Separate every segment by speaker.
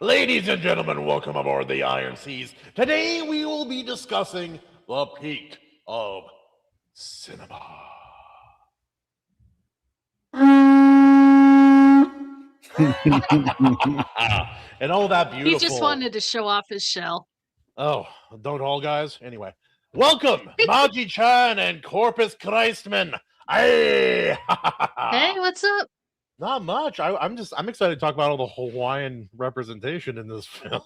Speaker 1: Ladies and gentlemen, welcome aboard the Iron Seas. Today we will be discussing the peak of cinema. And all that beautiful.
Speaker 2: He just wanted to show off his shell.
Speaker 1: Oh, don't all guys? Anyway, welcome, Maji-chan and Corpus Christman. Hey,
Speaker 2: what's up?
Speaker 1: Not much. I'm excited to talk about all the Hawaiian representation in this film.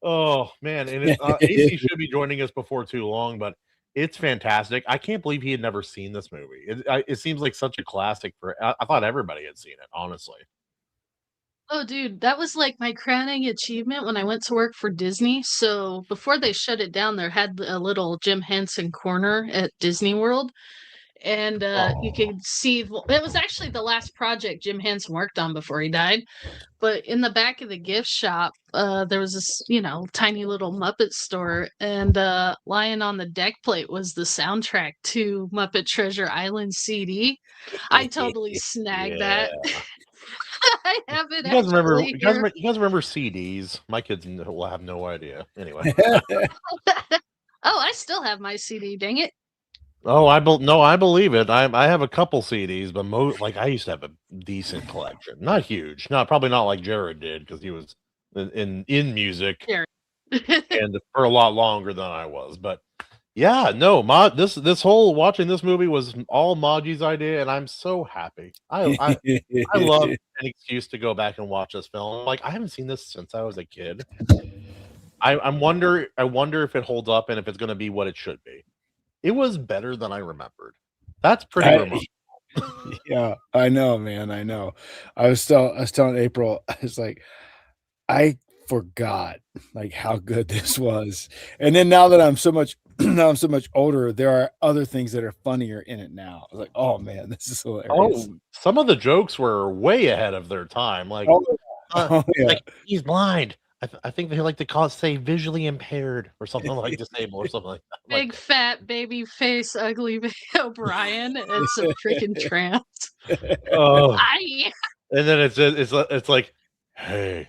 Speaker 1: Oh man, and AC should be joining us before too long, but it's fantastic. I can't believe he had never seen this movie. It seems like such a classic. I thought everybody had seen it, honestly.
Speaker 2: Oh, dude, that was like my crowning achievement when I went to work for Disney. So before they shut it down, there had a little Jim Henson corner at Disney World. And you could see it was actually the last project Jim Henson worked on before he died. But in the back of the gift shop, there was this, tiny little Muppet store, and lying on the deck plate was the soundtrack to Muppet Treasure Island CD. I totally snagged that. I have it. You guys
Speaker 1: remember CDs? My kids will have no idea. Anyway.
Speaker 2: I still have my CD. Dang it.
Speaker 1: Oh, I believe it. I have a couple CDs, but I used to have a decent collection. Not huge. Probably not like Jared did, because he was in music and for a lot longer than I was. But yeah, no, this whole watching this movie was all Maji's idea, and I'm so happy. I love an excuse to go back and watch this film. Like, I haven't seen this since I was a kid. I wonder if it holds up and if it's going to be what it should be. It was better than I remembered. That's pretty remarkable.
Speaker 3: Yeah, I know, man. I know. I was telling April, I was like, I forgot like how good this was. And then now that I'm so much older, there are other things that are funnier in it now. I was like, oh man, this is hilarious.
Speaker 1: Oh, some of the jokes were way ahead of their time. Like, like he's blind. I think they like to say visually impaired or something like disabled or something like that.
Speaker 2: Big fat baby face, ugly O'Brien. It's a freaking trance.
Speaker 1: Oh, and then it's like, hey,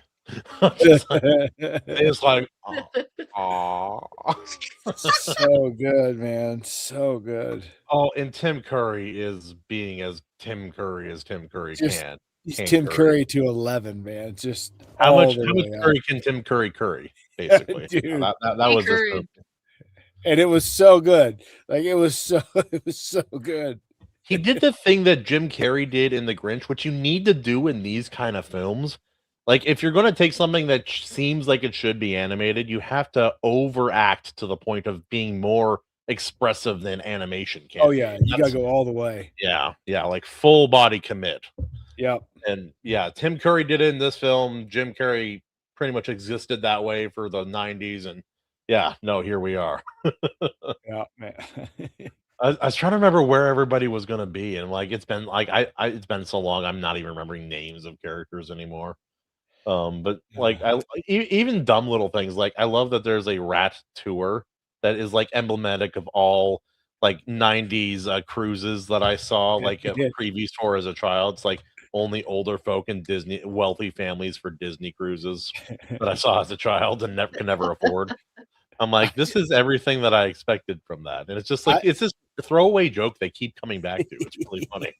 Speaker 1: it's like, oh,
Speaker 3: so good, man, so good.
Speaker 1: Oh, and Tim Curry is being as Tim Curry can.
Speaker 3: He's Tim Curry to 11, man. Just
Speaker 1: how much curry can Tim Curry curry? Basically,
Speaker 3: dude,
Speaker 1: that was just
Speaker 3: and it was so good. Like it was so good.
Speaker 1: He did the thing that Jim Carrey did in The Grinch, which you need to do in these kind of films. Like, if you're going to take something that seems like it should be animated, you have to overact to the point of being more expressive than animation can.
Speaker 3: Oh yeah, you gotta go all the way.
Speaker 1: Yeah, like full body commit.
Speaker 3: Yep.
Speaker 1: And yeah, Tim Curry did it in this film. Jim Carrey pretty much existed that way for the 90s, and yeah, no, here we are.
Speaker 3: Yeah, man.
Speaker 1: I was trying to remember where everybody was going to be, and like it's been it's been so long, I'm not even remembering names of characters anymore. But like even dumb little things, like I love that there's a rat tour that is like emblematic of all like 90s cruises that I saw like a previews for as a child. It's like only older folk and Disney wealthy families for Disney cruises that I saw as a child and can never afford. I'm like, this is everything that I expected from that. And it's just like it's this throwaway joke they keep coming back to. It's really funny.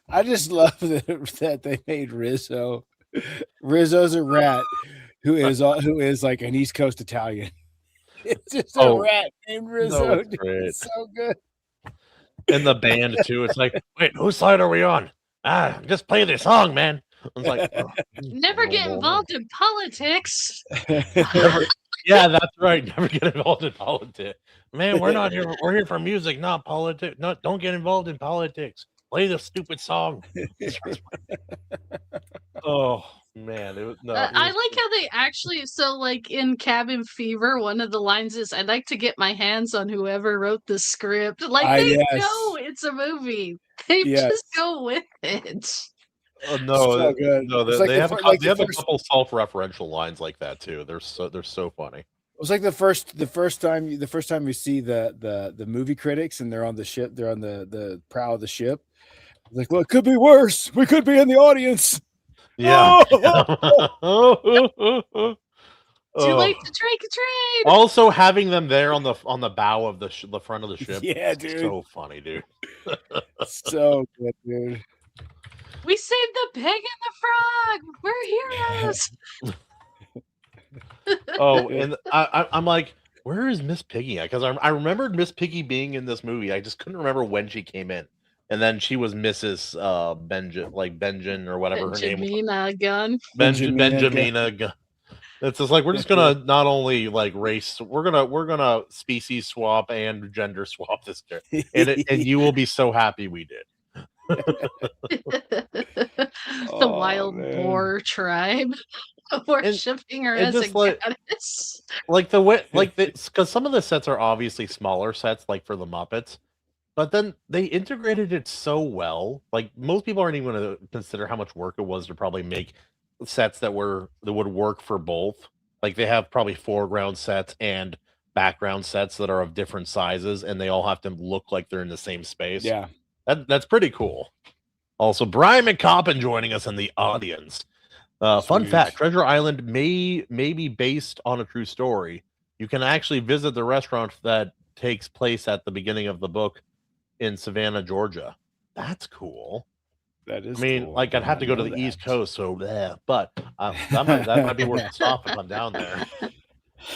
Speaker 3: I just love that they made Rizzo. Rizzo's a rat who is like an East Coast Italian. It's just a rat named Rizzo.
Speaker 1: No,
Speaker 3: it's so good.
Speaker 1: And the band too. It's like, wait, whose side are we on? Just play the song, man. I was like,
Speaker 2: never get involved in politics.
Speaker 1: Yeah, that's right. Never get involved in politics. Man, we're not here. We're here for music, not politics. No, don't get involved in politics. Play the stupid song. Oh man,
Speaker 2: I like how they actually like in Cabin Fever, one of the lines is, "I'd like to get my hands on whoever wrote the script." Like they know it's a movie. They just go with it.
Speaker 1: No,
Speaker 3: so good.
Speaker 1: No, they have a couple self-referential lines like that too. They're so funny.
Speaker 3: It was like the first time we see the movie critics and they're on the ship, they're on the prow of the ship, Like, well, it could be worse. We could be in the audience.
Speaker 1: Yeah.
Speaker 2: Too
Speaker 1: Oh.
Speaker 2: late to trick or trade.
Speaker 1: Also, having them there on the bow of the front of the ship,
Speaker 3: Yeah, dude.
Speaker 1: so funny, dude.
Speaker 3: So good, dude.
Speaker 2: We saved the pig and the frog. We're heroes.
Speaker 1: Oh, and I'm like, where is Miss Piggy? Because I remembered Miss Piggy being in this movie. I just couldn't remember when she came in. And then she was Mrs. Benjamin or whatever her name was.
Speaker 2: Benjamina Gun.
Speaker 1: Benjamina. It's just like we're just gonna not only like race, we're gonna species swap and gender swap this character, and you will be so happy we did.
Speaker 2: The wild boar tribe worshipping her
Speaker 1: and
Speaker 2: as a
Speaker 1: just like
Speaker 2: goddess.
Speaker 1: like the way because some of the sets are obviously smaller sets like for the Muppets, but then they integrated it so well. Like most people aren't even going to consider how much work it was to probably make sets that would work for both. Like they have probably foreground sets and background sets that are of different sizes, and they all have to look like they're in the same space.
Speaker 3: Yeah,
Speaker 1: that's pretty cool. Also, Brian McCoppin joining us in the audience. Fun fact: Treasure Island may be based on a true story. You can actually visit the restaurant that takes place at the beginning of the book in Savannah, Georgia. That's cool.
Speaker 3: that is.
Speaker 1: I mean,
Speaker 3: cool.
Speaker 1: like I'd have to go to the East Coast, so but that might be worth a stop if I'm down there.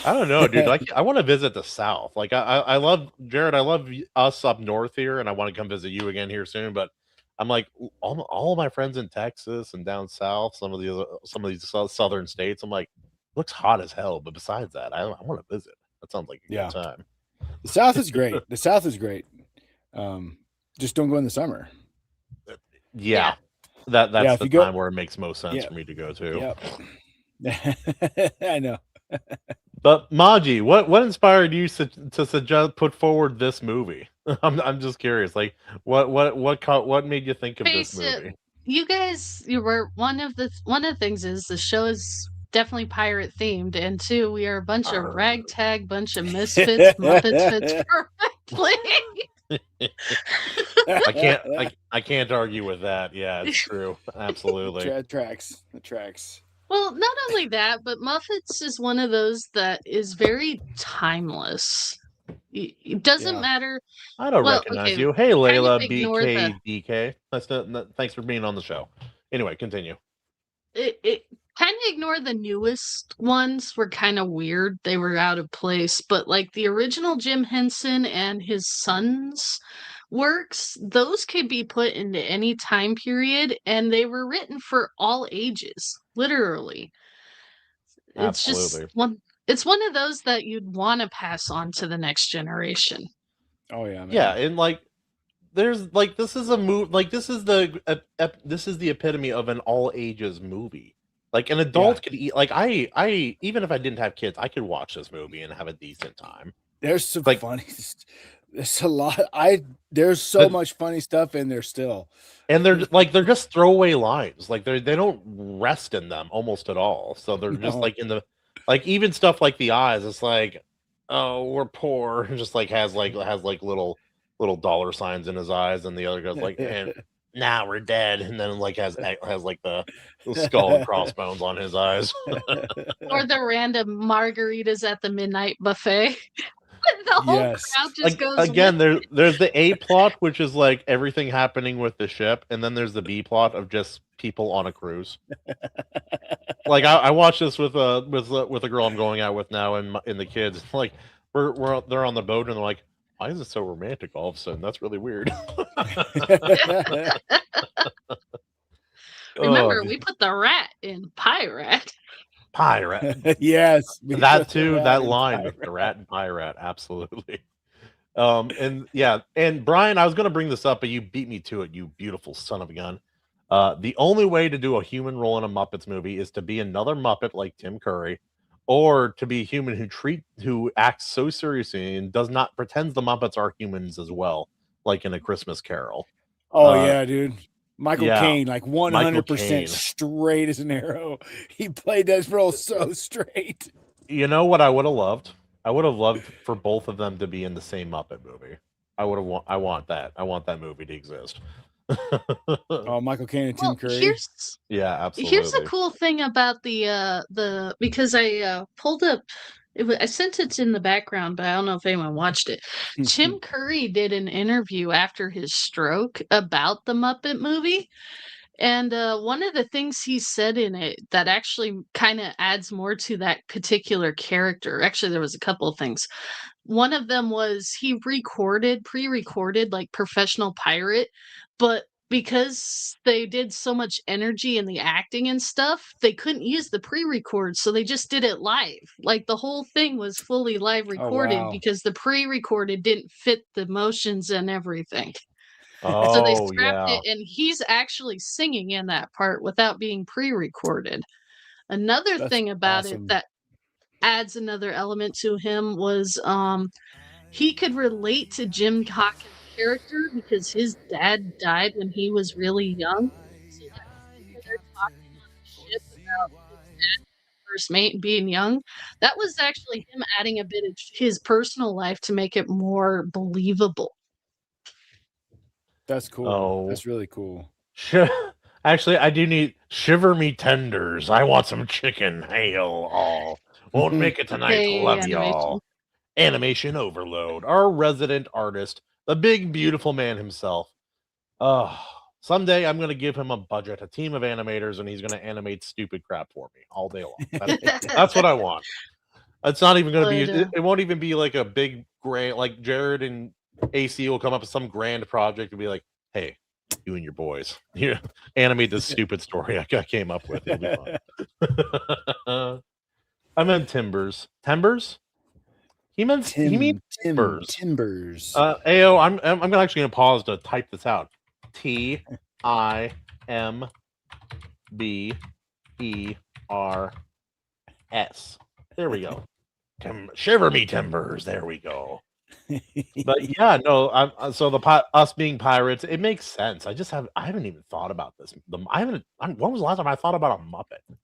Speaker 1: I don't know, dude. Like, I want to visit the South. Like, I love Jared. I love us up north here, and I want to come visit you again here soon. But I'm like, all of my friends in Texas and down south, some of these southern states. I'm like, looks hot as hell. But besides that, I want to visit. That sounds like a good time.
Speaker 3: The South is great. The South is great. Just don't go in the summer.
Speaker 1: Yeah. That's the time where it makes most sense for me to go to.
Speaker 3: Yep. I know.
Speaker 1: But Maji, what inspired you to suggest put forward this movie? I'm just curious. Like, what made you think of this movie?
Speaker 2: You guys, you were one of the things is the show is definitely pirate themed, and two, we are a bunch of ragtag, bunch of misfits, Muppets fits perfectly.
Speaker 1: I can't argue with that. Yeah, it's true. Absolutely.
Speaker 3: The tracks.
Speaker 2: Well, not only that, but Muppets is one of those that is very timeless. It doesn't matter.
Speaker 1: I don't recognize you. Hey, Layla, BKDK. Thanks for being on the show. Anyway, continue.
Speaker 2: It kind of ignore the newest ones were kind of weird. They were out of place. But like the original Jim Henson and his sons works, those could be put into any time period, and they were written for all ages, literally. It's
Speaker 1: Absolutely.
Speaker 2: It's one of those that you'd want to pass on to the next generation.
Speaker 3: Oh yeah, man.
Speaker 1: Yeah, and like there's like this is a movie, like this is the epitome of an all ages movie. Like an adult could eat. Like I even if I didn't have kids, I could watch this movie and have a decent time.
Speaker 3: There's some funny. There's a lot. There's so much funny stuff in there still,
Speaker 1: and they're just throwaway lines. Like they don't rest in them almost at all. So they're just like in the like even stuff like the eyes. It's like, oh, we're poor. Just like has little dollar signs in his eyes, and the other guy's like, and now we're dead, and then like has like the skull and crossbones on his eyes,
Speaker 2: or the random margaritas at the midnight buffet. The whole crowd just goes
Speaker 1: again. There's the A plot, which is like everything happening with the ship, and then there's the B plot of just people on a cruise. Like I watched this with a girl I'm going out with now, and the kids. Like they're on the boat, and they're like, why is it so romantic all of a sudden? That's really weird.
Speaker 2: Remember, we put the rat in pirate.
Speaker 3: Yes,
Speaker 1: that too. That line with the rat and pirate, absolutely. And Brian, I was going to bring this up, but you beat me to it. You beautiful son of a gun. The only way to do a human role in a Muppets movie is to be another Muppet like Tim Curry, or to be a human who acts so seriously and does not pretends the Muppets are humans as well, like in A Christmas Carol.
Speaker 3: Oh yeah, dude. Michael Caine, like 100% straight as an arrow. He played that role so straight.
Speaker 1: You know what I would have loved? I would have loved for both of them to be in the same Muppet movie. I want that. I want that movie to exist.
Speaker 3: Oh, Michael Caine and Tim
Speaker 2: Well,
Speaker 3: Curry.
Speaker 1: Yeah,
Speaker 2: here's the
Speaker 1: absolutely.
Speaker 2: cool thing about the because I pulled up I sent it in the background, but I don't know if anyone watched it. Tim Curry did an interview after his stroke about the Muppet movie, and one of the things he said in it that actually kind of adds more to that particular character. Actually, there was a couple of things. One of them was he pre-recorded like Professional Pirate, but because they did so much energy in the acting and stuff, they couldn't use the pre-record, so they just did it live. Like the whole thing was fully live
Speaker 3: Oh,
Speaker 2: recorded
Speaker 3: wow.
Speaker 2: because the pre-recorded didn't fit the motions and everything. So they
Speaker 1: Oh,
Speaker 2: scrapped
Speaker 1: yeah.
Speaker 2: it, and he's actually singing in that part without being pre-recorded. Another
Speaker 3: That's
Speaker 2: thing about it
Speaker 3: awesome.
Speaker 2: that adds another element to him was he could relate to Jim Hawkins' character because his dad died when he was really young. So that scene where they're talking on the ship about his dad first mate being young, that was actually him adding a bit of his personal life to make it more believable.
Speaker 3: That's cool.
Speaker 1: Oh.
Speaker 3: That's really cool.
Speaker 1: Shi Actually, I do need shiver me tenders. I want some chicken. Hail all. Won't make it tonight.
Speaker 2: Yay,
Speaker 1: Love
Speaker 2: animation.
Speaker 1: y'all. Animation overload. Our resident artist, the big beautiful man himself. Oh, someday I'm gonna give him a budget, a team of animators, and he's gonna animate stupid crap for me all day long. That's what I want. It's not even gonna be.
Speaker 2: But,
Speaker 1: It won't even be like a big grand. Like Jared and AC will come up with some grand project and be like, "Hey, you and your boys, you animate this stupid story I came up with. It'll be fun." I meant timbers. Timbers? He means timbers.
Speaker 3: Timbers.
Speaker 1: Ao, I'm actually gonna pause to type this out. Timbers. There we go. Shiver me timbers. There we go. But yeah, no, so us being pirates, it makes sense. I haven't even thought about this. When was the last time I thought about a Muppet?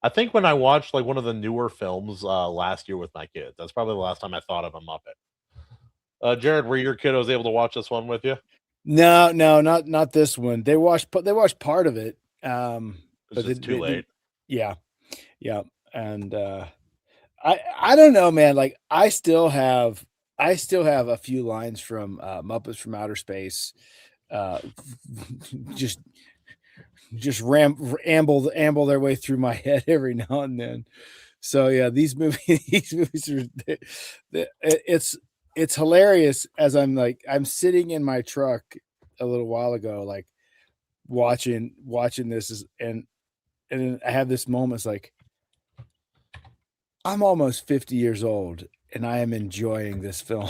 Speaker 1: I think when I watched like one of the newer films last year with my kids. That's probably the last time I thought of a Muppet. Jared, were your kiddos able to watch this one with you?
Speaker 3: No, not this one. They watched part of it. But
Speaker 1: It's too late.
Speaker 3: yeah. Yeah. And I don't know, man. Like I still have a few lines from Muppets from Outer Space. Uh just amble their way through my head every now and then. So yeah, these movies are it's hilarious as I'm sitting in my truck a little while ago, like watching this and then I have this moment. It's like I'm almost 50 years old and I am enjoying this film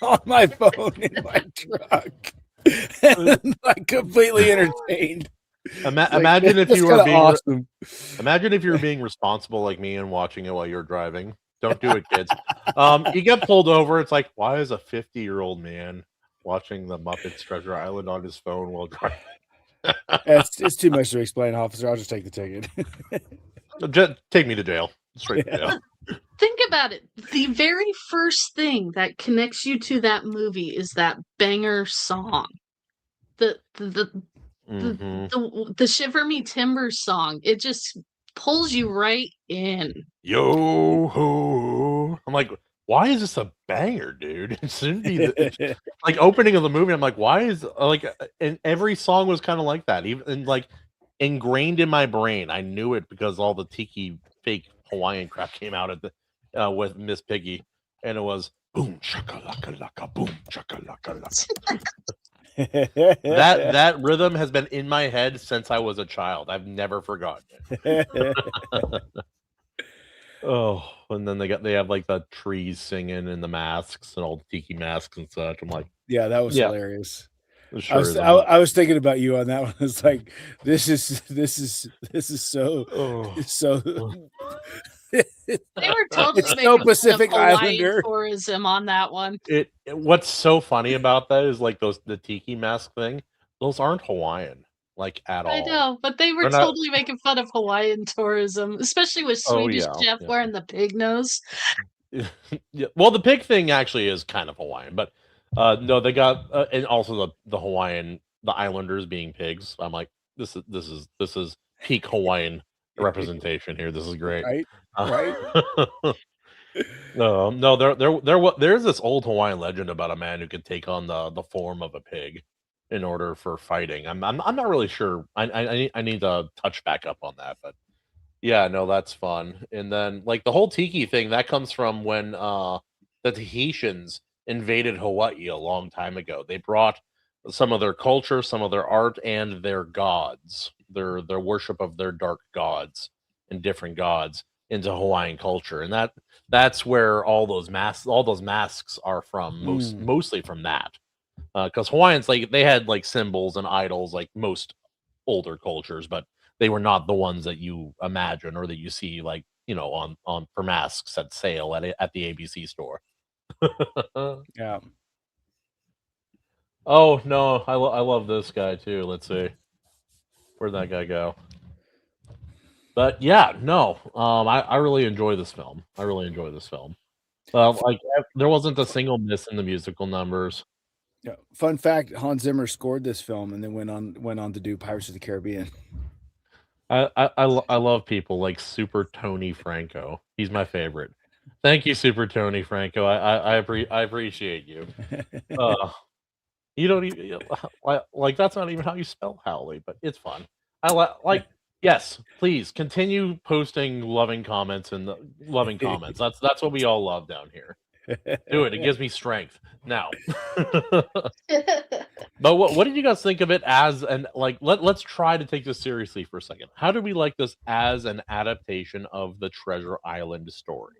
Speaker 3: on my phone in my truck. And I'm like completely entertained.
Speaker 1: Imagine if
Speaker 3: that's
Speaker 1: you were being
Speaker 3: awesome.
Speaker 1: Imagine if you were being responsible like me and watching it while you're driving. Don't do it, kids. You get pulled over. It's like, why is a 50-year-old man watching the Muppets Treasure Island on his phone while driving?
Speaker 3: It's too much to explain, officer. I'll just take the ticket.
Speaker 1: Just take me to jail. Straight to jail.
Speaker 2: think about it. The very first thing that connects you to that movie is that banger song. The the Shiver Me Timbers song. It just pulls you right in.
Speaker 1: Yo ho! I'm like, why is this a banger, dude? It shouldn't be like opening of the movie. I'm like, why is and every song was kind of like that, even and like ingrained in my brain. I knew it because all the tiki fake Hawaiian crap came out at the with Miss Piggy, and it was boom shakalaka laka boom shakalaka laka. That rhythm has been in my head since I was a child. I've never forgotten it. Oh, and then they have like the trees singing and the masks and all the tiki masks and such. I'm like,
Speaker 3: Yeah, that was hilarious.
Speaker 1: it sure is.
Speaker 3: I was thinking about you on that one. It's like this is so
Speaker 2: They were totally
Speaker 3: it's
Speaker 2: making
Speaker 3: so Pacific
Speaker 2: fun of Hawaiian
Speaker 3: Islander
Speaker 2: tourism on that one.
Speaker 1: What's so funny about that is like the tiki mask thing. Those aren't Hawaiian like at all.
Speaker 2: I know, but they were totally making fun of Hawaiian tourism, especially with Swedish Chef wearing the pig nose.
Speaker 1: Yeah, well, the pig thing actually is kind of Hawaiian, but no, they got and also the Hawaiian the islanders being pigs. I'm like, this is peak Hawaiian representation here. This is great.
Speaker 3: Right, right.
Speaker 1: No, no, there's this old Hawaiian legend about a man who could take on the form of a pig in order for fighting. I'm not really sure. I need to touch back up on that, but yeah, no, that's fun. And then like the whole tiki thing that comes from when the Tahitians invaded Hawaii a long time ago. They brought some of their culture, some of their art, and their gods, their worship of their dark gods and different gods into Hawaiian culture. And that's where all those masks are from,
Speaker 3: Mm,
Speaker 1: mostly from that. Because Hawaiians, like, they had like symbols and idols like most older cultures, but they were not the ones that you imagine or that you see, like, on for masks at sale at the ABC store.
Speaker 3: yeah.
Speaker 1: Oh no, I love this guy too. Let's see, where'd that guy go? But yeah, no, I really enjoy this film. I really enjoy this film. Like, there wasn't a single miss in the musical numbers.
Speaker 3: Yeah. Fun fact, Hans Zimmer scored this film and then went on to do Pirates of the Caribbean.
Speaker 1: I love people like Super Tony Franco. He's my favorite. Thank you, Super Tony Franco. I appreciate you. Uh, you don't even like that's not even how you spell Howley, but it's fun. Like, yes, please continue posting loving comments and loving comments. That's what we all love down here. Do it. It gives me strength. Now. But what did you guys think of it as an like let's try to take this seriously for a second. How do we like this as an adaptation of the Treasure Island story?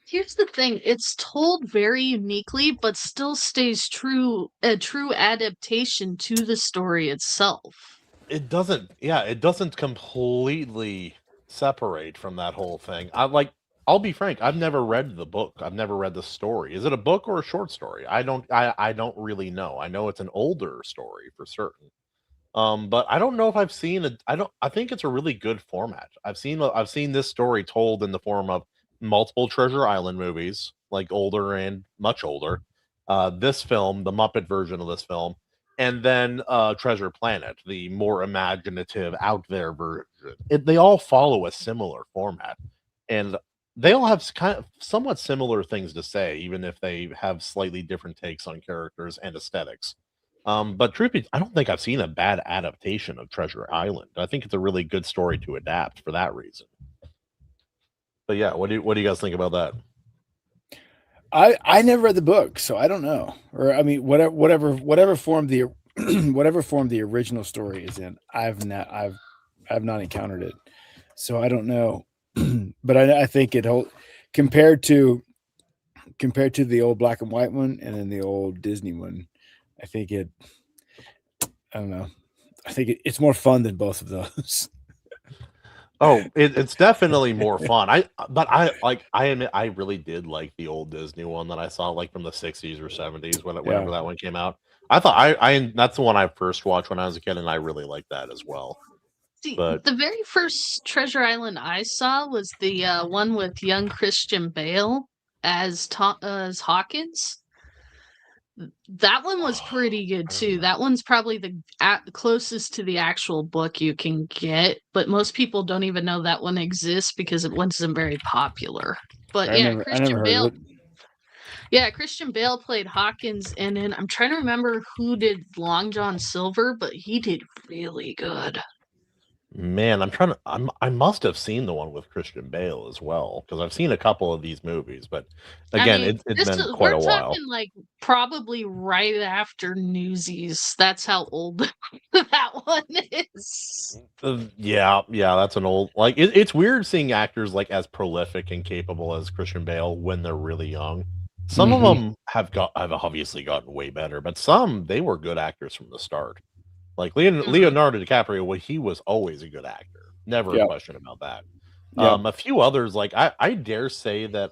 Speaker 2: Here's the thing, it's told very uniquely, but still stays true a true adaptation to the story itself.
Speaker 1: It doesn't completely separate from that whole thing. I'll be frank, I've never read the book. I've never read the story. Is it a book or a short story? I don't really know. I know it's an older story for certain. But I don't know if I've seen it. I think it's a really good format. I've seen this story told in the form of multiple Treasure Island movies, like older and much older. This film, the Muppet version of this film, and then Treasure Planet, the more imaginative, out there version. They all follow a similar format, and they all have kind of somewhat similar things to say, even if they have slightly different takes on characters and aesthetics. But truth be, I don't think I've seen a bad adaptation of Treasure Island. I think it's a really good story to adapt for that reason. But yeah, what do you guys think about that?
Speaker 3: I never read the book, so I don't know. Or I mean, whatever form the whatever form the original story is in, I've not encountered it, so I don't know. But I think it hold compared to the old black and white one and then the old Disney one, I think it. I don't know. I think it's more fun than both of those.
Speaker 1: Oh, it's definitely more fun. I admit I really did like the old Disney one that I saw like from the 60s or 70s
Speaker 3: Yeah,
Speaker 1: whenever that one came out. I thought I that's the one I first watched when I was a kid, and I really liked that as well.
Speaker 2: See,
Speaker 1: But
Speaker 2: the very first Treasure Island I saw was the one with young Christian Bale as Hawkins. That one was pretty good too. That one's probably the closest to the actual book you can get, but most people don't even know that one exists because it wasn't very popular. But yeah,
Speaker 3: I never heard of it.
Speaker 2: Christian Bale played Hawkins, and then I'm trying to remember who did Long John Silver, but he did really good.
Speaker 1: man, I must have seen the one with Christian Bale as well, because I've seen a couple of these movies, but
Speaker 2: I
Speaker 1: again,
Speaker 2: mean,
Speaker 1: it's
Speaker 2: this
Speaker 1: been
Speaker 2: is
Speaker 1: quite
Speaker 2: we're
Speaker 1: a while.
Speaker 2: talking like probably right after Newsies. That's how old that one is.
Speaker 1: Yeah, that's an old it's weird seeing actors like as prolific and capable as Christian Bale when they're really young. Some of
Speaker 3: Mhm.
Speaker 1: them have obviously gotten way better, but some they were good actors from the start. Like
Speaker 2: Mm.
Speaker 1: Leonardo DiCaprio, well, he was always a good actor. Never a
Speaker 3: Yep,
Speaker 1: question about that.
Speaker 3: yep.
Speaker 1: A few others, like I dare say that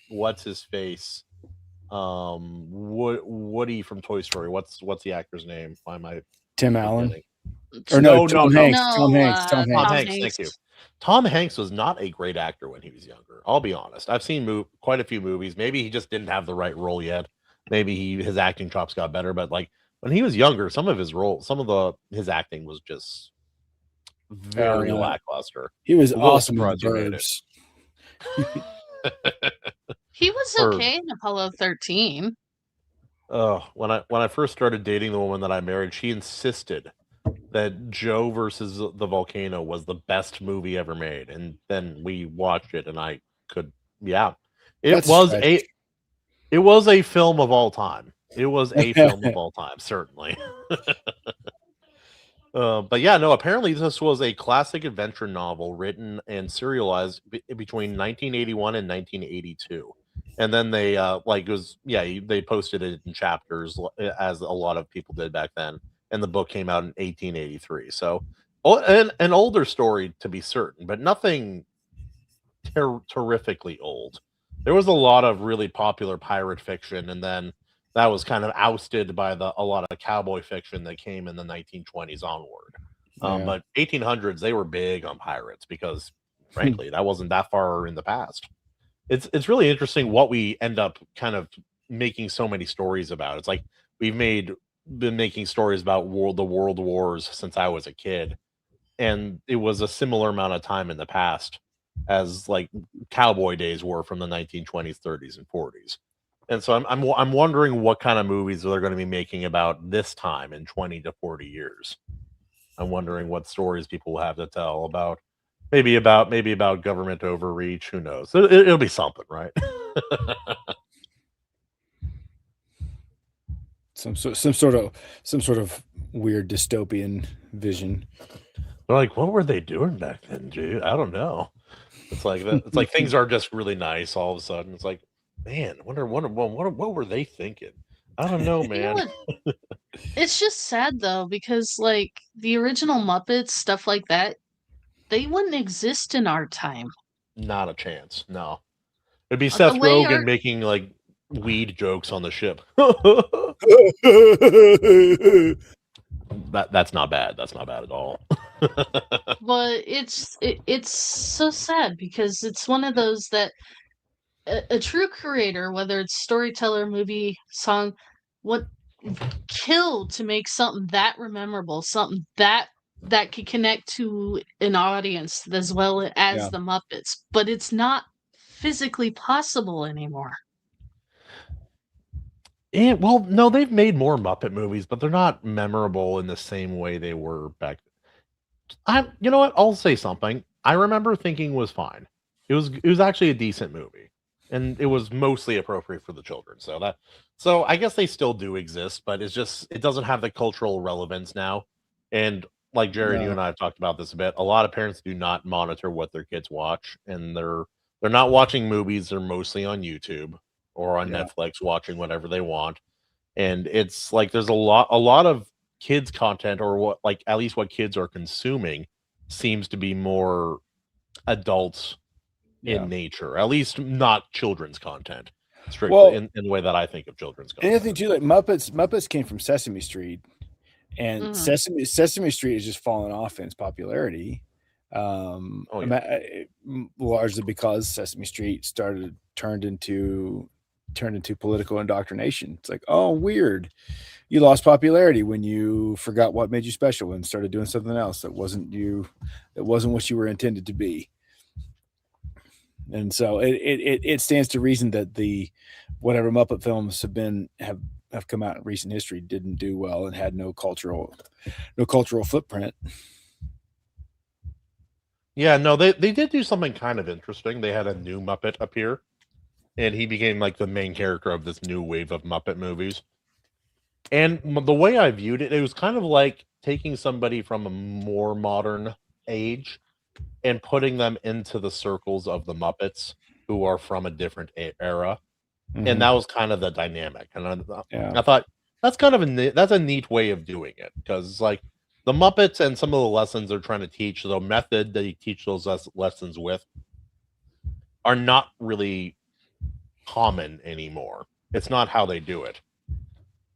Speaker 1: what's his face? Woody from Toy Story. What's the actor's name? Why am I
Speaker 3: Tim Allen,
Speaker 1: forgetting?
Speaker 3: or no,
Speaker 1: No, no,
Speaker 3: Tom
Speaker 1: no.
Speaker 3: Hanks. Tom
Speaker 2: No,
Speaker 3: Hanks. Tom
Speaker 1: Tom
Speaker 3: Hanks.
Speaker 2: Tom
Speaker 1: Hanks, thank you.
Speaker 2: Hanks.
Speaker 1: Tom Hanks was not a great actor when he was younger. I'll be honest. I've seen quite a few movies. Maybe he just didn't have the right role yet. Maybe his acting chops got better, but like when he was younger, some of his roles, his acting was just very
Speaker 3: Uh,
Speaker 1: lackluster.
Speaker 3: he was
Speaker 1: A little
Speaker 3: awesome in The
Speaker 1: surprised you made it.
Speaker 3: Burbs.
Speaker 2: He was
Speaker 1: Or
Speaker 2: okay in Apollo 13.
Speaker 1: when I first started dating the woman that I married, she insisted that Joe versus the volcano was the best movie ever made, and then we watched it, and I could, yeah, it
Speaker 3: That's a
Speaker 1: was
Speaker 3: stretch.
Speaker 1: a it was a film of all time. It was a film of all time, certainly. But yeah, no. Apparently, this was a classic adventure novel written and serialized between 1981 and 1982, and then they like it was yeah they posted it in chapters as a lot of people did back then, and the book came out in 1883. So, an older story to be certain, but nothing terrifically old. There was a lot of really popular pirate fiction, and then that was kind of ousted by a lot of cowboy fiction that came in the 1920s onward.
Speaker 3: Yeah.
Speaker 1: But 1800s, they were big on pirates because, frankly, that wasn't that far in the past. It's really interesting what we end up kind of making so many stories about. It's like been making stories about the world wars since I was a kid, and it was a similar amount of time in the past as like cowboy days were from the 1920s, 30s, and 40s. And so I'm wondering what kind of movies they're going to be making about this time in 20 to 40 years. I'm wondering what stories people will have to tell about maybe about government overreach. Who knows? It'll be something, right?
Speaker 3: Some sort of weird dystopian vision.
Speaker 1: They're like, what were they doing back then, dude? I don't know. It's like that. It's like things are just really nice all of a sudden. It's like, man, what were they thinking? I don't know,
Speaker 2: You know
Speaker 1: man.
Speaker 2: what? It's just sad though, because like the original Muppets, stuff like that, they wouldn't exist in our time.
Speaker 1: Not a chance. No, it'd be
Speaker 2: The
Speaker 1: Seth
Speaker 2: way
Speaker 1: Rogen
Speaker 2: art
Speaker 1: making like weed jokes on the ship. That's not bad. That's not bad at all.
Speaker 2: but it's so sad because it's one of those that a true creator, whether it's storyteller, movie, song, what kill to make something that memorable, something that could connect to an audience as well as
Speaker 3: Yeah.
Speaker 2: the Muppets, but it's not physically possible anymore.
Speaker 1: Well, no, they've made more Muppet movies, but they're not memorable in the same way they were back. You know what? I'll say something. I remember thinking was fine. It was actually a decent movie, and it was mostly appropriate for the children. So I guess they still do exist, but it doesn't have the cultural relevance now. And like Jared, you
Speaker 3: No.
Speaker 1: and I have talked about this a bit. A lot of parents do not monitor what their kids watch, and they're not watching movies. They're mostly on YouTube or on
Speaker 3: Yeah.
Speaker 1: Netflix watching whatever they want. And it's like there's a lot of kids content, or what, like, at least what kids are consuming seems to be more adults
Speaker 3: Yeah.
Speaker 1: in nature, at least not children's content strictly
Speaker 3: Well,
Speaker 1: in the way that I think of children's
Speaker 3: and I think
Speaker 1: content.
Speaker 3: too, like Muppets came from Sesame Street, and
Speaker 2: Mhm.
Speaker 3: Sesame Street has just fallen off in its popularity.
Speaker 1: Oh yeah.
Speaker 3: Largely because Sesame Street turned into political indoctrination. It's like, oh, weird. You lost popularity when you forgot what made you special and started doing something else that wasn't what you were intended to be. And so it stands to reason that the whatever Muppet films have come out in recent history didn't do well and had no cultural footprint.
Speaker 1: Yeah, no, they did do something kind of interesting. They had a new Muppet appear, and he became like the main character of this new wave of Muppet movies. And the way I viewed it, it was kind of like taking somebody from a more modern age and putting them into the circles of the Muppets who are from a different era, and
Speaker 3: Mhm.
Speaker 1: that was kind of the dynamic. And
Speaker 3: Yeah.
Speaker 1: I thought that's kind of that's a neat way of doing it, because like the Muppets and some of the lessons they're trying to teach, the method they teach those lessons with, are not really common anymore. It's not how they do it.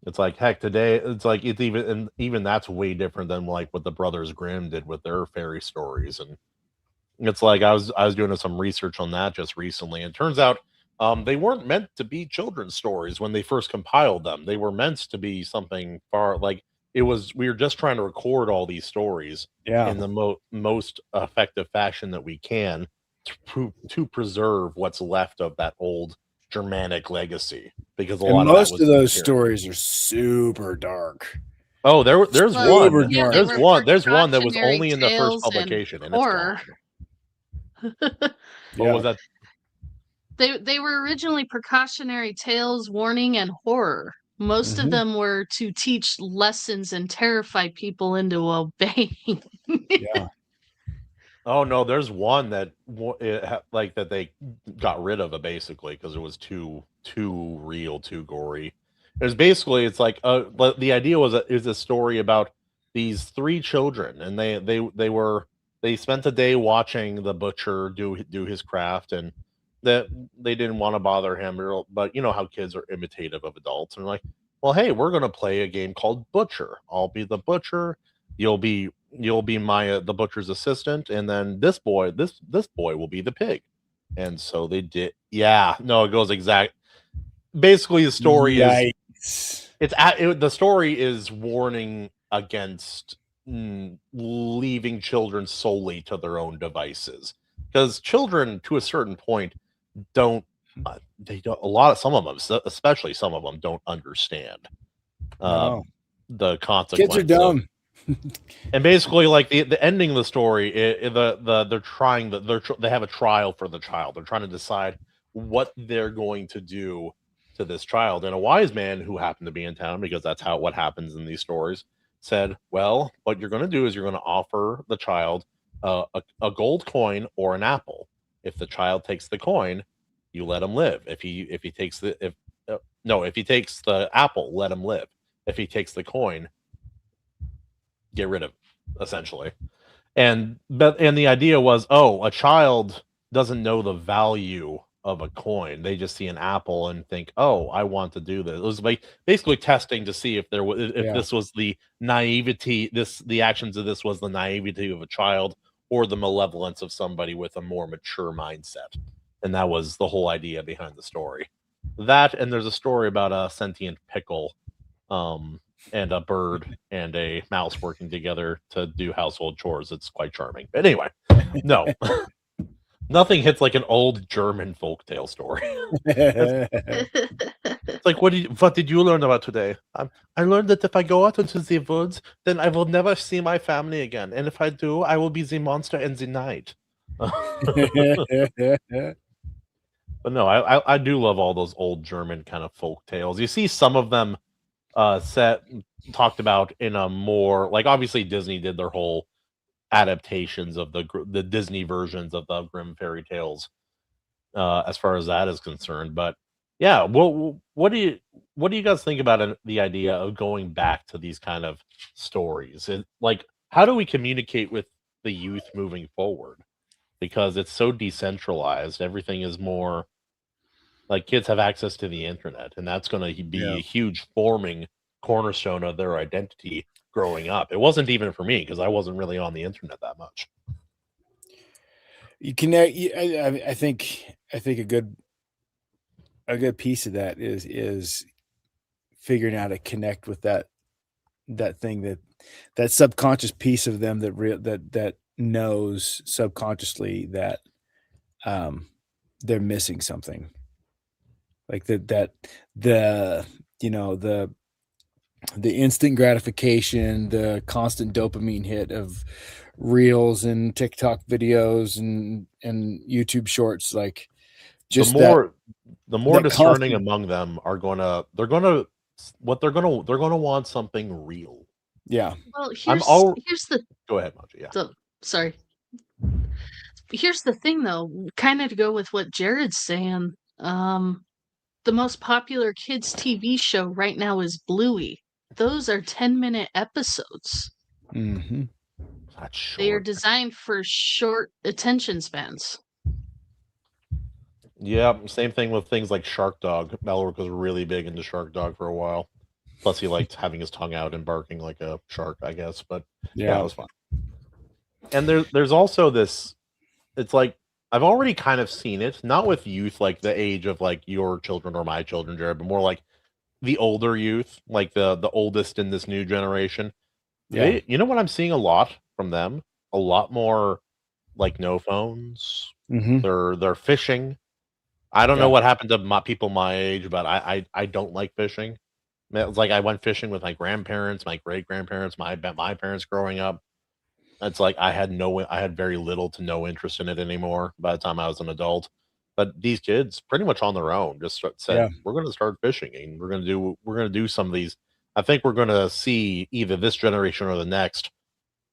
Speaker 1: It's like, heck, today it's like it's even, and even that's way different than like what the Brothers Grimm did with their fairy stories. And it's like I was doing some research on that just recently, and it turns out They weren't meant to be children's stories when they first compiled them. They were meant to be something far like it was. We were just trying to record all these stories
Speaker 3: Yeah.
Speaker 1: in the most effective fashion that we can to preserve what's left of that old Germanic legacy because a
Speaker 3: And
Speaker 1: lot of that
Speaker 3: most
Speaker 1: was
Speaker 3: of those
Speaker 1: disappearing.
Speaker 3: stories are super dark.
Speaker 1: Oh, there's
Speaker 2: Well,
Speaker 3: Super
Speaker 1: one.
Speaker 2: yeah,
Speaker 3: dark.
Speaker 2: they were
Speaker 1: There's one that was
Speaker 2: precautionary
Speaker 1: only in the first
Speaker 2: tales and
Speaker 1: publication and it's
Speaker 2: horror.
Speaker 1: gone. What
Speaker 3: Yeah.
Speaker 1: was that?
Speaker 2: They were originally precautionary tales, warning, and horror. Most of
Speaker 3: Mhm.
Speaker 2: them were to teach lessons and terrify people into obeying.
Speaker 3: Yeah.
Speaker 1: Oh no, there's one that like that they got rid of it basically because it was too real, too gory. It was basically it's like but the idea was is a story about these three children and they spent a day watching the butcher do his craft and that they didn't want to bother him but you know how kids are imitative of adults and like well hey we're gonna play a game called Butcher. I'll be the butcher. You'll be my the butcher's assistant and then this boy will be the pig and so they did yeah no it goes exact basically the story is
Speaker 3: Yikes.
Speaker 1: the story is warning against leaving children solely to their own devices because children to a certain point don't they don't a lot of some of them especially some of them don't understand
Speaker 3: No.
Speaker 1: the
Speaker 3: Kids are
Speaker 1: consequence of
Speaker 3: dumb.
Speaker 1: and basically, like the ending of the story, they're trying they have a trial for the child. They're trying to decide what they're going to do to this child. And a wise man who happened to be in town, because that's how what happens in these stories, said, "Well, what you're going to do is you're going to offer the child a gold coin or an apple. If the child takes the coin, you let him live. If he takes the if no, if he takes the apple, let him live. If he takes the coin, get rid of him, essentially." And the idea was, oh, a child doesn't know the value of a coin. They just see an apple and think, oh, I want to do this. It was like basically testing to see if there was if
Speaker 3: Yeah.
Speaker 1: this was the naivety, the actions of this was the naivety of a child or the malevolence of somebody with a more mature mindset. And that was the whole idea behind the story. That and there's a story about a sentient pickle um, and a bird and a mouse working together to do household chores. It's quite charming. But anyway, no, nothing hits like an old German folktale story. It's like, what did you learn about today? I learned that if I go out into the woods, then I will never see my family again. And if I do, I will be the monster in the night. But no, I do love all those old German kind of folk tales. You see some of them set talked about in a more like obviously Disney did their whole adaptations of the Disney versions of the Grimm fairy tales as far as that is concerned. But yeah, what do you guys think about the idea of going back to these kind of stories? And like, how do we communicate with the youth moving forward? Because it's so decentralized, everything is more like kids have access to the internet, and that's going to be
Speaker 3: Yeah.
Speaker 1: a huge forming cornerstone of their identity growing up. It wasn't even for me because I wasn't really on the internet that much.
Speaker 3: You connect. I think a good piece of that is figuring out how to connect with that thing that subconscious piece of them that knows subconsciously that they're missing something like the the instant gratification, the constant dopamine hit of reels and TikTok videos and YouTube shorts, like
Speaker 1: The
Speaker 3: just
Speaker 1: more
Speaker 3: that
Speaker 1: discerning
Speaker 3: constant.
Speaker 1: among them are they're gonna want something real.
Speaker 3: Yeah.
Speaker 2: Well,
Speaker 1: I'm all
Speaker 2: here's the
Speaker 1: go ahead, Maji. Yeah.
Speaker 2: the sorry. Here's the thing though, kind of to go with what Jared's saying. The most popular kids TV show right now is Bluey. Those are 10-minute episodes.
Speaker 3: Mhm.
Speaker 1: That's
Speaker 2: They are
Speaker 1: short.
Speaker 2: designed for short attention spans.
Speaker 1: Yeah, same thing with things like Shark Dog. Mallory was really big into Shark Dog for a while. Plus, he liked having his tongue out and barking like a shark, I guess. But yeah, it
Speaker 3: Yeah.
Speaker 1: was fun. And there's also this. It's like I've already kind of seen it, not with youth like the age of like your children or my children, Jared, but more like the older youth, like the oldest in this new generation.
Speaker 3: Yeah.
Speaker 1: You know what I'm seeing a lot from them? A lot more like no phones.
Speaker 3: Mhm.
Speaker 1: They're fishing. I don't know
Speaker 3: Yeah.
Speaker 1: what happened to my people my age, but I don't like fishing. It's like I went fishing with my grandparents, my great grandparents, my parents growing up. It's like I had very little to no interest in it anymore by the time I was an adult. But these kids, pretty much on their own, just
Speaker 3: Yeah.
Speaker 1: said, "We're going to start fishing, and we're going to do some of these." I think we're going to see either this generation or the next,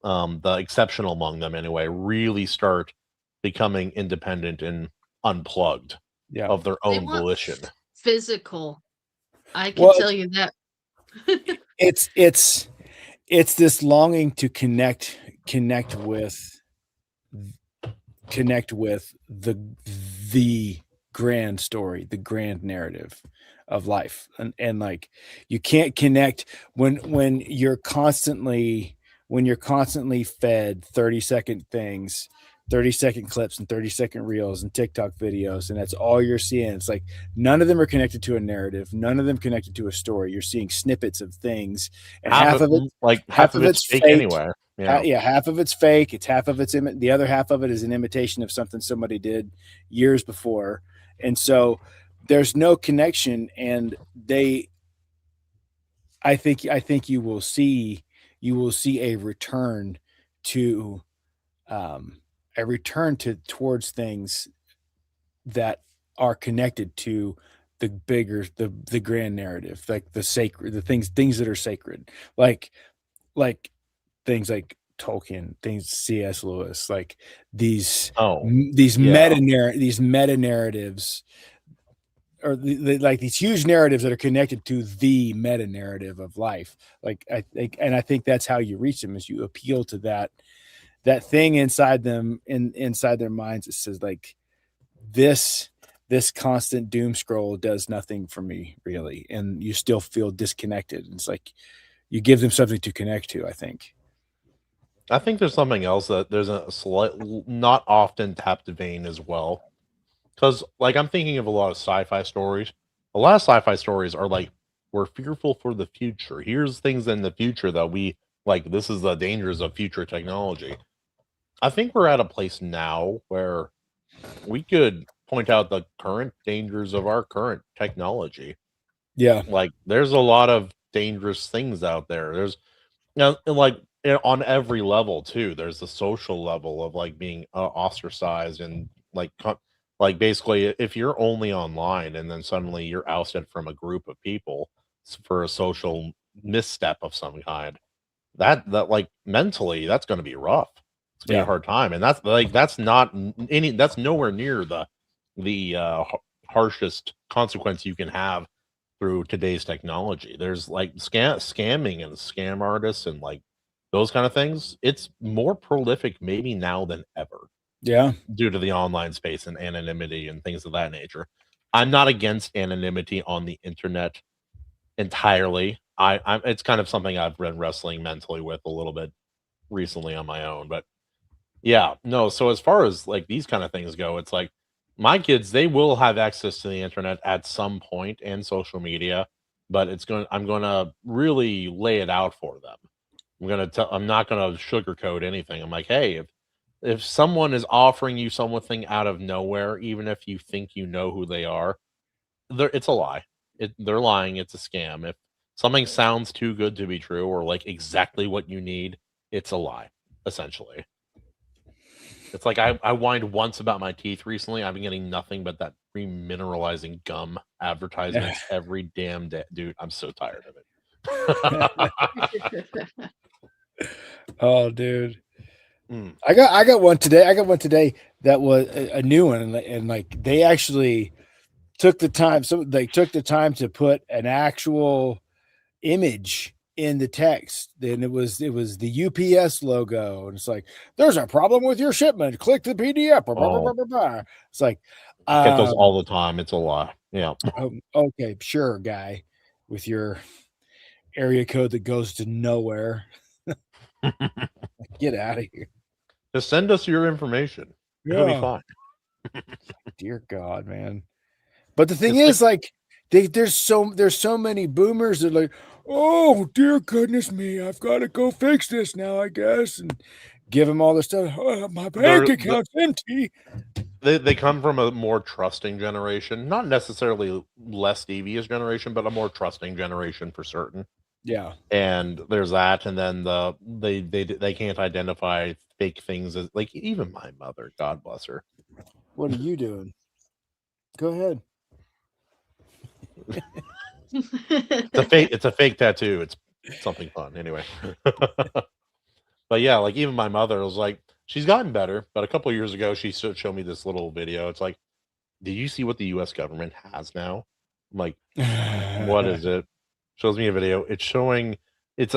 Speaker 1: the exceptional among them anyway, really start becoming independent and unplugged
Speaker 3: Yeah.
Speaker 1: of their
Speaker 2: They
Speaker 1: own
Speaker 2: want
Speaker 1: volition.
Speaker 2: physical. I can
Speaker 3: Well,
Speaker 2: tell you that.
Speaker 3: it's it's it's this longing to connect with connect with the grand story, the grand narrative of life. And like you can't connect when you're constantly fed 30-second things, 30-second clips and 30-second reels and TikTok videos, and that's all you're seeing. It's like none of them are connected to a narrative, none of them connected to a story. You're seeing snippets of things, and
Speaker 1: Half of half
Speaker 3: half
Speaker 1: of
Speaker 3: of
Speaker 1: it's
Speaker 3: it's
Speaker 1: fake
Speaker 3: fake.
Speaker 1: anyway. Yeah.
Speaker 3: Yeah, half of it's fake. It's half of the other half of it is an imitation of something somebody did years before, and so there's no connection. And I think you will see a return to towards things that are connected to the grand narrative, like the sacred, the things that are sacred, like things like Tolkien, things C.S. Lewis, like these
Speaker 1: Oh,
Speaker 3: these
Speaker 1: yeah.
Speaker 3: meta narratives, or like these huge narratives that are connected to the meta narrative of life. Like I think that's how you reach them, is you appeal to that thing inside them, inside their minds, that says like this this constant doom scroll does nothing for me really, and you still feel disconnected. It's like you give them something to connect to, I think.
Speaker 1: I think there's something else that there's a slight, not often tapped vein as well. Because, like, I'm thinking of a lot of sci-fi stories. A lot of sci-fi stories are like, we're fearful for the future. Here's things in the future that we like. This is the dangers of future technology. I think we're at a place now where we could point out the current dangers of our current technology.
Speaker 3: Yeah.
Speaker 1: Like, there's a lot of dangerous things out there. There's now, and, like, on every level too. There's the social level of like being ostracized and like like basically if you're only online and then suddenly you're ousted from a group of people for a social misstep of some kind, that like mentally that's going to be rough. It's going to be
Speaker 3: Yeah.
Speaker 1: a hard time, and that's like that's not any that's nowhere near the harshest consequence you can have through today's technology. There's like scamming and scam artists and like those kind of things. It's more prolific maybe now than ever
Speaker 3: Yeah.
Speaker 1: due to the online space and anonymity and things of that nature. I'm not against anonymity on the internet entirely. I'm it's kind of something I've been wrestling mentally with a little bit recently on my own, but yeah, no, so as far as, like, these kinda things go, it's like, my kids, they will have access to the internet at some point and social media, but I'm gonna really lay it out for them. I'm not gonna sugarcoat anything. I'm like, "Hey, if someone is offering you something out of nowhere, even if you think you know who they are, it's a lie. They're lying, it's a scam. If something sounds too good to be true or, like, exactly what you need, it's a lie, essentially." It's like I whined once about my teeth recently. I've been getting nothing but that remineralizing gum
Speaker 3: Yeah.
Speaker 1: advertisements every damn day. Dude, I'm so tired of it.
Speaker 3: Oh, dude.
Speaker 1: Mm.
Speaker 3: I got one today. I got one today that was a new one, and like they actually took the time. So they took the time to put an actual image in the text. Then it was the UPS logo, and it's like, there's a problem with your shipment. Click the PDF. Blah, blah, blah,
Speaker 1: Oh,
Speaker 3: blah, blah, blah. It's like,
Speaker 1: get those
Speaker 3: um,
Speaker 1: all the time. It's a lie. Yeah.
Speaker 3: okay, sure, guy, with your area code that goes to nowhere. Get out of here.
Speaker 1: Just send us your information. It'll be
Speaker 3: Yeah.
Speaker 1: fine.
Speaker 3: Dear God, man. But the thing
Speaker 1: It's like
Speaker 3: is, like, there's so many boomers that are like, oh dear goodness me, I've got to go fix this now, I guess, and give them all the stuff. Oh, my bank
Speaker 1: the
Speaker 3: account's empty.
Speaker 1: they come from a more trusting generation, not necessarily less devious generation, but a more trusting generation for certain.
Speaker 3: Yeah.
Speaker 1: And there's that, and then they can't identify fake things as like even my mother, God bless her.
Speaker 3: What are you doing? Go ahead.
Speaker 1: It's a fake tattoo. It's something fun anyway. But yeah, like even my mother was like, she's gotten better, but a couple of years ago she showed me this little video. It's like, do you see what the US government has now? I'm like, what is it? Shows me a video. It's showing it's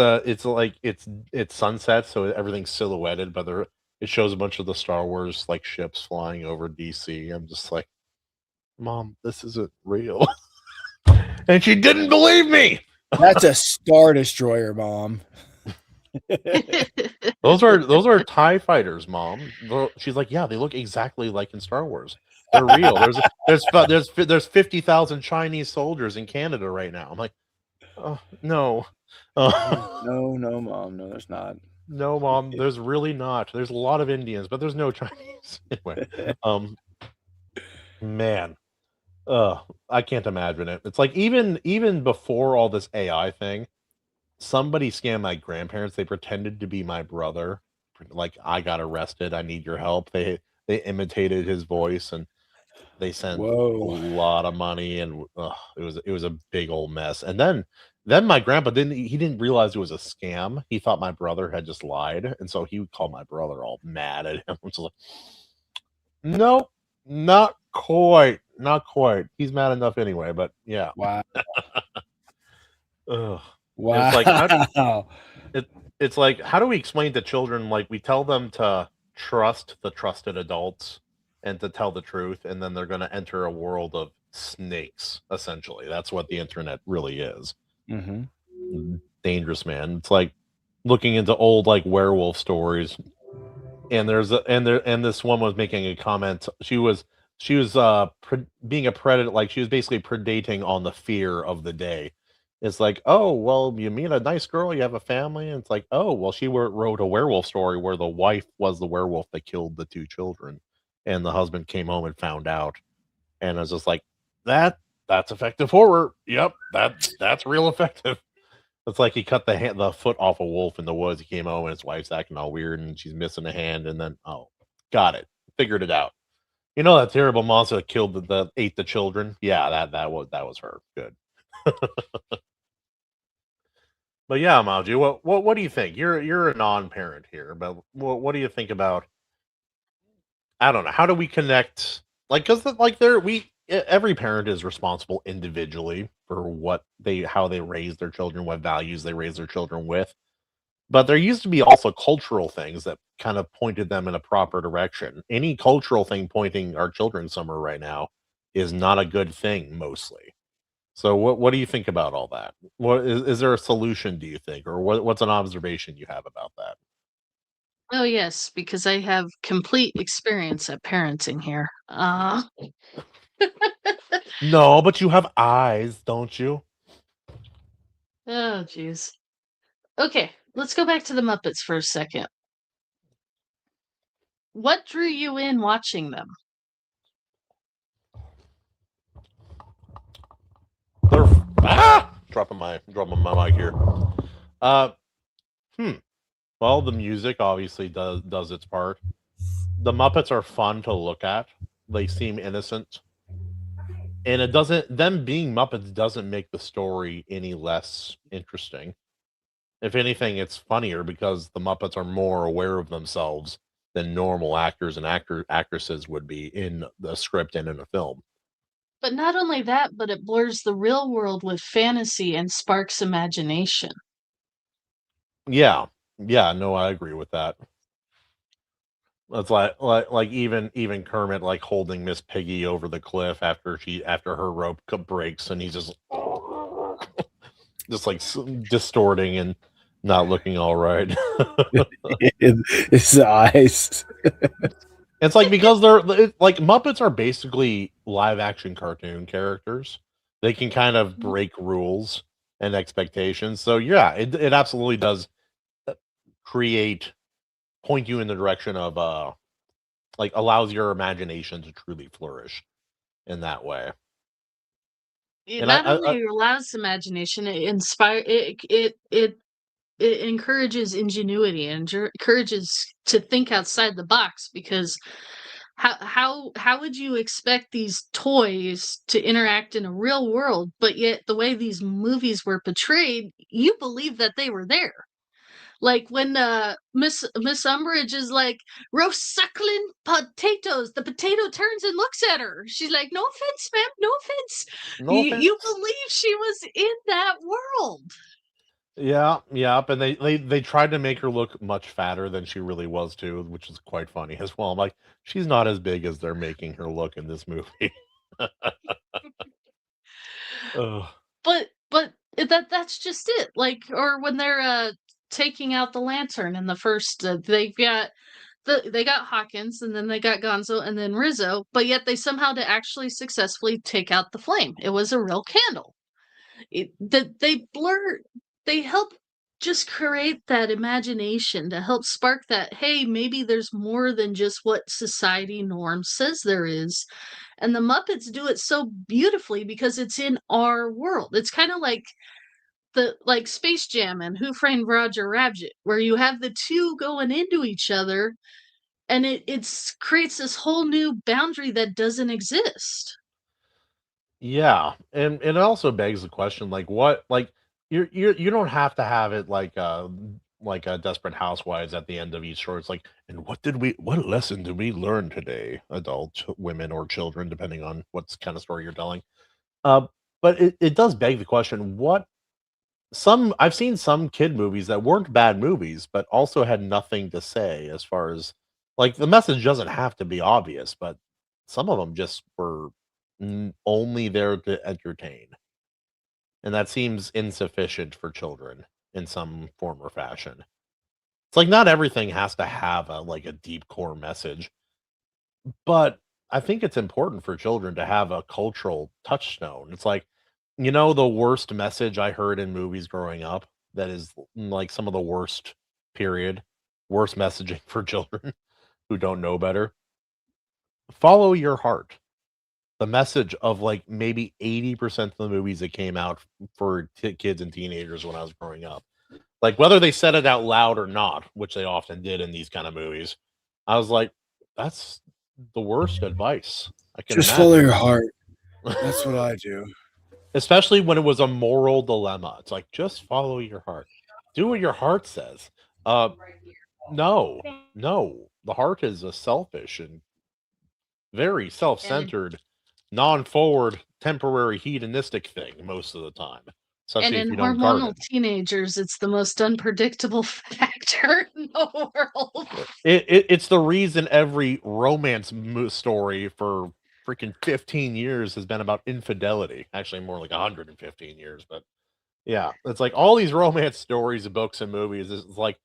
Speaker 1: sunset, so everything's silhouetted, but it shows a bunch of the Star Wars like ships flying over DC. I'm just like, Mom, this isn't real. And she didn't believe me.
Speaker 3: That's a Star Destroyer, Mom.
Speaker 1: Those are TIE fighters, Mom. She's like, yeah, they look exactly like in Star Wars. They're real. There's 50,000 Chinese soldiers in Canada right now. I'm like, oh no.
Speaker 3: No, Mom. No, there's not.
Speaker 1: No, Mom, there's really not. There's a lot of Indians, but there's no Chinese. Anyway, man, I can't imagine it. It's like even before all this AI thing, somebody scammed my grandparents. They pretended to be my brother. Like I got arrested. I need your help. They imitated his voice and they sent a
Speaker 3: Whoa.
Speaker 1: lot of money, and it was a big old mess. And then my grandpa didn't realize it was a scam. He thought my brother had just lied, and so he would call my brother all mad at him. Just like, nope, not quite, not quite. He's mad enough anyway. But yeah,
Speaker 3: Wow.
Speaker 1: Ugh. And
Speaker 3: Wow.
Speaker 1: it's like how do we explain to children, like we tell them to trust the trusted adults and to tell the truth, and then they're going to enter a world of snakes. Essentially, that's what the internet really is. Dangerous, man. It's like looking into old like werewolf stories, and and this one was making a comment. She was being a predator, like she was basically predating on the fear of the day. It's like, oh well, you meet a nice girl, you have a family, and it's like, oh well, she wrote a werewolf story where the wife was the werewolf that killed the two children, and the husband came home and found out, and I was just like, that's effective horror. Yep, that's real effective. It's like he cut the foot off a wolf in the woods. He came home and his wife's acting all weird and she's missing a hand, and then oh, got it, figured it out. You know that terrible monster that killed the ate the children? Yeah, that was her. Good. But yeah, Mauji, what do you think? You're a non-parent here, but what do you think about? I don't know. How do we connect? Like, because like every parent is responsible individually for how they raise their children, what values they raise their children with. But there used to be also cultural things that kind of pointed them in a proper direction. Any cultural thing pointing our children somewhere right now is not a good thing, mostly. So what do you think about all that? What is there a solution, do you think, or what's an observation you have about that?
Speaker 2: Oh, yes, because I have complete experience at parenting here.
Speaker 1: No, but you have eyes, don't you?
Speaker 2: Oh, jeez. Okay, let's go back to the Muppets for a second. What drew you in watching them?
Speaker 1: They're dropping my mic here. Uh, Well, the music obviously does its part. The Muppets are fun to look at. They seem innocent, and it doesn't. Them being Muppets doesn't make the story any less interesting. If anything, it's funnier because the Muppets are more aware of themselves than normal actors and actresses would be in the script and in a film.
Speaker 2: But not only that, but it blurs the real world with fantasy and sparks imagination.
Speaker 1: Yeah, yeah, no, I agree with that. It's like even Kermit like holding Miss Piggy over the cliff after her rope breaks, and he's just just like distorting and not looking all right.
Speaker 3: His eyes.
Speaker 1: It's like because like Muppets are basically live action cartoon characters. They can kind of break rules and expectations. So yeah, it absolutely does create point you in the direction of like allows your imagination to truly flourish in that way.
Speaker 2: It
Speaker 1: And
Speaker 2: not
Speaker 1: I
Speaker 2: only allows imagination, it inspire it encourages ingenuity and encourages to think outside the box because how would you expect these toys to interact in a real world, but yet the way these movies were portrayed, you believe that they were there. Like when Miss Umbridge is like roast suckling potatoes, the potato turns and looks at her. She's like, "No offense, ma'am, no offense."
Speaker 1: no
Speaker 2: You
Speaker 1: offense.
Speaker 2: believe she was in that world.
Speaker 1: Yeah, yeah, and they tried to make her look much fatter than she really was too, which is quite funny as well. I'm like, she's not as big as they're making her look in this movie. Ugh.
Speaker 2: But that's just it. Like, or when they're taking out the lantern in the first, they got Hawkins and then they got Gonzo and then Rizzo, but yet they somehow to actually successfully take out the flame. It was a real candle. They help just create that imagination to help spark that, hey, maybe there's more than just what society norm says there is. And the Muppets do it so beautifully because it's in our world. It's kind of like the like Space Jam and Who Framed Roger Rabbit, where you have the two going into each other, and it creates this whole new boundary that doesn't exist.
Speaker 1: Yeah, and it also begs the question, like, what, like, you don't have to have it like a Desperate Housewives at the end of each story. It's like, and what lesson did we learn today, adult women or children, depending on what kind of story you're telling. Uh, but it does beg the question, what some I've seen some kid movies that weren't bad movies, but also had nothing to say as far as like the message doesn't have to be obvious, but some of them just were only there to entertain. And that seems insufficient for children in some form or fashion. It's like not everything has to have a like a deep core message, but I think it's important for children to have a cultural touchstone. It's like, the worst message I heard in movies growing up that is like some of the worst, period, worst messaging for children who don't know better. Follow your heart. The message of like maybe 80% of the movies that came out for kids and teenagers when I was growing up. Like whether they said it out loud or not, which they often did in these kind of movies, I was like, that's the worst advice I can
Speaker 3: Just follow
Speaker 1: imagine.
Speaker 3: your heart. That's what I do.
Speaker 1: Especially when it was a moral dilemma. It's like, just follow your heart. Do what your heart says. Uh, no, no. The heart is a selfish and very
Speaker 2: And
Speaker 1: self-centered, non-forward, temporary hedonistic thing most of the time,
Speaker 2: and
Speaker 1: especially if
Speaker 2: in
Speaker 1: you don't guard
Speaker 2: hormonal
Speaker 1: it.
Speaker 2: teenagers, it's the most unpredictable factor in the world.
Speaker 1: It's the reason every romance story for freaking 15 years has been about infidelity. Actually, more like 115 years, but yeah, it's like all these romance stories, books, and movies is like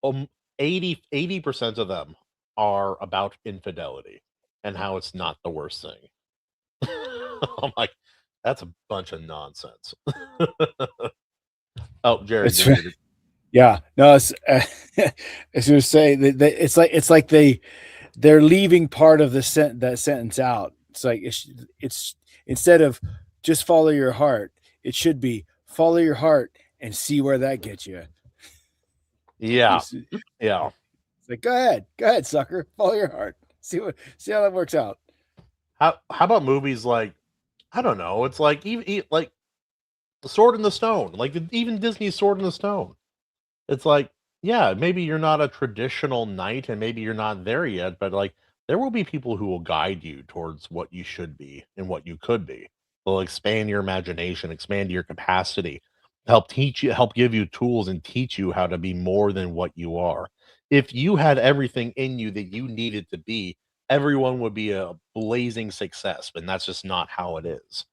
Speaker 1: um 80% of them are about infidelity and how it's not the worst thing. I'm like, that's a bunch of nonsense. Oh, Jared,
Speaker 3: It's
Speaker 1: you're muted.
Speaker 3: yeah. No, it's I was gonna say it's like they're leaving part of that sentence out. It's like it's instead of just follow your heart, it should be follow your heart and see where that gets you.
Speaker 1: Yeah,
Speaker 3: It's
Speaker 1: yeah.
Speaker 3: like go ahead, sucker, follow your heart. See how that works out.
Speaker 1: How about movies like I don't know? It's like even like the Sword in the Stone, like even Disney's Sword in the Stone. It's like, yeah, maybe you're not a traditional knight and maybe you're not there yet, but like there will be people who will guide you towards what you should be and what you could be. They'll expand your imagination, expand your capacity, help teach you, help give you tools and teach you how to be more than what you are. If you had everything in you that you needed to be, everyone would be a blazing success, but that's just not how it is.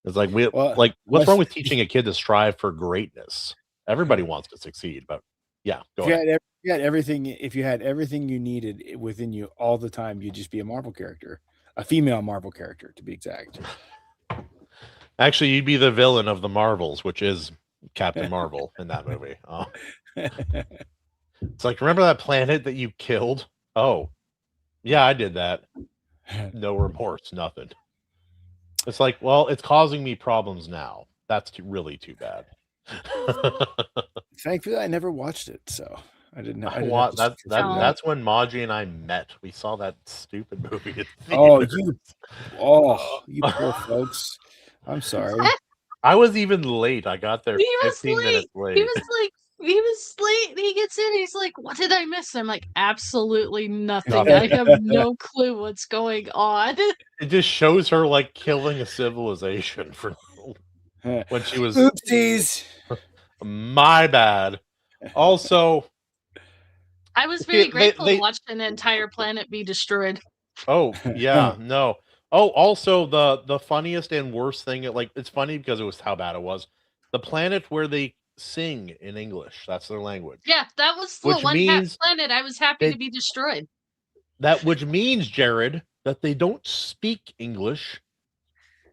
Speaker 1: It's like
Speaker 3: Well,
Speaker 1: what's wrong with teaching a kid to strive for greatness? Everybody wants to succeed, but yeah, go
Speaker 3: if you
Speaker 1: ahead.
Speaker 3: had if you had everything you needed within you all the time, you'd just be a Marvel character, a female Marvel character, to be exact.
Speaker 1: Actually, you'd be the villain of the Marvels, which is Captain Marvel in that movie. It's like, remember that planet that you killed? Oh, yeah, I did that. No remorse, nothing. It's like, well, it's causing me problems now. That's really too bad.
Speaker 3: Thankfully, I never watched it, so I didn't have to suffer through that.
Speaker 1: That's when Maji and I met. We saw that stupid movie at
Speaker 3: Oh,
Speaker 1: theaters.
Speaker 3: you poor folks. I'm sorry.
Speaker 1: I was even late. I got there
Speaker 2: He was
Speaker 1: 15 minutes late.
Speaker 2: He was late. He gets in. He's like, "What did I miss?" I'm like, "Absolutely nothing. I have no clue what's going on."
Speaker 1: It just shows her like killing a civilization for when she was.
Speaker 3: Oopsies.
Speaker 1: My bad. Also,
Speaker 2: I was very grateful to watch an entire planet be destroyed.
Speaker 1: Oh yeah, no. Oh, also the funniest and worst thing. Like, it's funny because it was how bad it was. The planet where they sing in English. That's their language.
Speaker 2: Yeah, that was the one planet I was happy to be destroyed.
Speaker 1: Which means, Jared, that they don't speak English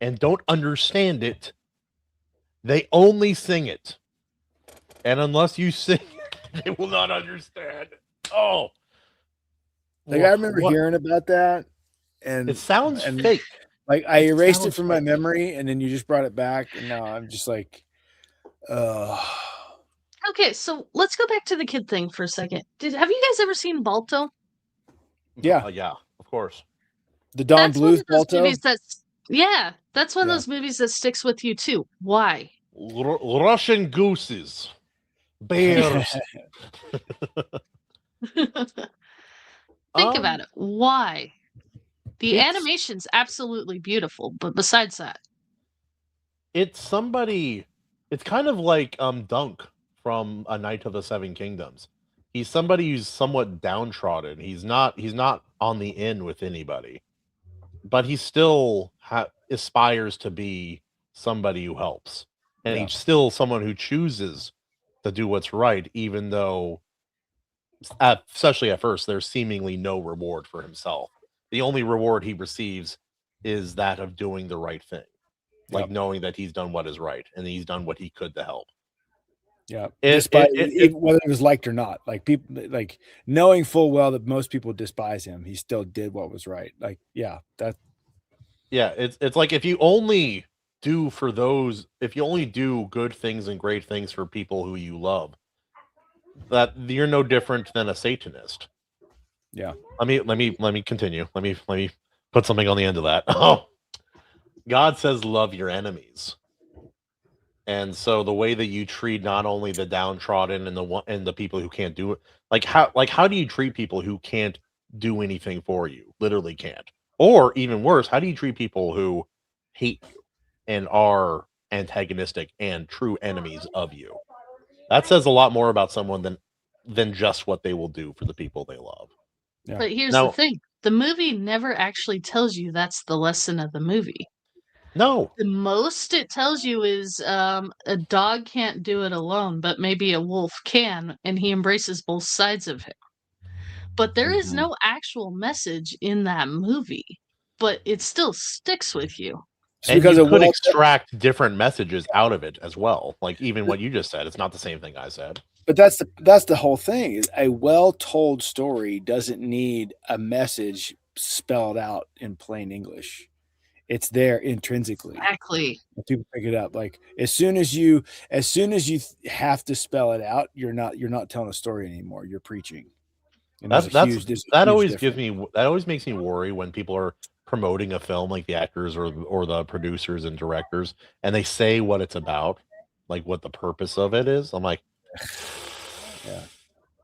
Speaker 1: and don't understand it. They only sing it. And unless you sing it, they will not understand. Oh.
Speaker 3: Like, I remember hearing about that, and
Speaker 1: it sounds fake.
Speaker 3: Like, I erased it from my memory, and then you just brought it back, and now I'm just like,
Speaker 2: Okay, so let's go back to the kid thing for a second. Have you guys ever seen Balto?
Speaker 3: Yeah.
Speaker 1: Yeah, of course.
Speaker 3: The Don Bluth Balto?
Speaker 2: That's one of those movies that sticks with you too. Why?
Speaker 1: Russian gooses. Bears.
Speaker 2: Think about it. Why? The animation's absolutely beautiful, but besides that,
Speaker 1: it's kind of like Dunk from A Knight of the Seven Kingdoms. He's somebody who's somewhat downtrodden. He's not on the in with anybody, but he still aspires to be somebody who helps, and he's still someone who chooses to do what's right, even though, especially at first, there's seemingly no reward for himself. The only reward he receives is that of doing the right thing, like knowing that he's done what is right and he's done what he could to help.
Speaker 3: Yeah, despite whether it was liked or not, like people, like knowing full well that most people despise him, he still did what was right. Like,
Speaker 1: it's like if you only do good things and great things for people who you love, that you're no different than a Satanist.
Speaker 3: Yeah.
Speaker 1: Let me continue. Let me put something on the end of that. Oh, God says, love your enemies. And so the way that you treat not only the downtrodden and the people who can't do it, like how do you treat people who can't do anything for you, literally can't, or even worse, how do you treat people who hate you and are antagonistic and true enemies of you? That says a lot more about someone than just what they will do for the people they love.
Speaker 2: Yeah. But here's the thing: the movie never actually tells you that's the lesson of the movie.
Speaker 1: No.
Speaker 2: The most it tells you is a dog can't do it alone, but maybe a wolf can, and he embraces both sides of him. But there is no actual message in that movie, but it still sticks with you.
Speaker 1: And you could extract different messages out of it as well. Like even what you just said, it's not the same thing I said.
Speaker 3: But that's the whole thing. Is a well-told story doesn't need a message spelled out in plain English. It's there intrinsically.
Speaker 2: Exactly.
Speaker 3: People pick it up. Like as soon as you have to spell it out, you're not telling a story anymore. You're preaching. And
Speaker 1: that always makes me worry when people are promoting a film, like the actors or the producers and directors, and they say what it's about, like what the purpose of it is. I'm like,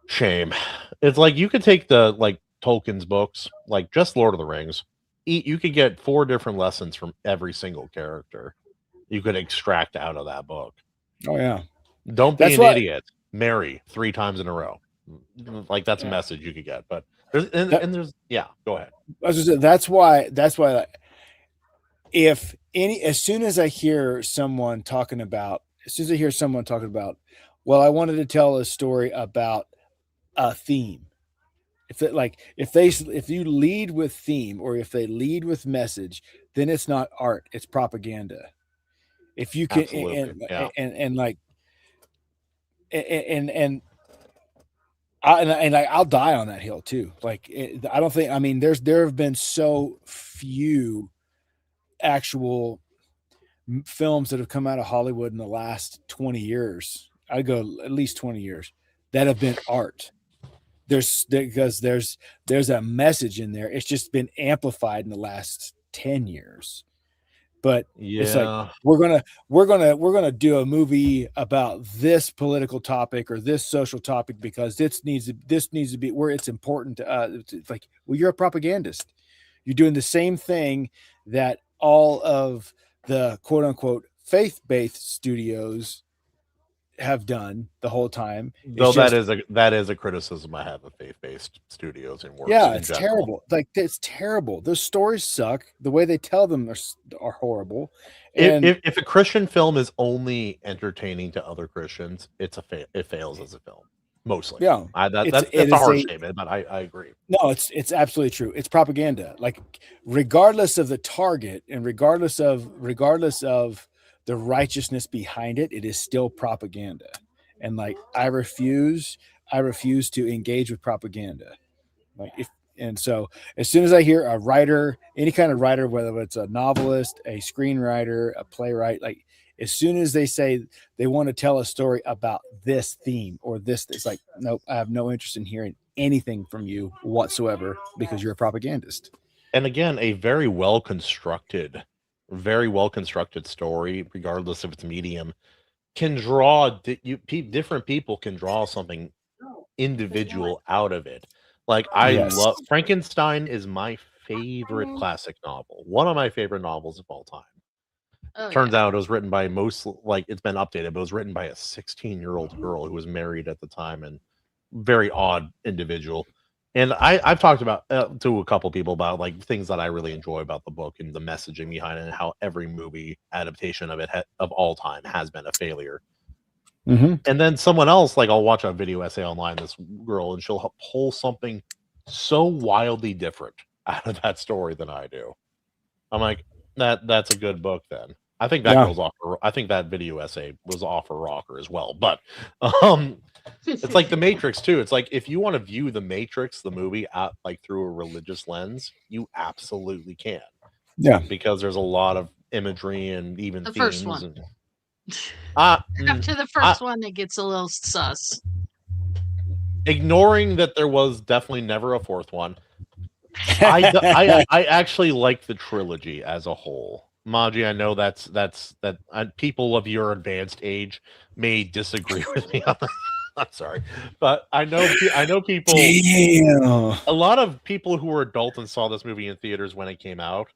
Speaker 1: shame. It's like you could take Tolkien's books, like just Lord of the Rings. You could get 4 different lessons from every single character you could extract out of that book.
Speaker 3: Oh yeah.
Speaker 1: Don't be an idiot. Marry 3 times in a row. Like that's a message you could get. But go ahead.
Speaker 3: That's why as soon as I hear someone talking about, well, I wanted to tell a story about a theme. If you lead with theme, or if they lead with message, then it's not art, it's propaganda. If you can,
Speaker 1: Absolutely. Yeah.
Speaker 3: and like and I'll die on that hill too. I don't think, I mean, there have been so few actual films that have come out of Hollywood in the last 20 years. I'd go at least 20 years that have been art. Because there's a message in there. It's just been amplified in the last 10 years. But it's like,
Speaker 1: Yeah.
Speaker 3: we're gonna do a movie about this political topic or this social topic because this needs to be where it's important to us. It's like, well, you're a propagandist. You're doing the same thing that all of the quote unquote faith-based studios have done the whole time. It's
Speaker 1: Though
Speaker 3: just,
Speaker 1: that is a criticism I have of faith-based studios and works
Speaker 3: yeah,
Speaker 1: in
Speaker 3: it's
Speaker 1: general.
Speaker 3: terrible. Like, it's terrible. Those stories suck. The way they tell them are horrible.
Speaker 1: If,
Speaker 3: And
Speaker 1: if if a Christian film is only entertaining to other Christians, it fails as a film. Mostly.
Speaker 3: yeah, it
Speaker 1: That's a
Speaker 3: is
Speaker 1: harsh
Speaker 3: a
Speaker 1: statement, but I agree.
Speaker 3: no. It's absolutely true. It's propaganda. Like, regardless of the target and regardless of the righteousness behind it, it is still propaganda. And like, I refuse to engage with propaganda. Like, if and so as soon as I hear a writer, any kind of writer, whether it's a novelist, a screenwriter, a playwright, like, as soon as they say they want to tell a story about this theme or this, it's like, nope, I have no interest in hearing anything from you whatsoever because you're a propagandist.
Speaker 1: And again, a very well constructed story, regardless of its medium, can draw different people can draw something individual out of it. Like, I
Speaker 3: Yes.
Speaker 1: love Frankenstein is my favorite classic novel. One of my favorite novels of all time.
Speaker 2: Oh
Speaker 1: Turns
Speaker 2: yeah.
Speaker 1: out it was written by it's been updated, but it was written by a 16-year-old girl who was married at the time, and very odd individual. And I've talked about to a couple people about like things that I really enjoy about the book and the messaging behind it, and how every movie adaptation of it of all time has been a failure.
Speaker 3: Mm-hmm.
Speaker 1: And then someone else, like, I'll watch a video essay online, this girl, and she'll pull something so wildly different out of that story than I do. I'm like, that's a good book then. I think that
Speaker 3: Yeah.
Speaker 1: girl's off I think that video essay was off her rocker as well. But um it's like The Matrix too. It's like, if you want to view The Matrix, the movie, out like through a religious lens, you absolutely can.
Speaker 3: Yeah.
Speaker 1: Because there's a lot of imagery and even
Speaker 2: The
Speaker 1: themes
Speaker 2: first one.
Speaker 1: and
Speaker 2: After the first one, it gets a little sus.
Speaker 1: ignoring that there was definitely never a fourth one. I actually like the trilogy as a whole. Maji, I know that people of your advanced age may disagree with me on that. I'm sorry, but I know people.
Speaker 3: Damn.
Speaker 1: A lot of people who were adults and saw this movie in theaters when it came out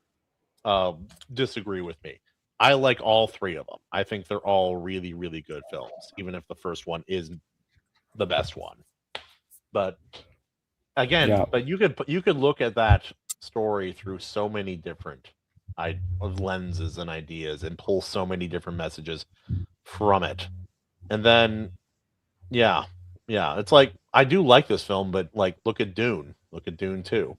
Speaker 1: disagree with me. I like all three of them. I think they're all really, really good films, even if the first one is the best one. But again,
Speaker 3: Yeah.
Speaker 1: but you could look at that story through so many different lenses and ideas, and pull so many different messages from it. And then, yeah, it's like, I do like this film, but like, look at Dune 2.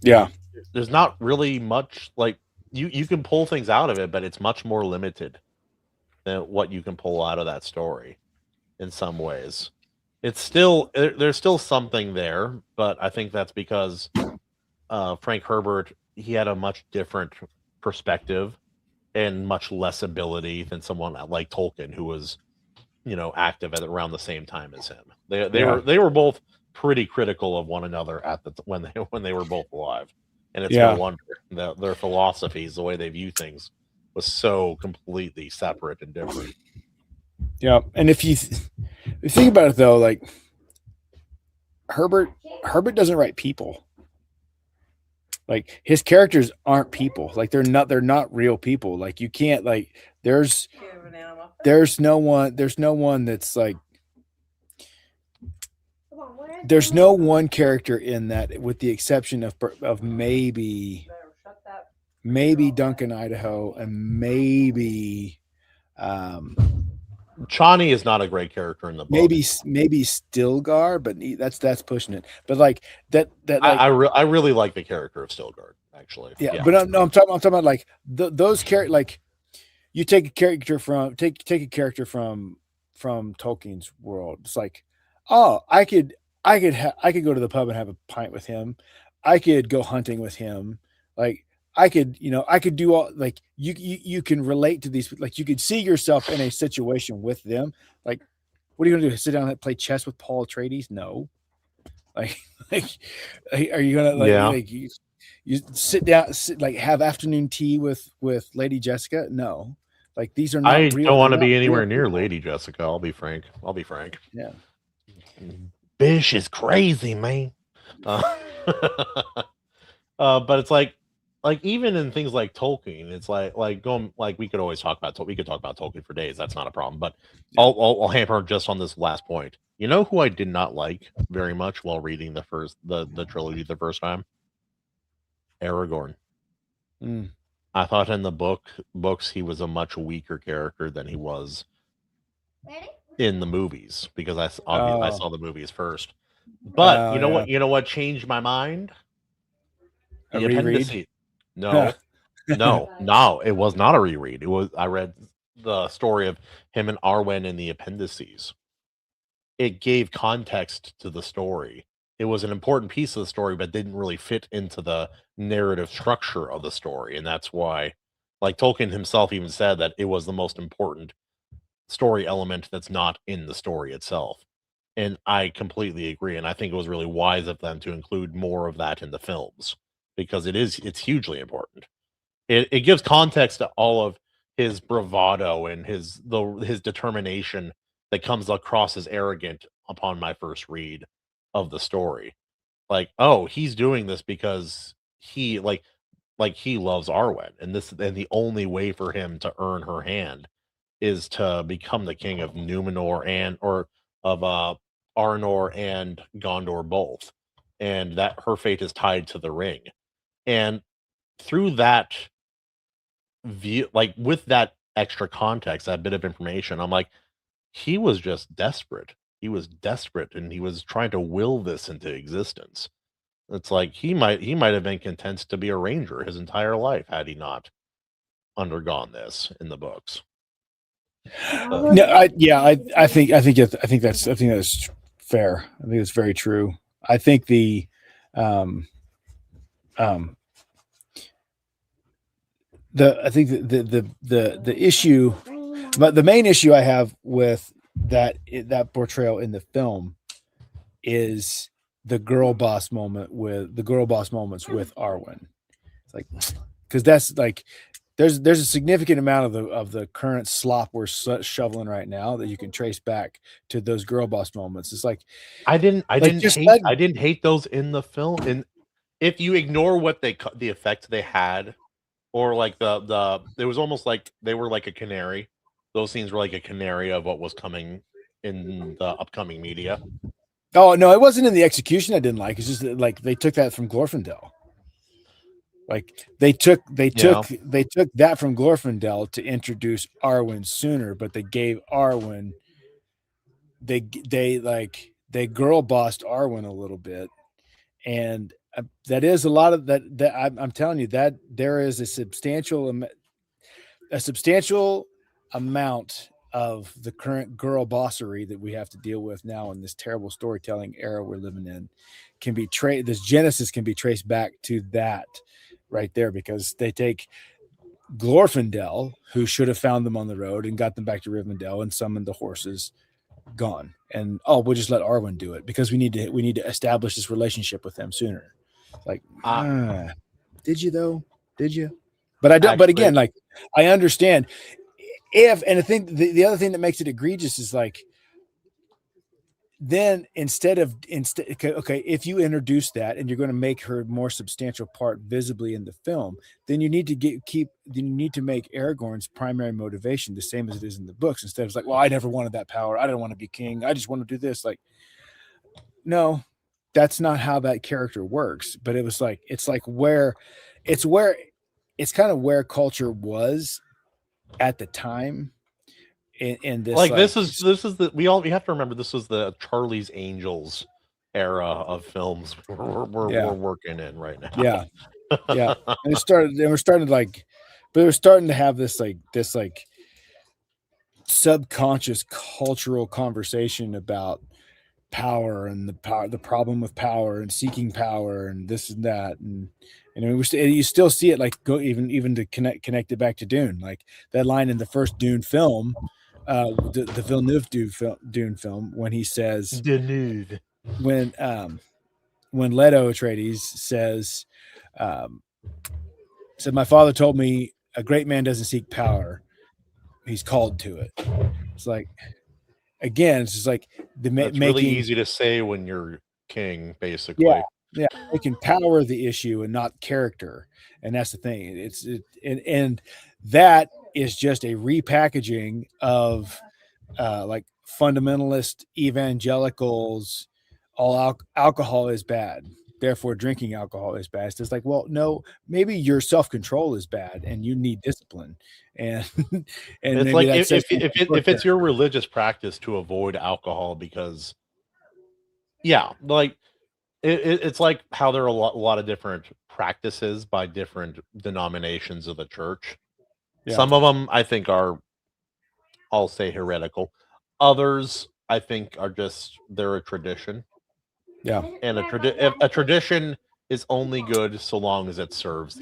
Speaker 3: Yeah.
Speaker 1: There's not really much, like, you can pull things out of it, but it's much more limited than what you can pull out of that story in some ways. It's still, there's still something there, but I think that's because Frank Herbert, he had a much different perspective and much less ability than someone like Tolkien, who was, active at around the same time as him. They were both pretty critical of one another when they were both alive, and it's no wonder that their philosophies, the way they view things, was so completely separate and different.
Speaker 3: Yeah. And if you think about it, though, like, Herbert doesn't write people. Like, his characters aren't people. Like, they're not real people. Like, you can't, like, there's no one that's like, there's no one character in that, with the exception of maybe Duncan, Idaho, and maybe
Speaker 1: Chani is not a great character in the book.
Speaker 3: Maybe Stilgar, but that's pushing it. But like that like
Speaker 1: I really like the character of Stilgard, actually.
Speaker 3: yeah.
Speaker 1: Yeah.
Speaker 3: But I'm talking about like those characters. Like you take a character from take a character from Tolkien's world. It's like, oh, I could go to the pub and have a pint with him. I could go hunting with him. Like I could do all like you can relate to these, like you could see yourself in a situation with them. Like, what are you gonna do? Sit down and play chess with Paul Atreides? No. Like, like, are you gonna
Speaker 1: Yeah.
Speaker 3: you sit down, like have afternoon tea with Lady Jessica? No. Like these are
Speaker 1: I
Speaker 3: not real.
Speaker 1: don't
Speaker 3: They're
Speaker 1: want to
Speaker 3: not
Speaker 1: be
Speaker 3: real
Speaker 1: anywhere near
Speaker 3: people.
Speaker 1: Lady Jessica. I'll be frank.
Speaker 3: Yeah.
Speaker 1: Bish is crazy, man. Uh, but it's like even in things like Tolkien, it's like going like we could always talk about we could talk about Tolkien for days. That's not a problem. But
Speaker 3: Yeah.
Speaker 1: I'll hammer just on this last point. You know who I did not like very much while reading the trilogy the first time? Aragorn.
Speaker 3: Mm.
Speaker 1: I thought in the books he was a much weaker character than he was in the movies because I
Speaker 3: Oh,
Speaker 1: saw the movies first. But you know
Speaker 3: yeah.
Speaker 1: what? You know what changed my mind?
Speaker 3: A
Speaker 1: The
Speaker 3: reread.
Speaker 1: appendices. No, no, it was not a reread. It was I read the story of him and Arwen in the appendices. It gave context to the story. It was an important piece of the story, but didn't really fit into the narrative structure of the story, and that's why, like Tolkien himself even said that it was the most important story element that's not in the story itself. And I completely agree, and I think it was really wise of them to include more of that in the films because it's hugely important. It gives context to all of his bravado and his determination that comes across as arrogant upon my first read of the story. Like, oh, he's doing this because he like he loves Arwen, and the only way for him to earn her hand is to become the king of Numenor and or of Arnor and Gondor both, and that her fate is tied to the ring. And through that view, like with that extra context, that bit of information, I'm like, he was just desperate. He was desperate, and he was trying to will this into existence. It's like he might have been content to be a ranger his entire life had he not undergone this in the books. But
Speaker 3: No, I think that's fair. I think it's very true. I think um um I think the issue, but the main issue I have with that portrayal in the film is the girl boss moments with Arwen. It's like, because that's like there's a significant amount of the current slop we're shoveling right now that you can trace back to those girl boss moments. It's like just let
Speaker 1: I didn't hate those in the film. And if you ignore what the effect they had, or like it was almost like they were like a canary. Those scenes were like a canary of what was coming in the upcoming media.
Speaker 3: oh no, it wasn't in the execution I didn't like. It's just that, like they took that from Glorfindel. Like
Speaker 1: Yeah,
Speaker 3: they took that from Glorfindel to introduce Arwen sooner, but they gave Arwen they girl bossed Arwen a little bit, and that is a lot of that. That I'm telling you that there is a substantial amount of the current girl bossery that we have to deal with now in this terrible storytelling era we're living in can be traced. This genesis can be traced back to that right there, because they take Glorfindel, who should have found them on the road and got them back to Rivendell and summoned the horses, gone, and oh, we'll just let Arwen do it because we need to establish this relationship with them sooner. Like,
Speaker 1: uh,
Speaker 3: did you though? Did you? But I don't. But again,
Speaker 1: actually,
Speaker 3: like I understand if, and I think the other thing that makes it egregious is like, then instead okay, if you introduce that and you're going to make her more substantial part visibly in the film, then you need to then you need to make Aragorn's primary motivation the same as it is in the books. Instead of like, well, I never wanted that power, I didn't want to be king, I just want to do this. Like, no, that's not how that character works. But it was like, it's where it's kind of where culture was at the time. in this
Speaker 1: Like
Speaker 3: like
Speaker 1: we have to remember this was the Charlie's Angels era of films we're
Speaker 3: yeah,
Speaker 1: working in right
Speaker 3: yeah, yeah.
Speaker 1: now.
Speaker 3: And we're starting to like, but we're starting to have this like subconscious cultural conversation about power and the problem with power and seeking power and this and that and you still see it like go even to connect it back to Dune, like that line in the first Dune film, the Villeneuve Dune film when he says
Speaker 1: Deneuve.
Speaker 3: when when Leto Atreides um, said my father told me a great man doesn't seek power, he's called to it. It's like again, it's just like
Speaker 1: That's really
Speaker 3: making
Speaker 1: easy to say when you're king,
Speaker 3: yeah,
Speaker 1: basically.
Speaker 3: yeah, making power the issue and not character, and that's the thing. And that is just a repackaging of like fundamentalist evangelicals. All alcohol is bad, therefore drinking alcohol is bad. It's just like, well, no, maybe your self control is bad, and you need discipline, and and
Speaker 1: It's
Speaker 3: maybe
Speaker 1: like
Speaker 3: that says something
Speaker 1: if it's your religious practice to avoid alcohol because yeah, like it's like how there are a lot of different practices by different denominations of the church.
Speaker 3: yeah,
Speaker 1: Some of them I think are, I'll say, heretical. Others I think are just they're a tradition,
Speaker 3: yeah,
Speaker 1: and a tradition is only good so long as it serves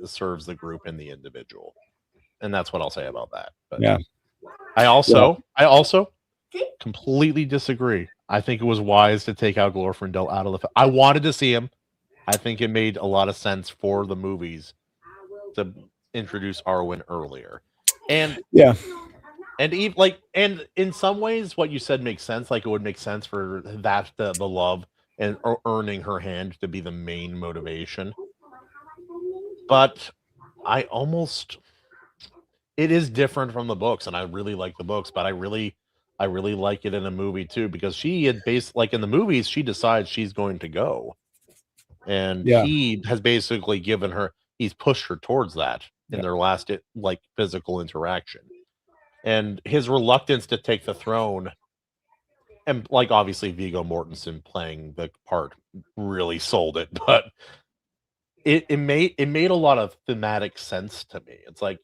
Speaker 1: serves the group and the individual, and that's what I'll say about that. But
Speaker 3: yeah, yeah,
Speaker 1: I also completely disagree. I think it was wise to take out Glorfindel out of the. I wanted to see him. I think it made a lot of sense for the movies to introduce Arwen earlier, and
Speaker 3: yeah,
Speaker 1: even like and in some ways, what you said makes sense. Like it would make sense for that the love and earning her hand to be the main motivation. But I almost it is different from the books, and I really like the books, but I really like it in a movie too because she had based like in the movies, she decides she's going to go, and
Speaker 3: yeah,
Speaker 1: he has basically given her he's pushed her towards that in
Speaker 3: yeah,
Speaker 1: their last like physical interaction, and his reluctance to take the throne, and like obviously Viggo Mortensen playing the part really sold it, but it made a lot of thematic sense to me. It's like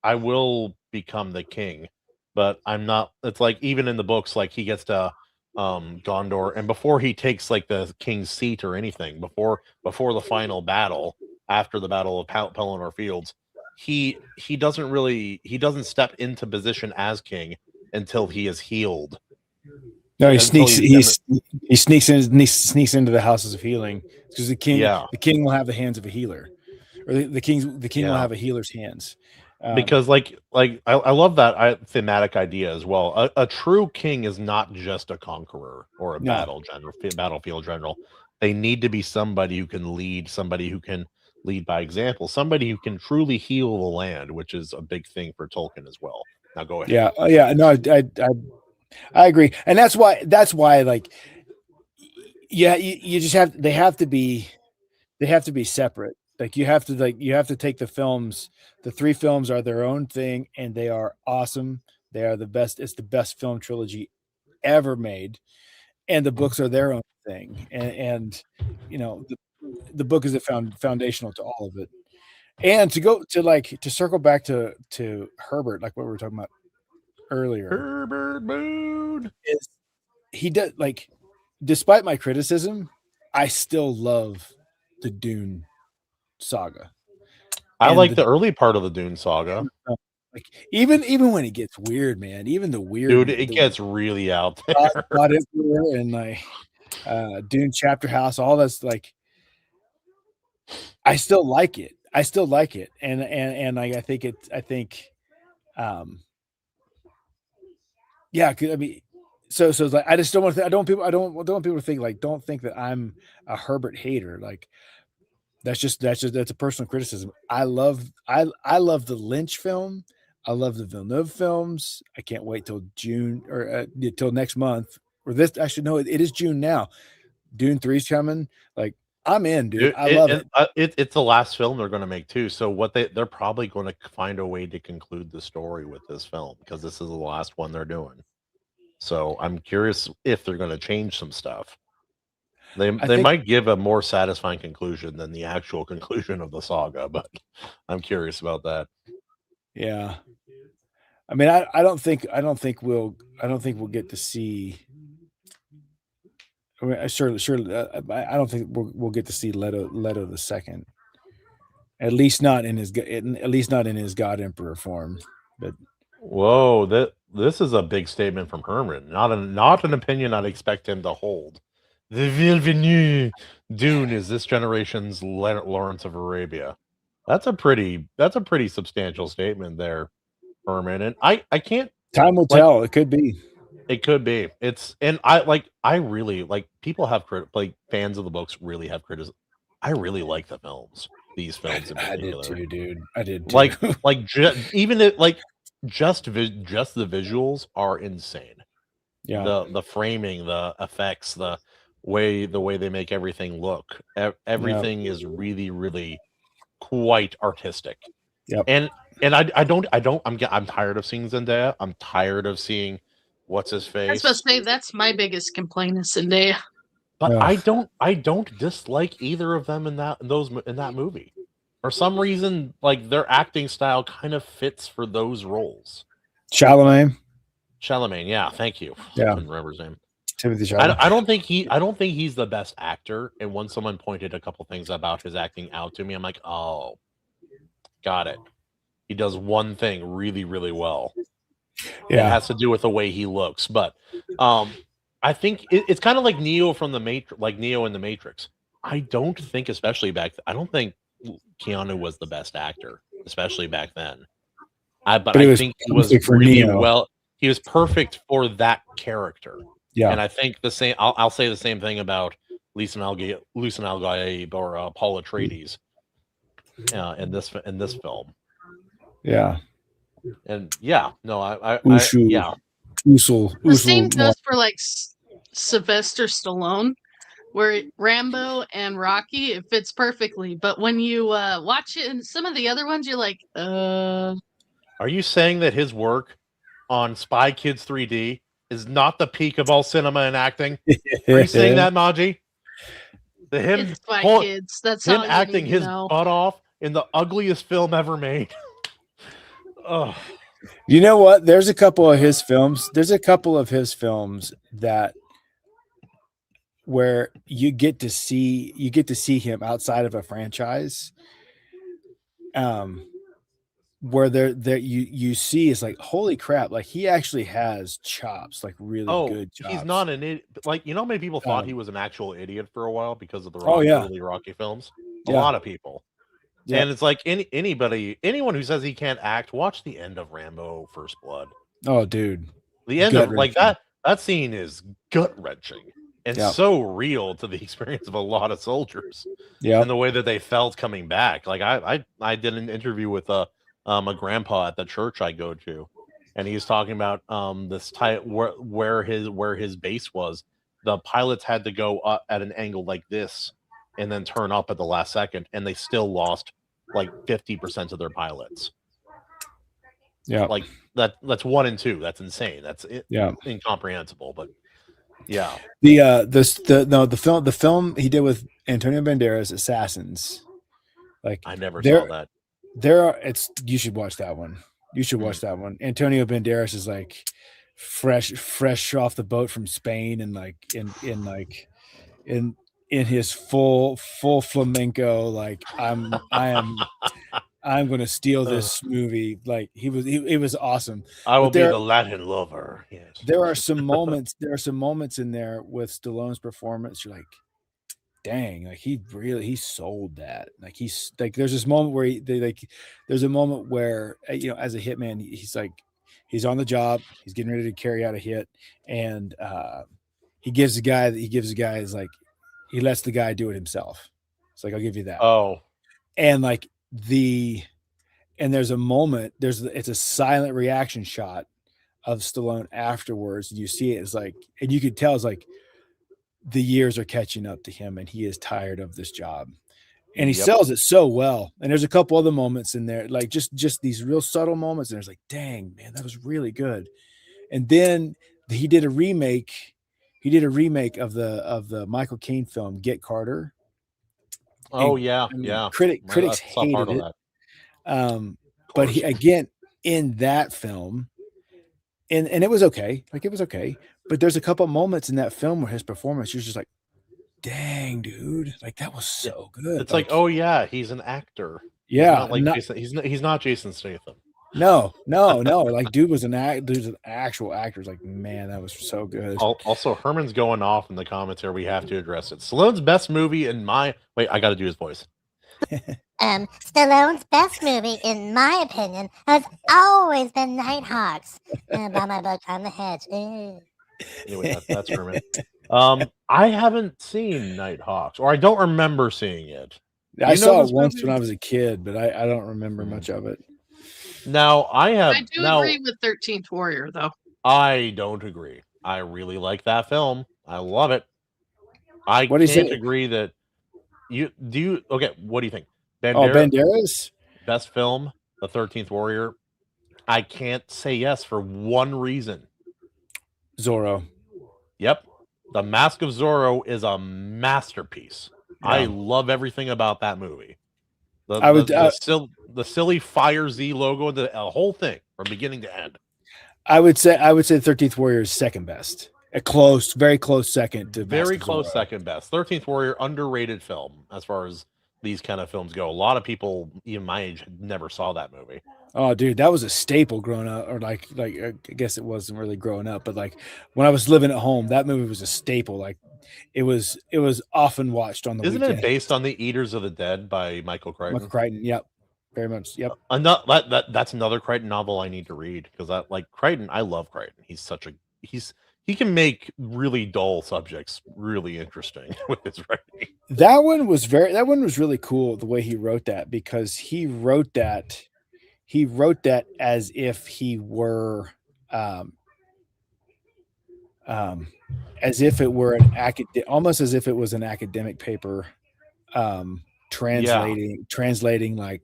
Speaker 1: I will become the king, but I'm not it's like even in the books, like he gets to Gondor and before he takes like the king's seat or anything, before the final battle, after the battle of Pelennor Fields, he doesn't step into position as king until he is healed.
Speaker 3: no,
Speaker 1: Until he's
Speaker 3: he sneaks into the houses of healing because
Speaker 1: yeah,
Speaker 3: the king will have the hands of a healer, or the king will
Speaker 1: yeah.
Speaker 3: have a healer's hands.
Speaker 1: Because I love that thematic idea as well. A true king is not just a conqueror or a
Speaker 3: No,
Speaker 1: battlefield general. They need to be somebody who can lead, somebody who can lead by example, somebody who can truly heal the land, which is a big thing for Tolkien as well. Now go ahead.
Speaker 3: yeah, yeah, no, I agree, and that's why like yeah, you just have they have to be separate. Like you have to take the films. The three films are their own thing, and they are awesome. They are the best. It's the best film trilogy ever made, and the books are their own thing. And you know the book is foundational to all of it. And to go to like to circle back to Herbert, like what we were talking about earlier,
Speaker 1: Herbert Moon.
Speaker 3: is he does like despite my criticism, I still love the Dune saga
Speaker 1: I
Speaker 3: and
Speaker 1: like
Speaker 3: the
Speaker 1: the early part of the Dune saga.
Speaker 3: like even when it gets weird, man, even the
Speaker 1: Dude,
Speaker 3: weird
Speaker 1: it
Speaker 3: the
Speaker 1: gets really out
Speaker 3: God,
Speaker 1: there.
Speaker 3: God Emperor and like Dune Chapter House, all that's like I still like it. I still like it. And like I think um yeah, 'cause, I mean so it's like I just don't want to I don't want people to think like don't think that I'm a Herbert hater. Like that's a personal criticism. I love the Lynch film. I love the Villeneuve films. I can't wait till June or till next month. Or this actually no, it is June now. Dune 3's coming. Like I'm in, dude. I love it.
Speaker 1: It's the last film they're gonna make too, so what they're probably gonna find a way to conclude the story with this film, because this is the last one they're doing. So, I'm curious if they're gonna change some stuff.
Speaker 3: I
Speaker 1: They
Speaker 3: think,
Speaker 1: might give a more satisfying conclusion than the actual conclusion of the saga, but I'm curious about that.
Speaker 3: yeah. I mean, I don't think we'll get to see. I mean, surely, I don't think we'll get to see Leto the second. At least not in his God Emperor form. But
Speaker 1: Whoa, this is a big statement from Herman. Not an opinion I'd expect him to hold. The Villeneuve Dune is this generation's Lawrence of Arabia. That's a pretty substantial statement there, Herman. And I can't
Speaker 3: time will
Speaker 1: like
Speaker 3: tell. It could be.
Speaker 1: it could be. It's and I really like people have like fans of the books really have criticism. I really like the films. These films in
Speaker 3: I did
Speaker 1: particular.
Speaker 3: too, dude. I did too.
Speaker 1: Like even it like just the visuals are insane.
Speaker 3: Yeah.
Speaker 1: The framing, the effects, the way they make everything look.
Speaker 3: Yeah.
Speaker 1: Everything is really really quite artistic.
Speaker 3: Yep.
Speaker 1: And I'm tired of seeing Zendaya. I'm tired of seeing what's his
Speaker 2: I was supposed
Speaker 1: face.
Speaker 2: to say that's my biggest complaint is Zendaya.
Speaker 1: But
Speaker 3: Ugh.
Speaker 1: I don't dislike either of them in that movie. For some reason, like their acting style kind of fits for those roles.
Speaker 3: Chalamet.
Speaker 1: Chalamet, yeah, thank you.
Speaker 3: Yeah.
Speaker 1: Couldn't remember his name.
Speaker 3: Timothy Chalamet.
Speaker 1: I don't think he's the best actor. And when someone pointed a couple things about his acting out to me, I'm like, oh, got it. He does one thing really, really well.
Speaker 3: Yeah.
Speaker 1: It has to do with the way he looks. But I think it's kind of like Neo from the Matrix, like Neo in the Matrix. I don't think, especially I don't think Keanu was the best actor, especially back then. But I think he was really
Speaker 3: Neo.
Speaker 1: well. He was perfect for that character.
Speaker 3: Yeah.
Speaker 1: And I think the same. I'll say the same thing about Lucien Algaib or Paul Atreides in this film.
Speaker 3: Yeah.
Speaker 1: And yeah, no,
Speaker 3: Yeah.
Speaker 2: The same goes for like Sylvester Stallone, where Rambo and Rocky, it fits perfectly. But when you watch it and some of the other ones, you're like,
Speaker 1: Are you saying that his work on Spy Kids 3D is not the peak of all cinema and acting? Are you saying that, Maji?
Speaker 2: it's Spy Kids. That's
Speaker 1: him
Speaker 2: all
Speaker 1: acting his
Speaker 2: know.
Speaker 1: butt off in the ugliest film ever made. Oh.
Speaker 3: You know what? There's a couple of his films that where you get to see him outside of a franchise. Where you see is like, holy crap, like he actually has chops, like really good chops.
Speaker 1: He's not an idiot. Like, you know how many people thought he was an actual idiot for a while because of the early Rocky films? A lot of people. Yeah. And it's like anyone who says he can't act, watch the end of Rambo First Blood.
Speaker 3: Oh, dude.
Speaker 1: The end of like that scene is gut-wrenching and so real to the experience of a lot of soldiers.
Speaker 3: Yeah.
Speaker 1: And the way that they felt coming back. Like I did an interview with a grandpa at the church I go to, and he's talking about this where his base was. The pilots had to go up at an angle like this and then turn up at the last second, and they still lost like 50% of their pilots.
Speaker 3: Yeah,
Speaker 1: like that's 1 and 2. That's insane. That's incomprehensible. But yeah,
Speaker 3: the film he did with Antonio Banderas, Assassins. Like
Speaker 1: I never saw that.
Speaker 3: You should watch that one. You should watch that one. Antonio Banderas is like fresh off the boat from Spain, and like in his full flamenco, like I'm going to steal this movie. Like he was awesome.
Speaker 1: I will be the Latin lover. Yes.
Speaker 3: There are some moments in there with Stallone's performance. You're like, dang, like he sold that. Like there's this moment where there's a moment where, you know, as a hitman, he's on the job, he's getting ready to carry out a hit, and he lets the guy do it himself. It's like, I'll give you that.
Speaker 1: Oh,
Speaker 3: and like there's a moment, it's a silent reaction shot of Stallone afterwards, and you see it, it's like, and you could tell it's like the years are catching up to him, and he is tired of this job. And he
Speaker 1: Yep.
Speaker 3: sells it so well. And there's a couple other moments in there, like just these real subtle moments. And there's like, dang, man, that was really good. And then he did a remake. He did a remake of the Michael Caine film Get Carter.
Speaker 1: Oh
Speaker 3: And
Speaker 1: yeah,
Speaker 3: I mean,
Speaker 1: yeah.
Speaker 3: critics
Speaker 1: I saw part
Speaker 3: hated
Speaker 1: of
Speaker 3: it.
Speaker 1: that. Of
Speaker 3: But
Speaker 1: course.
Speaker 3: again, in that film, and it was okay. Like it was okay. But there's a couple moments in that film where his performance, you're just like, dang, dude, like that was
Speaker 1: Yeah.
Speaker 3: so good.
Speaker 1: It's like, oh yeah, he's an actor. He's
Speaker 3: yeah,
Speaker 1: not like Jason. He's not Jason Statham.
Speaker 3: no. Like, dude's an actual actor. It's like, man, that was so good.
Speaker 1: Also, Herman's going off in the comments here. We have to address it. Stallone's best movie in my wait. I got to do his voice.
Speaker 4: Stallone's best movie, in my opinion, has always been Nighthawks. By my book on the hedge.
Speaker 1: Anyway, that's Herman. I haven't seen Nighthawks, or I don't remember seeing it.
Speaker 3: I saw it once when I was a kid, but I don't remember much of it.
Speaker 1: Now
Speaker 2: I do agree with 13th Warrior, though.
Speaker 1: I don't agree. I really like that film. I love it. I can't agree that you do. Okay, what do you think?
Speaker 3: Banderas?
Speaker 1: Best film, The 13th Warrior. I can't say yes for one reason.
Speaker 3: Zorro.
Speaker 1: Yep. The Mask of Zorro is a masterpiece. Yeah. I love everything about that movie. The silly Fire Z logo, the whole thing from beginning to end.
Speaker 3: I would say 13th Warrior is second best. A close, very close second to
Speaker 1: very close second best. 13th Warrior, underrated film as far as these kind of films go. A lot of people, even my age, never saw that movie.
Speaker 3: Oh, dude, that was a staple growing up, or like I guess it wasn't really growing up, but like when I was living at home, that movie was a staple. Like it was often watched on the
Speaker 1: Isn't
Speaker 3: weekend.
Speaker 1: It based on The Eaters of the Dead by Michael Crichton?
Speaker 3: Michael Crichton, yep. Very much, yep.
Speaker 1: That's another Crichton novel I need to read, because I like Crichton. I love Crichton. He can make really dull subjects really interesting with his writing.
Speaker 3: That one was really cool the way he wrote that, because he wrote that as if he were as if it were almost as if it was an academic paper, translating like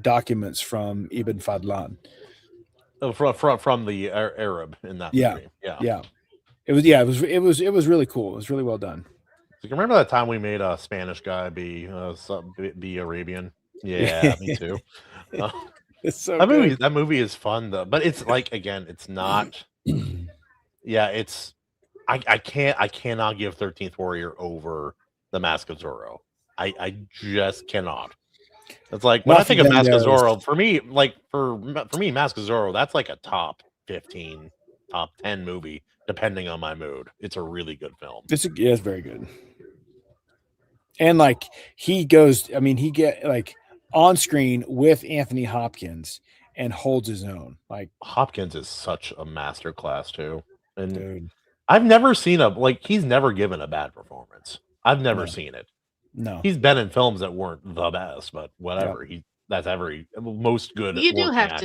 Speaker 3: documents from Ibn Fadlan.
Speaker 1: From the Arab in that movie.
Speaker 3: Yeah. It was really cool. It was really well done.
Speaker 1: So you remember that time we made a Spanish guy be Arabian? Yeah, me too.
Speaker 3: It's so
Speaker 1: that movie is fun though, but it's like, again, it's not. Yeah, it's. I cannot give 13th Warrior over the Mask of Zorro. I just cannot. It's like when I think of Mask of Zorro, for me, Mask of Zorro, that's like a top 15, top 10 movie, depending on my mood. It's a really good film.
Speaker 3: It's very good. And like he get like on screen with Anthony Hopkins and holds his own. Like
Speaker 1: Hopkins is such a masterclass too. And
Speaker 3: dude,
Speaker 1: I've never seen he's never given a bad performance. I've never seen it.
Speaker 3: No,
Speaker 1: he's been in films that weren't the best, but whatever. Yep. That's most good.
Speaker 2: You do have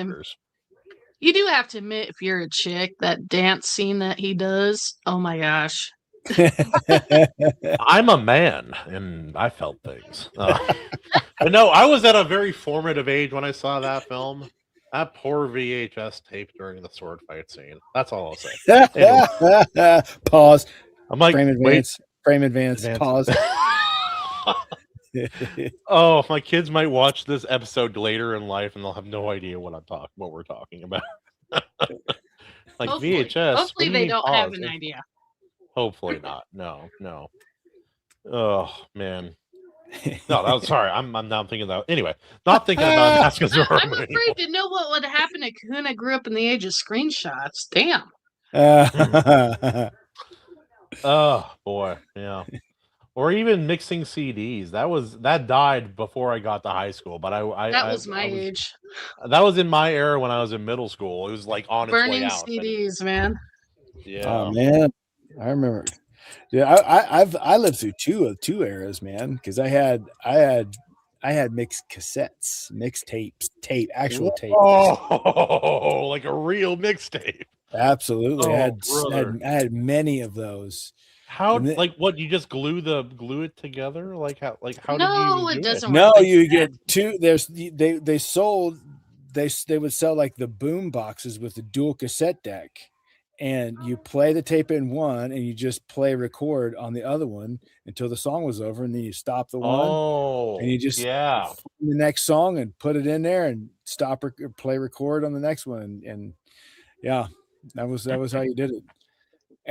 Speaker 2: to admit, if you're a chick, that dance scene that he does. Oh my gosh!
Speaker 1: I'm a man, and I felt things. But no, I was at a very formative age when I saw that film. That poor VHS tape during the sword fight scene. That's all I'll say.
Speaker 3: Anyway. Pause.
Speaker 1: I'm like,
Speaker 3: frame advance. Pause.
Speaker 1: Oh, my kids might watch this episode later in life, and they'll have no idea what we're talking about. Like hopefully, VHS.
Speaker 2: Hopefully, they don't have an idea.
Speaker 1: Hopefully not. No. Oh man. No, sorry. I'm now thinking about. Anyway, not thinking about Mask of Zorro.
Speaker 2: I'm afraid to know what would happen if Kahuna grew up in the age of screenshots. Damn.
Speaker 1: Oh boy, yeah. Or even mixing CDs. That died before I got to high school. But
Speaker 2: that was my age.
Speaker 1: That was in my era when I was in middle school. It was like on
Speaker 2: burning
Speaker 1: its way out.
Speaker 2: CDs, man.
Speaker 1: Yeah.
Speaker 3: Oh man, I remember. Yeah, I lived through two eras, man. Because I had mixed cassettes, mixed tapes, actual tape.
Speaker 1: Oh, like a real mixtape.
Speaker 3: Absolutely, I had many of those.
Speaker 1: How
Speaker 3: And then,
Speaker 1: like what you just glue it together? How did you
Speaker 2: No,
Speaker 1: even
Speaker 2: it
Speaker 1: do it?
Speaker 2: doesn't work
Speaker 3: no,
Speaker 2: like
Speaker 3: you
Speaker 2: that.
Speaker 3: get two. They sold they would sell like the boom boxes with the dual cassette deck, and you play the tape in one, and you just play record on the other one until the song was over, and then you stop the one, and
Speaker 1: Oh,
Speaker 3: you just
Speaker 1: yeah.
Speaker 3: find the next song and put it in there, and stop or play record on the next one, and yeah, that was how you did it.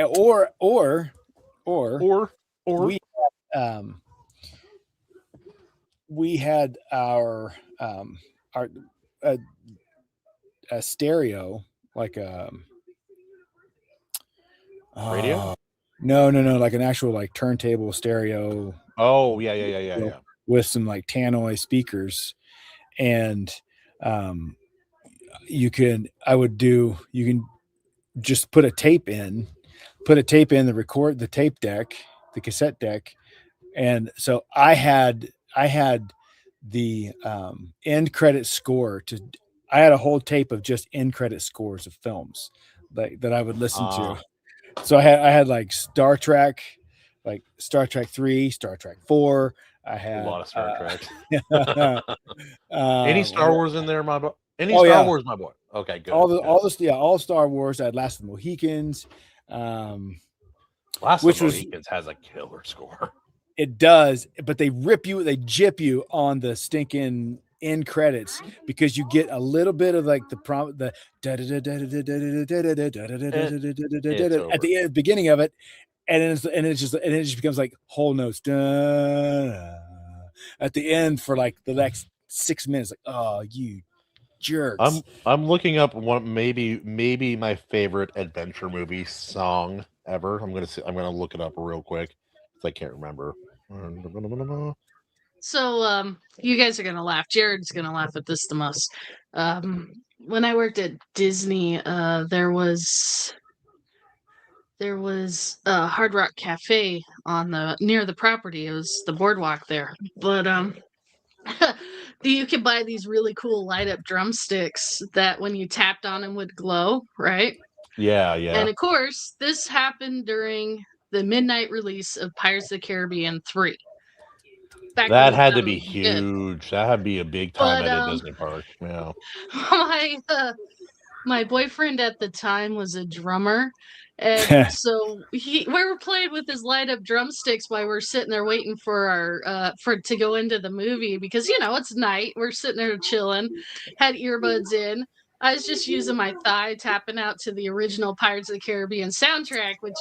Speaker 3: Or
Speaker 1: Or
Speaker 3: we um we had our a, a stereo like
Speaker 1: radio?
Speaker 3: no, like an actual like turntable stereo,
Speaker 1: Oh, yeah,
Speaker 3: you know,
Speaker 1: yeah.
Speaker 3: with some like tannoy speakers, and um you can just put a tape in the tape deck, the cassette deck. And so I had the end credit score to I had a whole tape of just end credit scores of films that I would listen to. So I had like Star Trek 3, Star Trek 4. I
Speaker 1: A
Speaker 3: had
Speaker 1: lot of Star Trek. Any
Speaker 3: uh
Speaker 1: Star Wars in there, my boy? Any
Speaker 3: oh
Speaker 1: Star
Speaker 3: yeah,
Speaker 1: Wars, my boy? Okay, good.
Speaker 3: all Star Wars. I had Last of the Mohicans,
Speaker 1: Last of
Speaker 3: which
Speaker 1: the
Speaker 3: was
Speaker 1: Mohicans has a killer score.
Speaker 3: it does, but they jip you on the stinking end credits because you get a little bit of like the
Speaker 1: It's
Speaker 3: at
Speaker 1: over.
Speaker 3: the beginning of it, and it just becomes like whole notes at the end for like the next 6 minutes. Like, oh, you jerks!
Speaker 1: I'm looking up one maybe my favorite adventure movie song ever. I'm gonna look it up real quick because I can't remember.
Speaker 2: So, you guys are gonna laugh. Jared's gonna laugh at this the most. When I worked at Disney, there was a Hard Rock Cafe on the near the property. It was the boardwalk there, but you could buy these really cool light up drumsticks that when you tapped on them would glow, right?
Speaker 1: Yeah.
Speaker 2: And of course, this happened during the midnight release of Pirates of the Caribbean 3. Back when
Speaker 1: That
Speaker 2: we
Speaker 1: had
Speaker 2: thought
Speaker 1: to
Speaker 2: it
Speaker 1: be
Speaker 2: was good.
Speaker 1: huge. That had to be a big time
Speaker 2: But
Speaker 1: at a Disney park. Yeah.
Speaker 2: my my boyfriend at the time was a drummer, and so we were playing with his light up drumsticks while we're sitting there waiting for our for to go into the movie because it's night. We're sitting there chilling, had earbuds in. I was just using my thigh tapping out to the original Pirates of the Caribbean soundtrack, which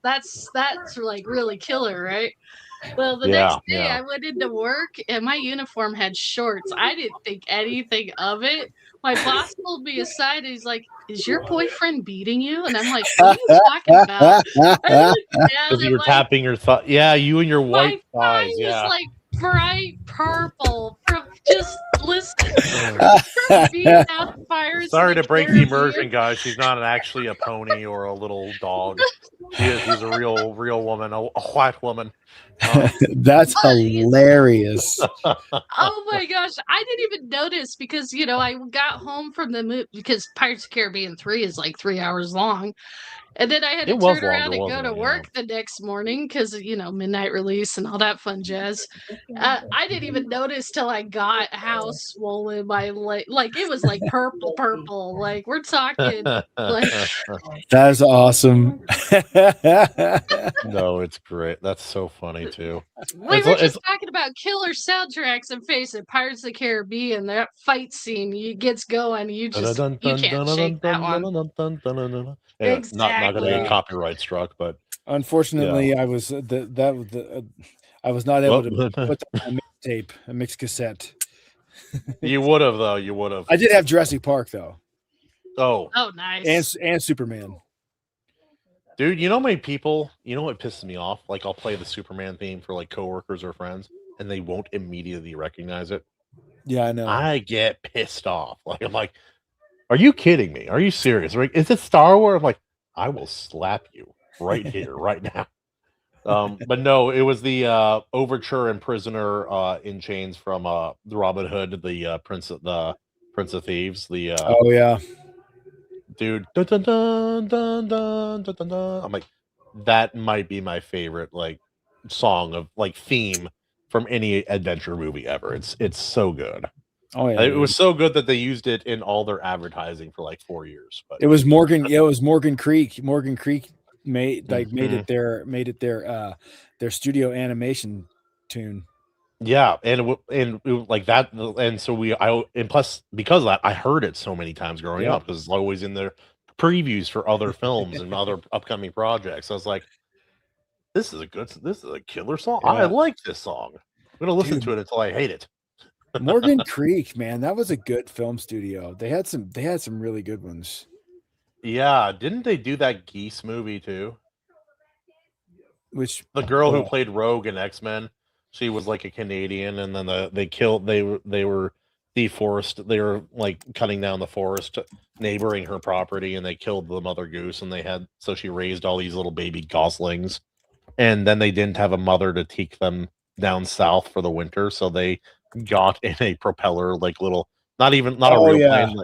Speaker 2: that's like really killer, right? Well, the next day
Speaker 1: Yeah.
Speaker 2: I went into work and my uniform had shorts. I didn't think anything of it. My boss pulled me aside and he's like, "Is your boyfriend beating you?" And I'm like, "What are you talking about?" I looked down
Speaker 1: Because
Speaker 2: and
Speaker 1: you were tapping your thigh. Yeah, you and your
Speaker 2: my
Speaker 1: white
Speaker 2: thigh
Speaker 1: thighs.
Speaker 2: was
Speaker 1: Yeah.
Speaker 2: like bright purple from just listening from being out of Pirates of
Speaker 1: Sorry
Speaker 2: the
Speaker 1: to break the
Speaker 2: Caribbean.
Speaker 1: immersion, guys. She's not actually a pony or a little dog. She's a real woman, a white woman.
Speaker 3: That's
Speaker 2: But
Speaker 3: hilarious.
Speaker 2: oh my gosh, I didn't even notice because I got home from the movie because Pirates of the Caribbean 3 is like 3 hours long. And then I had
Speaker 1: It
Speaker 2: to
Speaker 1: was
Speaker 2: turn around
Speaker 1: longer,
Speaker 2: and go
Speaker 1: wasn't
Speaker 2: to
Speaker 1: it? Yeah.
Speaker 2: work the next morning because, midnight release and all that fun jazz. I didn't even notice till I got how swollen my leg, like it was like purple. Like we're talking like
Speaker 3: That is awesome.
Speaker 1: No, it's great. That's so funny too.
Speaker 2: we
Speaker 1: It's
Speaker 2: were
Speaker 1: it's
Speaker 2: just talking about killer soundtracks and face it, Pirates of the Caribbean, that fight scene gets going, you can't shake that one.
Speaker 1: anyway, not gonna get
Speaker 2: Exactly.
Speaker 1: copyright struck, but yeah.
Speaker 3: Unfortunately, I was I was not able
Speaker 1: Well,
Speaker 3: to put that on a mixtape, a mixed cassette.
Speaker 1: you would have though. You would have.
Speaker 3: I did have Jurassic Park though,
Speaker 1: Oh,
Speaker 2: Oh, nice.
Speaker 3: and Superman.
Speaker 1: dude, you know what pisses me off? Like I'll play the Superman theme for like coworkers or friends, and they won't immediately recognize it.
Speaker 3: Yeah, I know.
Speaker 1: I get pissed off. Like I'm like, are you kidding me? Are you serious? Like, is it Star Wars? I'm like, I will slap you right here, right now. But no, it was the Overture and Prisoner in Chains from the Robin Hood, the Prince of Thieves, the
Speaker 3: Oh yeah,
Speaker 1: dude. Dun, dun, dun, dun, dun, dun, dun, dun. I'm like, that might be my favorite like song of like theme from any adventure movie ever. It's so good.
Speaker 3: Oh yeah,
Speaker 1: It
Speaker 3: dude.
Speaker 1: was so good that they used it in all their advertising for like 4 years. But
Speaker 3: It was Morgan. Yeah, it was Morgan Creek. Morgan Creek made
Speaker 1: Mhm.
Speaker 3: it their studio animation tune.
Speaker 1: Yeah, and like that, and so and plus because of that, I heard it so many times growing
Speaker 3: Yep.
Speaker 1: up because it's always in their previews for other films and other upcoming projects. I was like, this is a killer song. I
Speaker 3: Yeah,
Speaker 1: like this song. I'm gonna listen
Speaker 3: dude.
Speaker 1: to it until I hate it.
Speaker 3: Morgan Creek, man, that was a good film studio. They had some really good ones.
Speaker 1: Yeah, didn't they do that Geese movie too?
Speaker 3: Which
Speaker 1: The girl who
Speaker 3: uh,
Speaker 1: played Rogue in X-Men, she was like a Canadian, and then they killed they were deforest. They were like cutting down the forest neighboring her property, and they killed the mother goose, and so she raised all these little baby goslings, and then they didn't have a mother to take them down south for the winter, so they got in a propeller like little, not a
Speaker 3: oh
Speaker 1: real
Speaker 3: yeah,
Speaker 1: plane,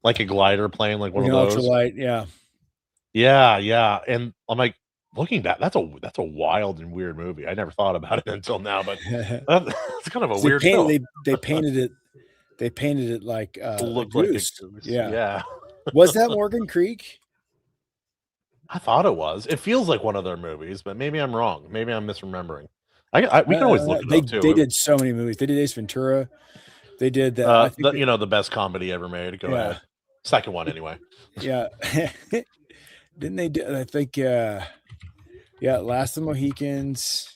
Speaker 1: like a glider plane, like one
Speaker 3: like
Speaker 1: of
Speaker 3: an
Speaker 1: those.
Speaker 3: ultralight, yeah.
Speaker 1: Yeah, yeah, and I'm like, looking back, that's a wild and weird movie. I never thought about it until now, but it's kind of a
Speaker 3: 'Cause they
Speaker 1: weird film.
Speaker 3: painted they painted it like
Speaker 1: To
Speaker 3: a
Speaker 1: look like a
Speaker 3: goose.
Speaker 1: goose,
Speaker 3: Yeah.
Speaker 1: yeah.
Speaker 3: Was that Morgan Creek?
Speaker 1: I thought it was. It feels like one of their movies, but maybe I'm wrong. Maybe I'm misremembering. We can always look it up
Speaker 3: They
Speaker 1: too.
Speaker 3: did so many movies. They did Ace Ventura. They did I think
Speaker 1: The best comedy ever made. Go
Speaker 3: yeah.
Speaker 1: ahead. Second one anyway.
Speaker 3: Yeah. Didn't they do I think yeah, Last of the Mohicans.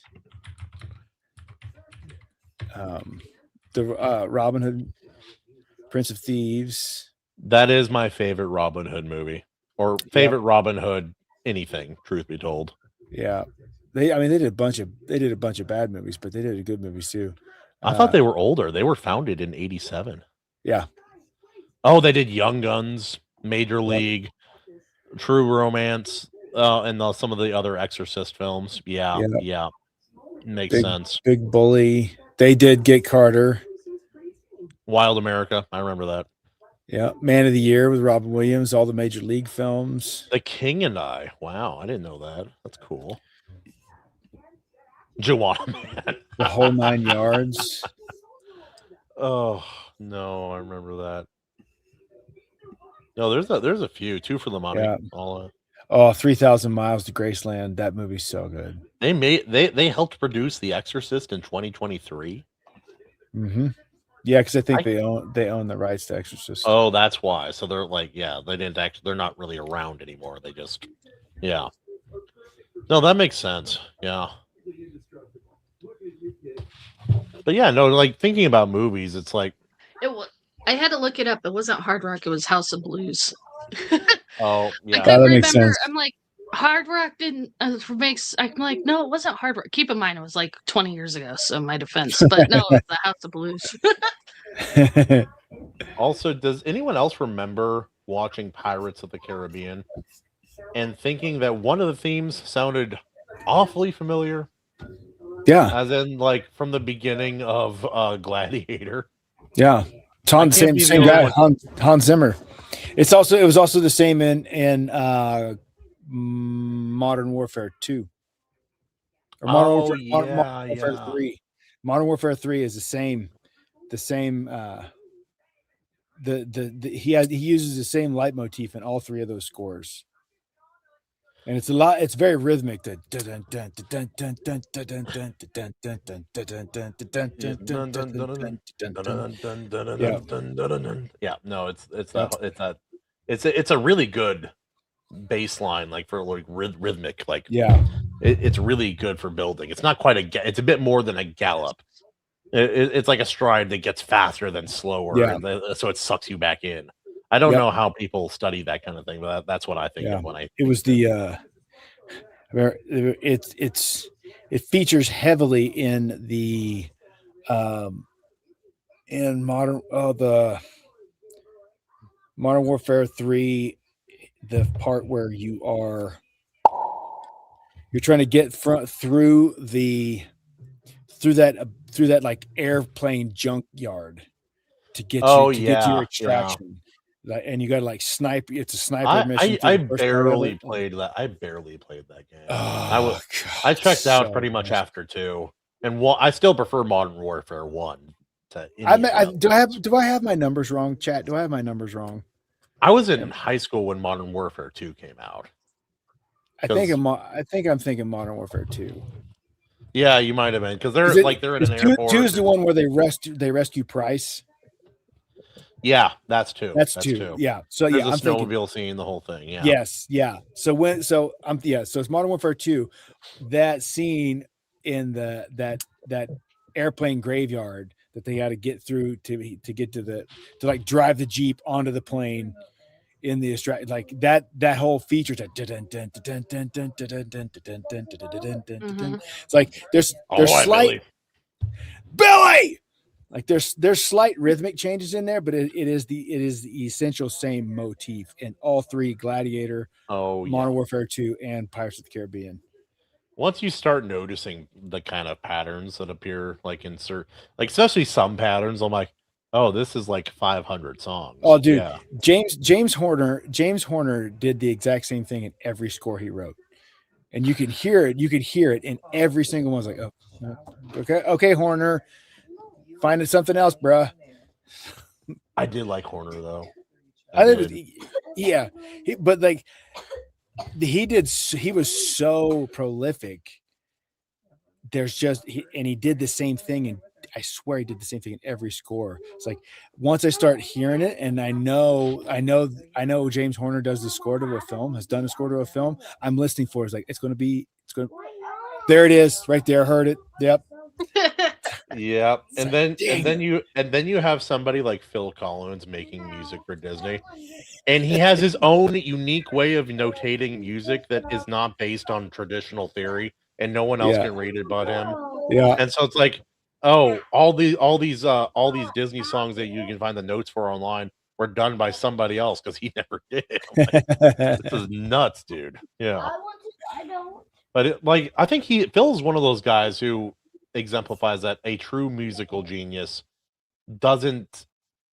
Speaker 3: The Robin Hood, Prince of Thieves.
Speaker 1: That is my favorite Robin Hood movie, or
Speaker 3: Yep.
Speaker 1: favorite Robin Hood anything. Truth be told,
Speaker 3: Yeah. They did a bunch of bad movies, but they did good movies too.
Speaker 1: I thought they were older. They were founded in '87.
Speaker 3: Yeah.
Speaker 1: Oh, they did Young Guns, Major
Speaker 3: Yep.
Speaker 1: League, True Romance, and some of the other Exorcist films. Yeah,
Speaker 3: Yep.
Speaker 1: yeah, makes sense.
Speaker 3: Big Bully. They did Get Carter.
Speaker 1: Wild America, I remember that.
Speaker 3: Yeah. Man of the Year with Robin Williams. All the Major League films.
Speaker 1: The King and I. Wow, I didn't know that. That's cool. Joanna Man.
Speaker 3: The Whole 9 Yards.
Speaker 1: Oh no, I remember that. No, there's a few. Two for the Money.
Speaker 3: Yeah.
Speaker 1: All
Speaker 3: 3,000 Miles to Graceland. That movie's so good.
Speaker 1: they helped produce The Exorcist in 2023.
Speaker 3: Mm-hmm. Yeah, because I think they own the rights to Exorcist.
Speaker 1: Oh, that's why. So they're like, yeah, they're not really around anymore. They just, yeah. No, that makes sense. Yeah. But yeah, no, like thinking about movies, it's like,
Speaker 2: I had to look it up. It wasn't Hard Rock. It was House of Blues.
Speaker 1: oh
Speaker 2: I
Speaker 1: yeah,
Speaker 2: couldn't
Speaker 3: that makes
Speaker 2: remember.
Speaker 3: sense.
Speaker 2: I'm like, Hard Rock didn't makes. I'm like, no, it wasn't Hard Rock. Keep in mind, it was like 20 years ago. So my defense, but no, it was the House of Blues.
Speaker 1: Also, does anyone else remember watching Pirates of the Caribbean and thinking that one of the themes sounded awfully familiar?
Speaker 3: Yeah.
Speaker 1: As in, like, from the beginning of Gladiator.
Speaker 3: Yeah. Same guy, Hans Zimmer. It was also the same in Modern Warfare 2. Or Modern Warfare 3. Modern Warfare 3 is the same he uses the same leitmotif in all three of those scores. And it's very rhythmic.
Speaker 1: Yeah, no, it's a really good bass line, like for like rhythmic, like it's really good for building. It's not quite it's a bit more than a gallop. It's like a stride that gets faster than slower, so it sucks you back in. I don't know how people study that kind of thing, but that's what I think of when I.
Speaker 3: It was it features heavily in the in Modern Warfare 3, the part where you're trying to get through that like airplane junkyard to get to your extraction. and you got to like snipe. It's a sniper mission.
Speaker 1: I barely played that. I barely played that game.
Speaker 3: Oh,
Speaker 1: I checked out
Speaker 3: so
Speaker 1: pretty much
Speaker 3: nice.
Speaker 1: after 2, and I still prefer Modern Warfare 1 to
Speaker 3: do I have my numbers wrong, chat? Do I have my numbers wrong?
Speaker 1: I was in high school when Modern Warfare 2 came out.
Speaker 3: I think I'm thinking Modern Warfare 2.
Speaker 1: Yeah, you might have been, because they're in an airport.
Speaker 3: 2 is the one where they rescue Price.
Speaker 1: Yeah, that's 2.
Speaker 3: That's 2. Yeah. So
Speaker 1: there's
Speaker 3: yeah,
Speaker 1: a
Speaker 3: I'm
Speaker 1: snowmobile
Speaker 3: thinking,
Speaker 1: scene, the whole thing. Yeah.
Speaker 3: Yes. Yeah. So so it's Modern Warfare 2. That scene in that airplane graveyard that they had to get through to get to like drive the Jeep onto the plane in the like that whole feature. It's like there's slight Billy. Like there's slight rhythmic changes in there, but it is the essential same motif in all 3: Gladiator, Modern Warfare 2, and Pirates of the Caribbean.
Speaker 1: Once you start noticing the kind of patterns that appear, like especially some patterns, I'm like, oh, this is like 500 songs.
Speaker 3: Oh, dude, yeah. James Horner did the exact same thing in every score he wrote, and you could hear it. You could hear it in every single one. Like, oh, okay, Horner. Finding something else, bruh.
Speaker 1: I did like Horner though.
Speaker 3: Yeah, but like he was so prolific. He did the same thing, and I swear he did the same thing in every score. It's like once I start hearing it, and I know James Horner does the score to a film, has done a score to a film. I'm listening for. It's like it's going. There it is, right there. Heard it. Yep.
Speaker 1: Yeah, and then you have somebody like Phil Collins making music for Disney, and he has his own unique way of notating music that is not based on traditional theory, and no one else can read it but him.
Speaker 3: Yeah,
Speaker 1: and so it's like, oh, all these Disney songs that you can find the notes for online were done by somebody else because he never did. Like, this is nuts, dude. Yeah, but I think Phil's one of those guys who exemplifies that a true musical genius can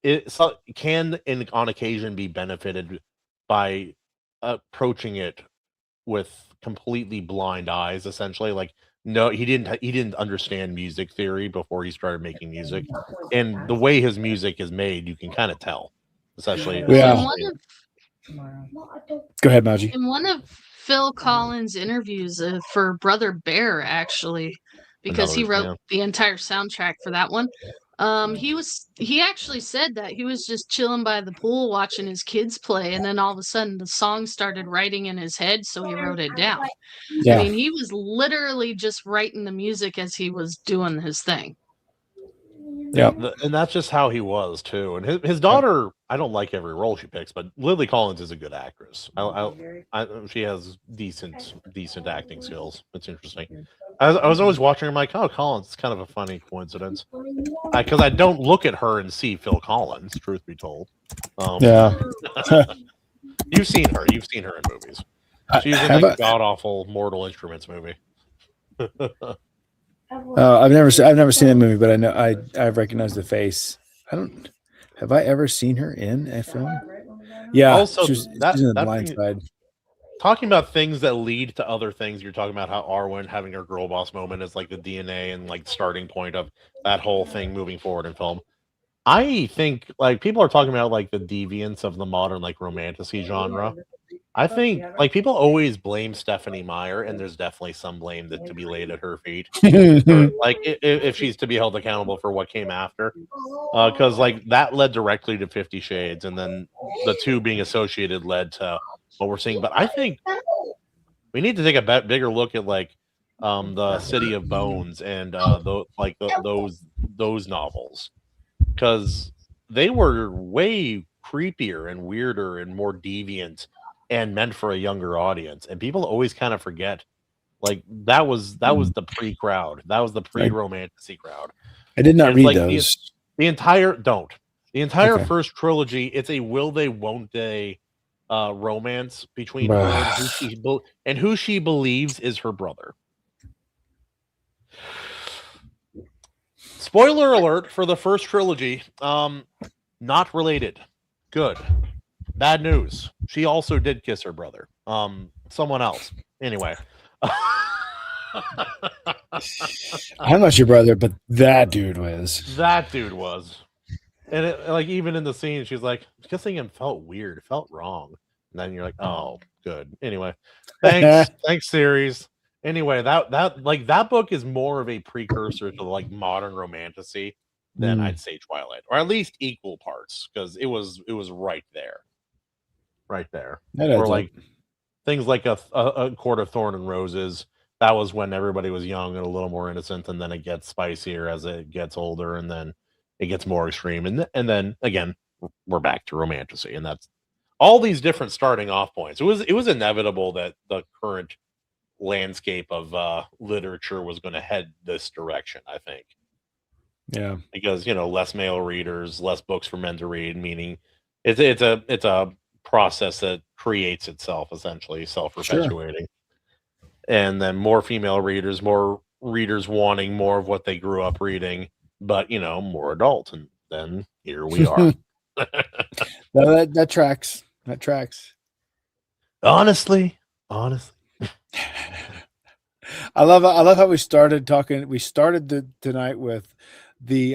Speaker 1: on occasion be benefited by approaching it with completely blind eyes, essentially. Like, no, he didn't understand music theory before he started making music, and the way his music is made, you can kind of tell, especially.
Speaker 3: Go ahead, Maji.
Speaker 2: In one of Phil Collins' interviews for Brother Bear, actually, because he wrote the entire soundtrack for that one. He actually said that he was just chilling by the pool watching his kids play, and then all of a sudden the song started writing in his head, so he wrote it down. Yeah. I mean, he was literally just writing the music as he was doing his thing.
Speaker 3: Yeah,
Speaker 1: and that's just how he was too. And his daughter, I don't like every role she picks, but Lily Collins is a good actress. She has decent acting skills. It's interesting. I was always watching her, I'm like, oh, Collins, it's kind of a funny coincidence. Because I don't look at her and see Phil Collins, truth be told.
Speaker 3: Yeah.
Speaker 1: You've seen her in movies. She's in that god-awful Mortal Instruments movie.
Speaker 3: I've never seen that movie, but I know I recognize the face. Have I ever seen her in a film? Yeah.
Speaker 1: Also,
Speaker 3: she's in The Blind Side.
Speaker 1: Talking about things that lead to other things, you're talking about how Arwen having her girl boss moment is like the DNA and like starting point of that whole thing moving forward in film. I think like people are talking about like the deviance of the modern like romantasy genre. I think like people always blame Stephanie Meyer, and there's definitely some blame that to be laid at her feet. Like if she's to be held accountable for what came after, because like that led directly to 50 Shades, and then the two being associated led to what we're seeing. But I think we need to take a bigger look at like the City of Bones and those novels, because they were way creepier and weirder and more deviant and meant for a younger audience, and people always kind of forget like that was the pre-crowd, that was the pre-romantasy crowd.
Speaker 3: I did not read those.
Speaker 1: The entire first trilogy, it's a will they won't they romance between her and who she believes is her brother. Spoiler alert for the first trilogy, not related. Good. bad news. She also did kiss her brother. Someone else. Anyway.
Speaker 3: I'm not your brother, but that dude was.
Speaker 1: That dude was. And it, like even in the scene, she's like, kissing him felt weird. It felt wrong. And then you're like, oh, good. Anyway, thanks series. Anyway, that book is more of a precursor to like modern romantasy than I'd say Twilight, or at least equal parts, because it was right there. Or like things like a Court of Thorn and Roses. That was when everybody was young and a little more innocent, and then it gets spicier as it gets older, and then it gets more extreme, and then again we're back to romantasy, and that's all these different starting off points. It was inevitable that the current landscape of literature was going to head this direction, I think.
Speaker 3: Yeah,
Speaker 1: because less male readers, less books for men to read, meaning it's a process that creates itself, essentially self-perpetuating. And then more female readers, more readers wanting more of what they grew up reading, but more adult, and then here we are.
Speaker 3: No, that tracks. That tracks.
Speaker 1: Honestly.
Speaker 3: I love how we started talking. We started tonight with the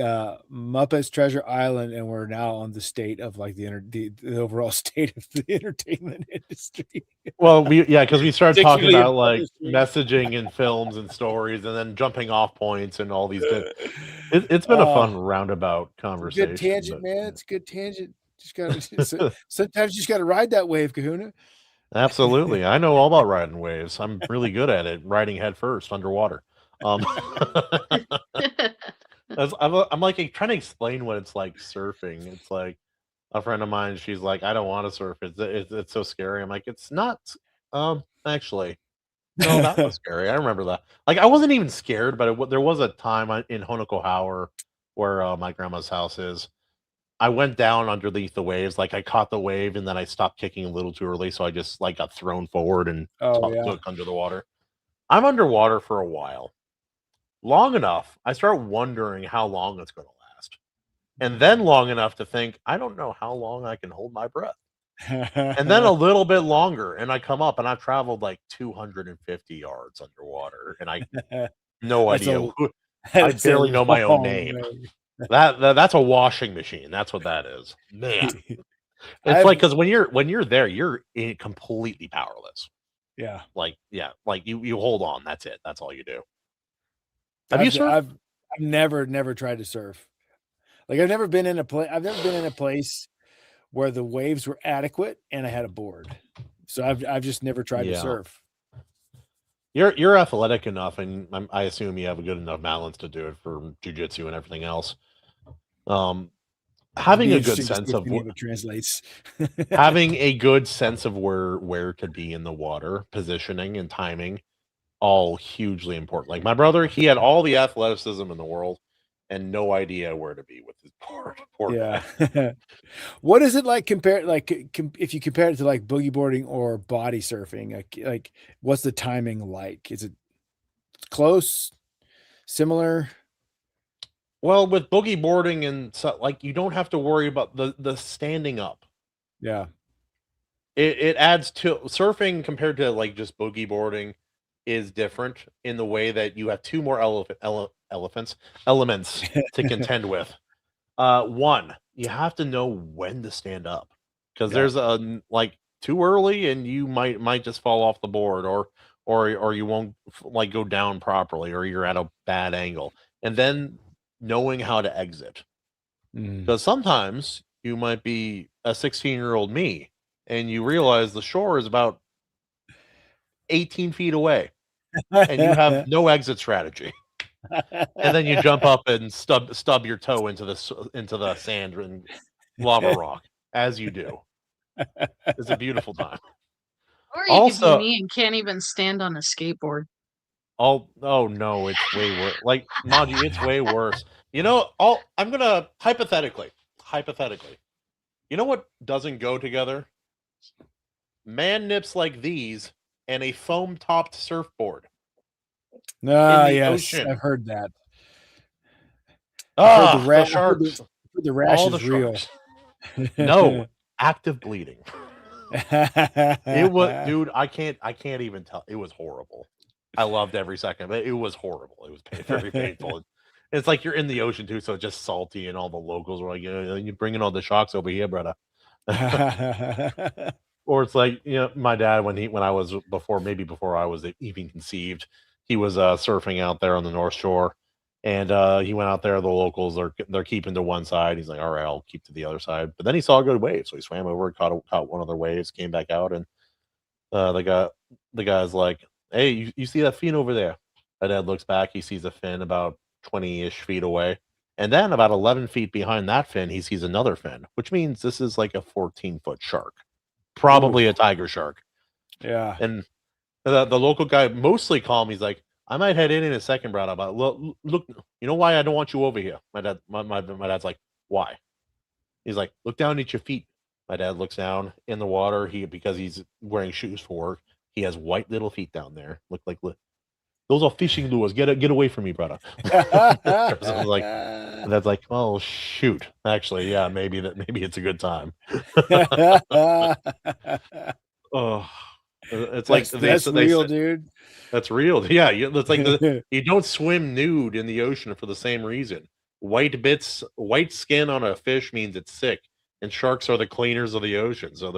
Speaker 3: Muppets Treasure Island, and we're now on the state of like the overall state of the entertainment industry.
Speaker 1: Well, because we started talking about like messaging in films and stories, and then jumping off points and all these. It's been a fun roundabout conversation.
Speaker 3: Good tangent, man. It's a good tangent. Just gotta sometimes you just gotta ride that wave, Kahuna.
Speaker 1: Absolutely. I know all about riding waves. I'm really good at it, riding head first underwater. I'm like trying to explain what it's like surfing. It's like a friend of mine, she's like, I don't want to surf. It's so scary. I'm like, it's not actually. No, that was scary. I remember that. Like, I wasn't even scared, but there was a time in Honokohauer where my grandma's house is. I went down underneath the waves. Like, I caught the wave, and then I stopped kicking a little too early, so I just like got thrown forward and took under the water. I'm underwater for a while, long enough. I start wondering how long it's going to last, and then long enough to think I don't know how long I can hold my breath, and then a little bit longer, and I come up, and I've traveled like 250 yards underwater, and I no idea. I barely know my own name. That's a washing machine. That's what that is. Man. It's like because when you're there, you're completely powerless.
Speaker 3: Yeah.
Speaker 1: Like you hold on. That's it. That's all you do.
Speaker 3: Have you surfed? I've never tried to surf. Like I've never been in a place where the waves were adequate and I had a board. So I've just never tried to surf.
Speaker 1: You're athletic enough, and I assume you have a good enough balance to do it for jiu-jitsu and everything else. Having a good sense of what
Speaker 3: translates.
Speaker 1: Having a good sense of where to be in the water, positioning and timing, all hugely important. Like my brother, he had all the athleticism in the world and no idea where to be with his board.
Speaker 3: Yeah. What is it like if you compare it to like boogie boarding or body surfing? Like what's the timing like? Is it close, similar?
Speaker 1: Well, with boogie boarding and like you don't have to worry about the standing up.
Speaker 3: Yeah.
Speaker 1: It adds to surfing compared to like just boogie boarding is different in the way that you have two more elements to contend with. One, you have to know when to stand up, because there's a like too early and you might just fall off the board, or you won't like go down properly, or you're at a bad angle, and then knowing how to exit, because sometimes you might be a 16-year-old me and you realize the shore is about 18 feet away and you have no exit strategy. And then you jump up and stub your toe into the sand and lava rock, as you do. It's a beautiful time.
Speaker 2: Or you could be me and can't even stand on a skateboard.
Speaker 1: Oh no, it's way worse. Like Maji, it's way worse. I'm gonna hypothetically. You know what doesn't go together? Man nips like these and a foam-topped surfboard.
Speaker 3: Yes, ocean. I've heard that.
Speaker 1: The sharks.
Speaker 3: The rash
Speaker 1: all
Speaker 3: is
Speaker 1: the
Speaker 3: real.
Speaker 1: No, active bleeding. It was, dude. I can't even tell. It was horrible. I loved every second, but it was horrible. It was very painful. It's like you're in the ocean too, so it's just salty, and all the locals were like, "You're bringing all the sharks over here, brother." Or it's like, my dad when I was before I was even conceived, he was surfing out there on the North Shore, and he went out there. The locals they're keeping to one side. He's like, "All right, I'll keep to the other side." But then he saw a good wave, so he swam over, caught one of their waves, came back out, and the guy's like, "Hey, you see that fin over there?" My dad looks back. He sees a fin about 20-ish feet away, and then about 11 feet behind that fin, he sees another fin, which means this is like a 14-foot shark. Probably
Speaker 3: Ooh.
Speaker 1: a tiger shark.
Speaker 3: Yeah.
Speaker 1: And the local guy, mostly calm, he's like, "I might head in a second, brother, but look, you know why I don't want you over here?" My dad's like, "Why?" He's like, "Look down at your feet." My dad looks down in the water. Because he's wearing shoes for work, he has white little feet down there. Look like those are fishing lures. Get away from me, brother. That's like, "Oh shoot." Actually, yeah, maybe it's a good time. Oh, it's like
Speaker 3: that's real, dude.
Speaker 1: That's real. Yeah, it's like you don't swim nude in the ocean for the same reason. White skin on a fish means it's sick, and sharks are the cleaners of the ocean, so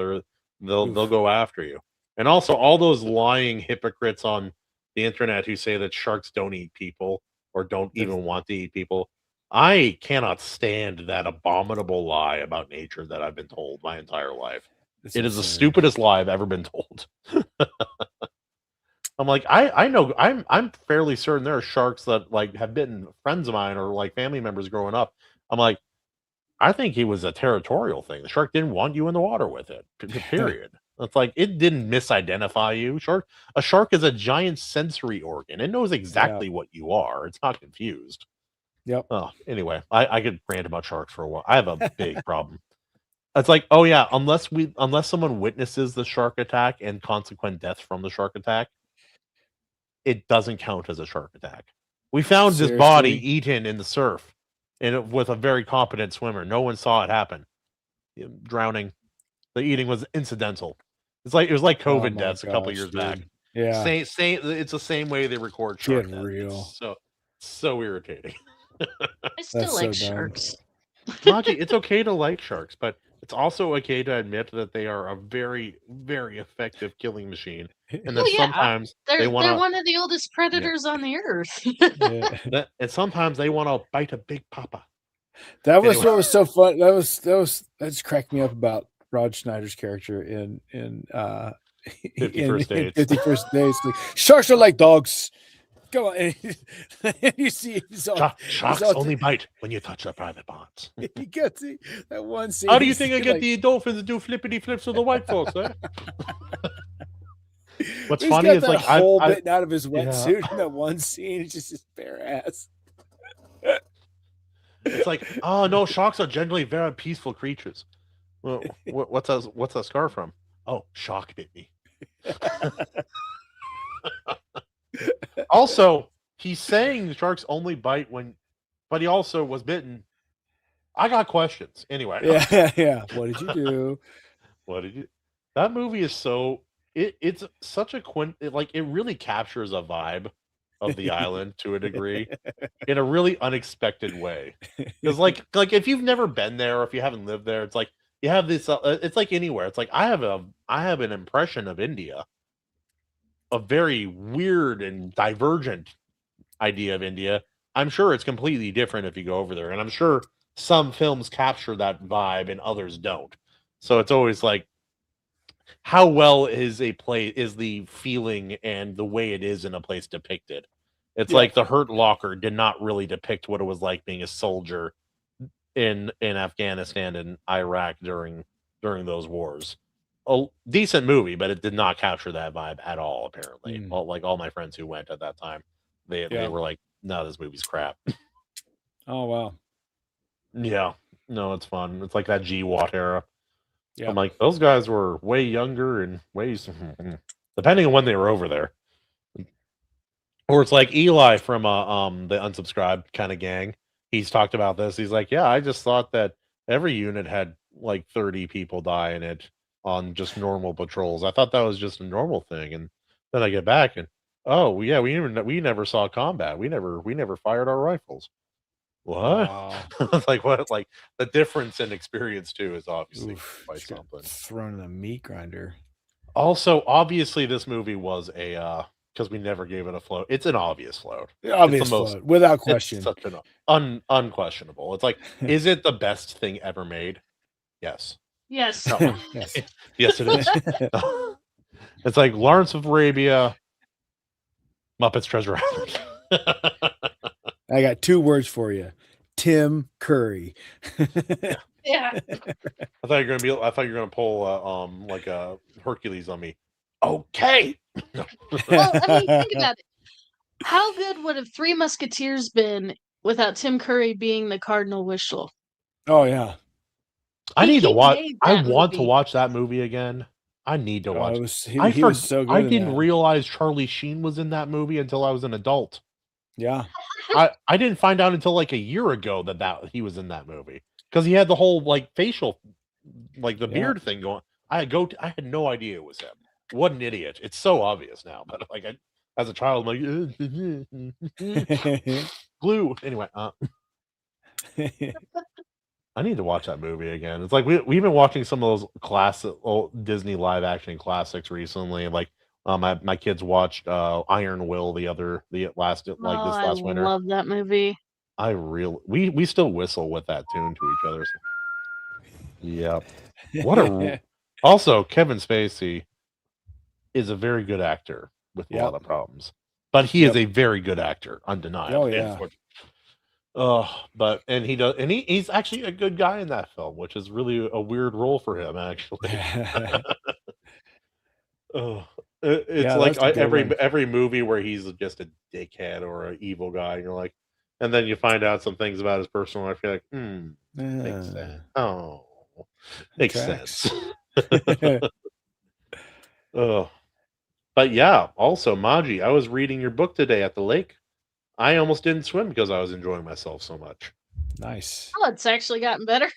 Speaker 1: they'll go after you. And also, all those lying hypocrites on the internet who say that sharks don't eat people or don't even want to eat people. I cannot stand that abominable lie about nature that I've been told my entire life. It is the stupidest lie I've ever been told. I'm like, I know, I'm fairly certain there are sharks that like have been friends of mine or like family members growing up. I'm like, I think it was a territorial thing. The shark didn't want you in the water with it. Period. It's like it didn't misidentify you. A shark is a giant sensory organ. It knows exactly what you are. It's not confused.
Speaker 3: Yep.
Speaker 1: Oh, anyway, I could rant about sharks for a while. I have a big problem. It's like, oh yeah, unless someone witnesses the shark attack and consequent death from the shark attack, it doesn't count as a shark attack. We found this body eaten in the surf, and with a very competent swimmer. No one saw it happen. Drowning. The eating was incidental. It was like COVID deaths a couple years back.
Speaker 3: Yeah.
Speaker 1: Same. It's the same way they record shark deaths.
Speaker 3: Real.
Speaker 1: It's so irritating.
Speaker 2: I still like sharks.
Speaker 1: Maji, it's okay to like sharks, but it's also okay to admit that they are a very, very effective killing machine, and that sometimes
Speaker 2: they're one of the oldest predators on the earth.
Speaker 1: And sometimes they want to bite a big papa.
Speaker 3: That was what was so fun. That just cracked me up about Rod Schneider's character in
Speaker 1: 51st Dates.
Speaker 3: 51st Dates. Like, sharks are like dogs. Come on. And you see
Speaker 1: sharks only bite when you touch their private parts.
Speaker 3: You get that one scene.
Speaker 1: How do you think I get the dolphins to do flippity flips with the white folks? Eh? What's funny is like
Speaker 3: whole bit out of his wetsuit in that one scene. It's just his bare ass.
Speaker 1: It's like, oh no, sharks are generally very peaceful creatures. Well, what's that scar from? Oh, shark bit me. Also, he's saying the sharks only bite but he also was bitten. I got questions. Anyway.
Speaker 3: Yeah. What did you do?
Speaker 1: That movie is it's such a it really captures a vibe of the island to a degree in a really unexpected way. Because like if you've never been there or if you haven't lived there, it's like you have this it's like anywhere. It's like I have an impression of India, a very weird and divergent idea of India. I'm sure it's completely different if you go over there, and I'm sure some films capture that vibe and others don't. So it's always like, how well is the feeling and the way it is in a place depicted? It's like The Hurt Locker did not really depict what it was like being a soldier in Afghanistan and Iraq during those wars. A decent movie, but it did not capture that vibe at all. Apparently, all my friends who went at that time, they were like, "No, this movie's crap."
Speaker 3: Oh wow.
Speaker 1: Yeah, no, it's fun. It's like that G-Watt era.
Speaker 3: Yeah.
Speaker 1: I'm like, those guys were way younger and depending on when they were over there. Or it's like Eli from the Unsubscribed kind of gang. He's talked about this. He's like, yeah, I just thought that every unit had like 30 people die in it on just normal patrols. I thought that was just a normal thing, and then I get back and oh yeah, we never saw combat. We never fired our rifles. What?
Speaker 3: Wow.
Speaker 1: Like what? Like the difference in experience too is obviously
Speaker 3: Oof.
Speaker 1: quite
Speaker 3: Just got
Speaker 1: something.
Speaker 3: thrown in the meat grinder.
Speaker 1: Also, obviously, this movie was a because we never gave it a float. It's an obvious float.
Speaker 3: The
Speaker 1: It's the
Speaker 3: obvious
Speaker 1: most.
Speaker 3: float, without
Speaker 1: It's
Speaker 3: question.
Speaker 1: such an unquestionable. It's like, is it the best thing ever made? Yes.
Speaker 2: Yes.
Speaker 1: No.
Speaker 3: Yes.
Speaker 1: Yes, it is. It's like Lawrence of Arabia, Muppets Treasure Island.
Speaker 3: I got 2 words for you. Tim Curry.
Speaker 2: Yeah.
Speaker 1: I thought you were gonna pull like a Hercules on me. Okay.
Speaker 2: Well, I mean, think about it. How good would have Three Musketeers been without Tim Curry being the Cardinal Whistle?
Speaker 3: Oh yeah.
Speaker 1: I need to
Speaker 2: He
Speaker 1: watch.
Speaker 2: made
Speaker 1: I
Speaker 2: that
Speaker 1: want to
Speaker 2: movie.
Speaker 1: watch that movie again. I need to
Speaker 3: Oh,
Speaker 1: watch.
Speaker 3: it was he was so good
Speaker 1: I
Speaker 3: in
Speaker 1: didn't
Speaker 3: that.
Speaker 1: realize Charlie Sheen was in that movie until I was an adult.
Speaker 3: Yeah.
Speaker 1: I didn't find out until like a year ago that he was in that movie because he had the whole like facial, like the
Speaker 3: Yeah.
Speaker 1: beard thing going. I had no idea it was him. What an idiot! It's so obvious now, but like as a child, I'm like glue. Anyway, I need to watch that movie again. It's like we've been watching some of those classic old Disney live action classics recently. Like my kids watched Iron Will the last
Speaker 2: Oh,
Speaker 1: this
Speaker 2: I
Speaker 1: last winter.
Speaker 2: love that movie.
Speaker 1: We still whistle with that tune to each other. Yep. Also Kevin Spacey is a very good actor with a lot of problems, but he is a very good actor, undeniably.
Speaker 3: Oh, yeah.
Speaker 1: And he's actually a good guy in that film, which is really a weird role for him, actually. It's like every movie where he's just a dickhead or an evil guy, and you're like, and then you find out some things about his personal life, you're like, makes sense. Oh, makes sense. But yeah, also Maji, I was reading your book today at the lake. I almost didn't swim because I was enjoying myself so much.
Speaker 3: Nice.
Speaker 2: Oh, it's actually gotten better.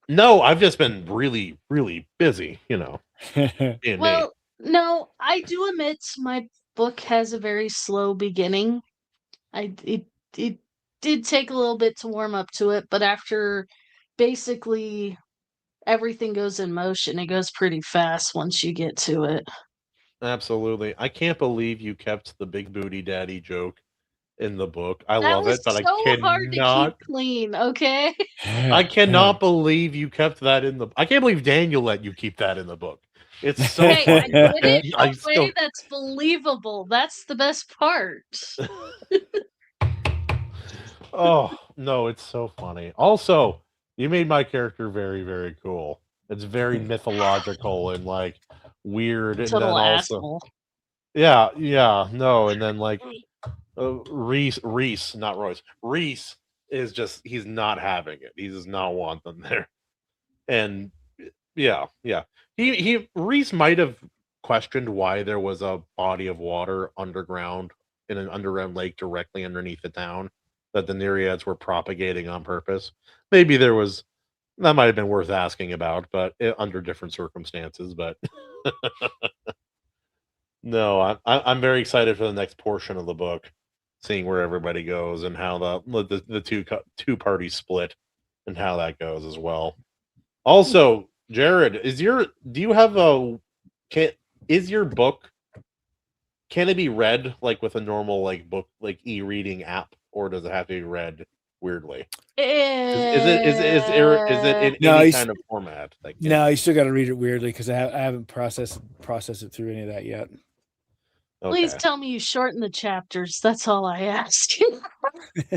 Speaker 1: No, I've just been really, really busy,
Speaker 2: Well, no, I do admit my book has a very slow beginning. It did take a little bit to warm up to it, but after basically everything goes in motion, it goes pretty fast once you get to it.
Speaker 1: Absolutely. I can't believe you kept the big booty daddy joke in the book. I
Speaker 2: That
Speaker 1: love
Speaker 2: was
Speaker 1: it, but
Speaker 2: so hard to keep clean, okay?
Speaker 1: I cannot believe you kept that in the. I can't believe Daniel let you keep that in the book. It's so
Speaker 2: Hey,
Speaker 1: funny.
Speaker 2: I put it in a way that's believable. That's the best part.
Speaker 1: Oh no, it's so funny. Also, you made my character very, very cool. It's very mythological and like weird, and then
Speaker 2: Total
Speaker 1: also,
Speaker 2: asshole.
Speaker 1: yeah, no, and then like Reese, not Royce. Reese is just he's not having it. He does not want them there. And yeah. He Reese might have questioned why there was a body of water underground in an underground lake directly underneath the town that the Nereids were propagating on purpose. Maybe that might have been worth asking about, but under different circumstances. But no, I'm very excited for the next portion of the book, seeing where everybody goes and how the two parties split and how that goes as well. Also, Jared, is your book, can it be read like with a normal like book like e-reading app, or does it have to be read weirdly? Is it in any kind of format?
Speaker 3: No, you still got to read it weirdly because I haven't processed it through any of that yet.
Speaker 2: Please tell me you shorten the chapters. That's all I ask.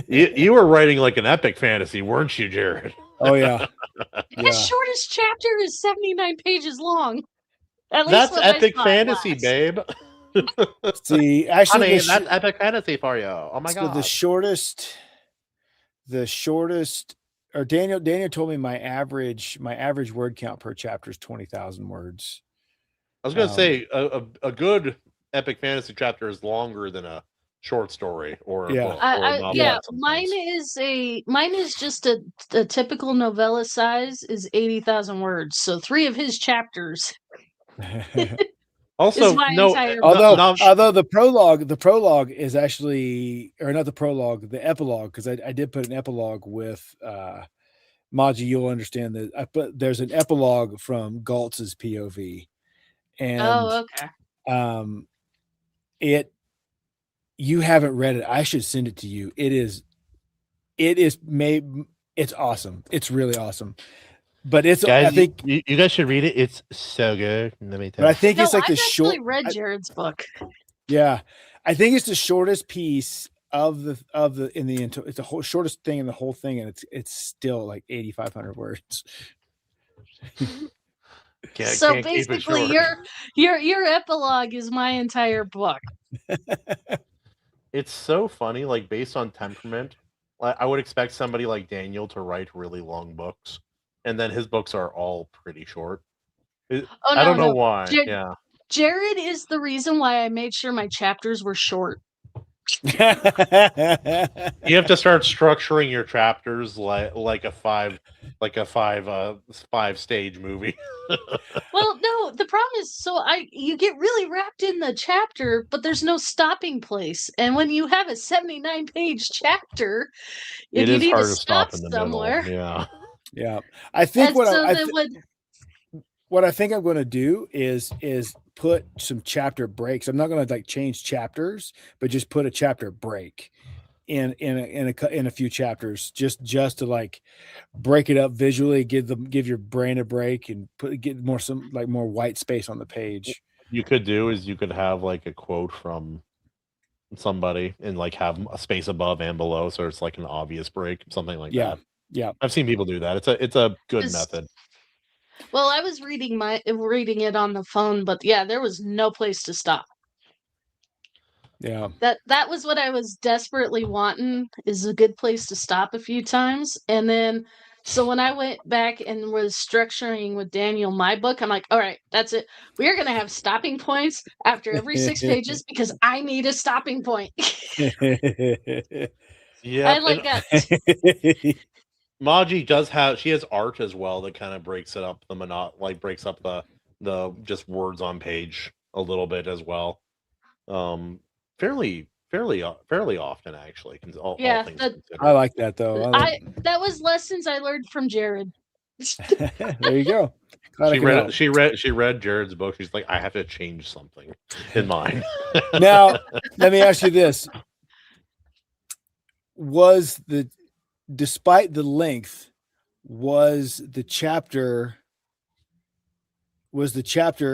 Speaker 1: You were writing like an epic fantasy, weren't you, Jared?
Speaker 3: Oh yeah.
Speaker 2: The shortest chapter is 79 pages long.
Speaker 1: That's epic fantasy, babe.
Speaker 3: See, actually,
Speaker 1: honey, that's epic fantasy for you. Oh my god.
Speaker 3: The shortest, or Daniel told me my average word count per chapter is 20,000 words.
Speaker 1: I was gonna say a good epic fantasy chapter is longer than a short story or a
Speaker 3: Yeah.
Speaker 1: book or a novelette
Speaker 2: Mine
Speaker 1: sometimes.
Speaker 2: is just a typical novella size is 80,000 words. So 3 of his chapters is
Speaker 1: Also,
Speaker 2: my
Speaker 1: no,
Speaker 2: entire
Speaker 3: although
Speaker 2: book.
Speaker 1: no,
Speaker 3: although the prologue is actually, or not the prologue, the epilogue, because I did put an epilogue with Maji. You'll understand that there's an epilogue from Galtz's POV, and
Speaker 2: Oh, okay.
Speaker 3: it you haven't read it. I should send it to you. It's awesome. It's really awesome. But I
Speaker 1: guys,
Speaker 3: think
Speaker 1: you guys should read it. It's so good. Let me tell
Speaker 3: but I
Speaker 1: you.
Speaker 3: think
Speaker 2: No,
Speaker 3: it's like
Speaker 2: I've
Speaker 3: the
Speaker 2: actually
Speaker 3: short.
Speaker 2: read Jared's book.
Speaker 3: Yeah, I think it's the shortest piece of the it's the whole shortest thing in the whole thing, and it's still like 8,500 words.
Speaker 2: So
Speaker 1: Can't keep it
Speaker 2: basically,
Speaker 1: short.
Speaker 2: your epilogue is my entire book.
Speaker 1: It's so funny, like based on temperament. I would expect somebody like Daniel to write really long books, and then his books are all pretty short.
Speaker 2: Oh
Speaker 1: I don't know
Speaker 2: no,
Speaker 1: why. Yeah,
Speaker 2: Jared is the reason why I made sure my chapters were short.
Speaker 1: you have to start structuring your chapters like a five stage movie.
Speaker 2: Well, no, the problem is you get really wrapped in the chapter, but there's no stopping place. And when you have a 79-page chapter, if
Speaker 1: It
Speaker 2: you
Speaker 1: is
Speaker 2: need to
Speaker 1: hard to
Speaker 2: stop
Speaker 1: stop in the middle.
Speaker 2: somewhere,
Speaker 1: Yeah.
Speaker 3: Yeah, I think
Speaker 2: and so then
Speaker 3: what I think I'm going to do is put some chapter breaks. I'm not going to like change chapters, but just put a chapter break in a few chapters, just to like break it up visually, give your brain a break, and get more white space on the page.
Speaker 1: You could do is you could have like a quote from somebody and like have a space above and below, so it's like an obvious break, something like
Speaker 3: Yeah,
Speaker 1: that.
Speaker 3: yeah.
Speaker 1: I've seen people do that. It's a good
Speaker 2: 'cause-
Speaker 1: method.
Speaker 2: well, I was reading it on the phone, but yeah, there was no place to stop.
Speaker 3: Yeah.
Speaker 2: That was what I was desperately wanting, is a good place to stop a few times. And then so when I went back and was structuring with Daniel my book, I'm like, all right, that's it. We're gonna have stopping points after every 6 pages because I need a stopping point.
Speaker 1: Yeah,
Speaker 2: I like that.
Speaker 1: Maji she has art as well that kind of breaks it up breaks up the just words on page a little bit as well. Fairly often actually. All
Speaker 2: Yeah,
Speaker 1: things
Speaker 2: that
Speaker 1: considered.
Speaker 3: I like that though.
Speaker 2: that was lessons I learned from Jared.
Speaker 3: There you go. Glad
Speaker 1: She read Jared's book. She's like, I have to change something in mine.
Speaker 3: Now, let me ask you this: despite the length, was the chapter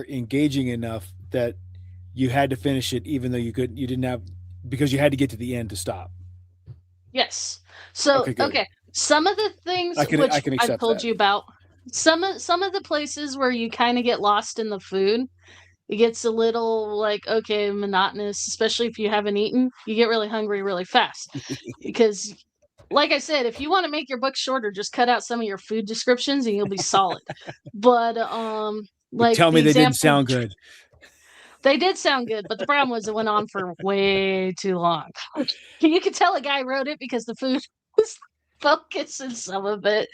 Speaker 3: engaging enough that you had to finish it, even though you didn't have, because you had to get to the end to stop?
Speaker 2: Yes. So okay, some of the things
Speaker 3: I can accept
Speaker 2: I've told
Speaker 3: that.
Speaker 2: you about, some of the places where you kind of get lost in the food, it gets a little like, okay, monotonous, especially if you haven't eaten. You get really hungry really fast because, like I said, if you want to make your book shorter, just cut out some of your food descriptions and you'll be solid. But like
Speaker 3: tell
Speaker 2: the
Speaker 3: me they didn't
Speaker 2: example,
Speaker 3: sound good.
Speaker 2: they did sound good, but the problem was it went on for way too long. You could tell a guy wrote it because the food was focus in some of it.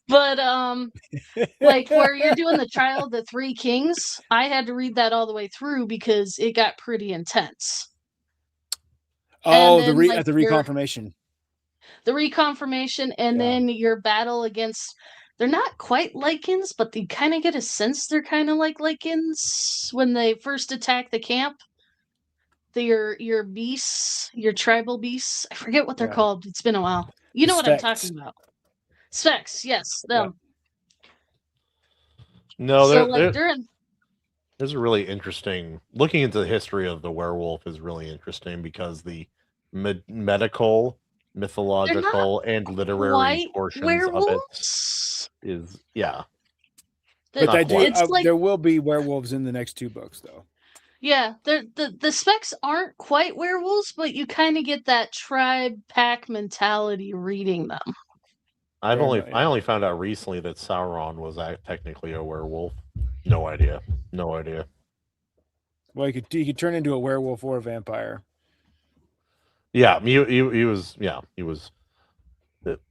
Speaker 2: But like where you're doing the trial of the three kings, I had to read that all the way through because it got pretty intense.
Speaker 3: Oh,
Speaker 2: and then,
Speaker 3: at the reconfirmation.
Speaker 2: The reconfirmation, and then your battle against, they're not quite lichens, but you kind of get a sense they're kind of like lichens when they first attack the camp. Your beasts, your tribal beasts. I forget what they're called. It's been a while. You know what I'm talking about. Specs, yes, them.
Speaker 1: No,
Speaker 2: so like during
Speaker 1: there's a really interesting looking into the history of the werewolf is really interesting because the medical, mythological, and literary portions
Speaker 2: werewolves.
Speaker 1: of it is
Speaker 3: But
Speaker 2: like,
Speaker 3: there will be werewolves in the next 2 books, though.
Speaker 2: Yeah, the specs aren't quite werewolves, but you kind of get that tribe pack mentality reading them.
Speaker 1: I only found out recently that Sauron was technically a werewolf. No idea.
Speaker 3: Well, you could turn into a werewolf or a vampire.
Speaker 1: Yeah, he was. Yeah, he was.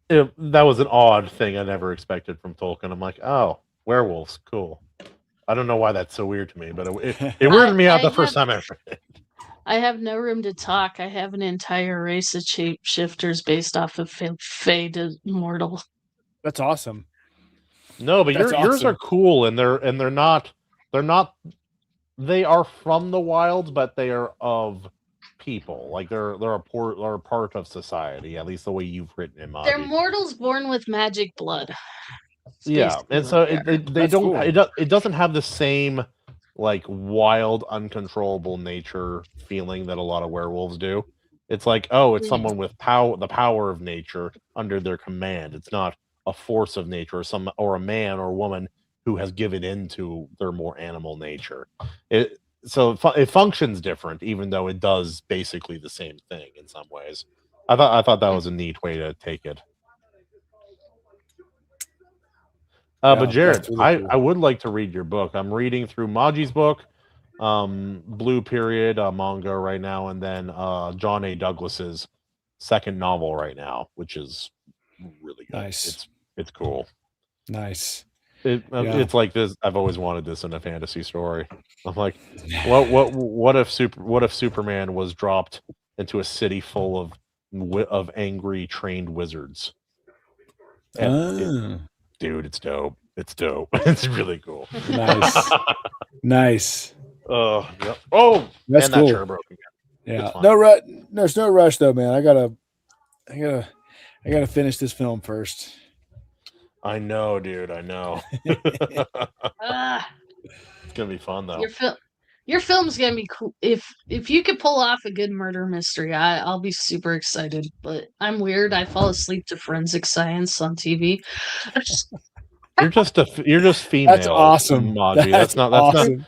Speaker 1: That was an odd thing I never expected from Tolkien. I'm like, oh, werewolves, cool. I don't know why that's so weird to me, but it weirded me out the first time I read it.
Speaker 2: I have no room to talk. I have an entire race of shapeshifters based off of Fade Immortal.
Speaker 3: That's awesome.
Speaker 1: No, but
Speaker 3: That's
Speaker 1: yours are
Speaker 3: awesome.
Speaker 1: cool, and they're not they are from the wilds, but they are of people. Like they're a part of society, at least the way you've written it,
Speaker 2: They're
Speaker 1: Maji.
Speaker 2: mortals born with magic blood. That's
Speaker 1: Yeah,
Speaker 2: basically
Speaker 1: and
Speaker 2: what
Speaker 1: so
Speaker 2: they are.
Speaker 1: they
Speaker 3: That's
Speaker 1: don't
Speaker 3: cool.
Speaker 1: it doesn't have the same like wild, uncontrollable nature feeling that a lot of werewolves do. It's like, oh, it's
Speaker 2: Mm.
Speaker 1: someone with the power of nature under their command. It's not a force of nature or a man or woman who has given into their more animal nature. It functions different, even though it does basically the same thing in some ways. I thought that was a neat way to take it. But
Speaker 3: Yeah,
Speaker 1: Jared,
Speaker 3: that's really
Speaker 1: I
Speaker 3: cool.
Speaker 1: would like to read your book. I'm reading through Maji's book, Blue Period manga right now, and then John A. Douglas's second novel right now, which is really good.
Speaker 3: Nice.
Speaker 1: It's cool.
Speaker 3: Nice.
Speaker 1: It
Speaker 3: Yeah.
Speaker 1: it's like this. I've always wanted this in a fantasy story. I'm like, what if Superman was dropped into a city full of angry trained wizards? And dude, it's dope. It's dope. It's really cool.
Speaker 3: Nice. Nice.
Speaker 1: Oh, yep. Oh,
Speaker 3: That's
Speaker 1: and
Speaker 3: cool.
Speaker 1: that chair broke again.
Speaker 3: Yeah.
Speaker 1: It's fine.
Speaker 3: No rush. There's no rush though, man. I gotta finish this film first.
Speaker 1: I know, dude. I know.
Speaker 2: Ah,
Speaker 1: It's gonna be fun though.
Speaker 2: your film's gonna be cool. If you could pull off a good murder mystery, I'll be super excited. But I'm weird. I fall asleep to forensic science on TV.
Speaker 1: You're just female.
Speaker 3: That's awesome.
Speaker 1: Maji.
Speaker 3: That's awesome.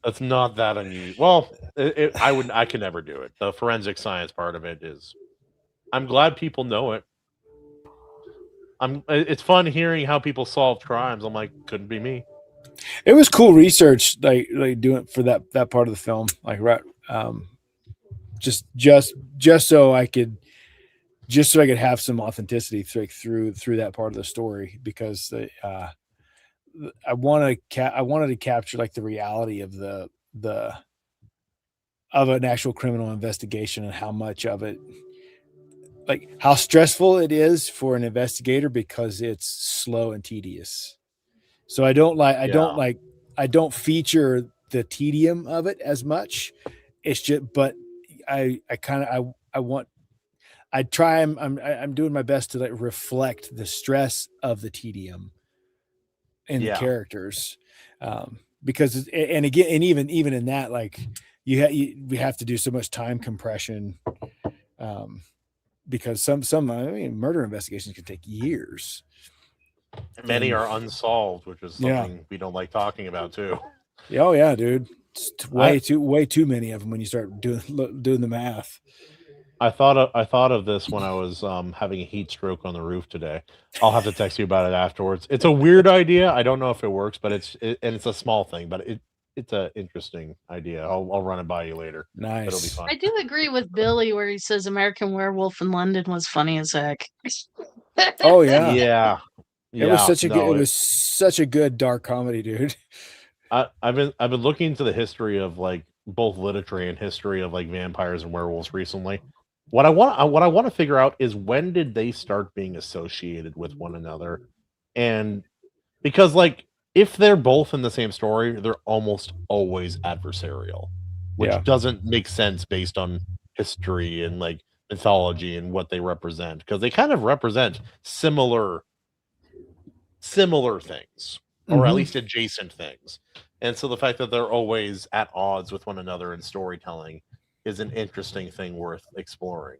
Speaker 1: That's not that unusual. Well, I could never do it. The forensic science part of it is. I'm glad people know it. It's fun hearing how people solve crimes. I'm like, couldn't be me.
Speaker 3: It was cool research, like doing for that part of the film, like right, just so I could have some authenticity through that part of the story, because I wanted to capture like the reality of of an actual criminal investigation, and how much of it, like how stressful it is for an investigator, because it's slow and tedious. So I don't feature the tedium of it as much. It's just, but I kind of I want I try I'm doing my best to like reflect the stress of the tedium in the characters, because and again, and even in that, like we have to do so much time compression, because some murder investigations can take years.
Speaker 1: Many are unsolved, which is something we don't like talking about too.
Speaker 3: Oh yeah, dude. It's way too many of them when you start doing the math.
Speaker 1: I thought of this when I was having a heat stroke on the roof today. I'll have to text you about it afterwards. It's a weird idea. I don't know if it works, but it's a small thing, but it's an interesting idea. I'll run it by you later.
Speaker 3: Nice.
Speaker 1: It'll be fun.
Speaker 2: I do agree with Billy where he says American Werewolf in London was funny as heck.
Speaker 3: Oh yeah.
Speaker 1: Yeah.
Speaker 3: It was such a good dark comedy, dude.
Speaker 1: I've been looking into the history of like both literature and history of like vampires and werewolves recently. What I want to figure out is, when did they start being associated with one another? And because like if they're both in the same story, they're almost always adversarial, which doesn't make sense based on history and like mythology and what they represent, because they kind of represent similar things, or at least adjacent things. And so the fact that they're always at odds with one another in storytelling is an interesting thing worth exploring.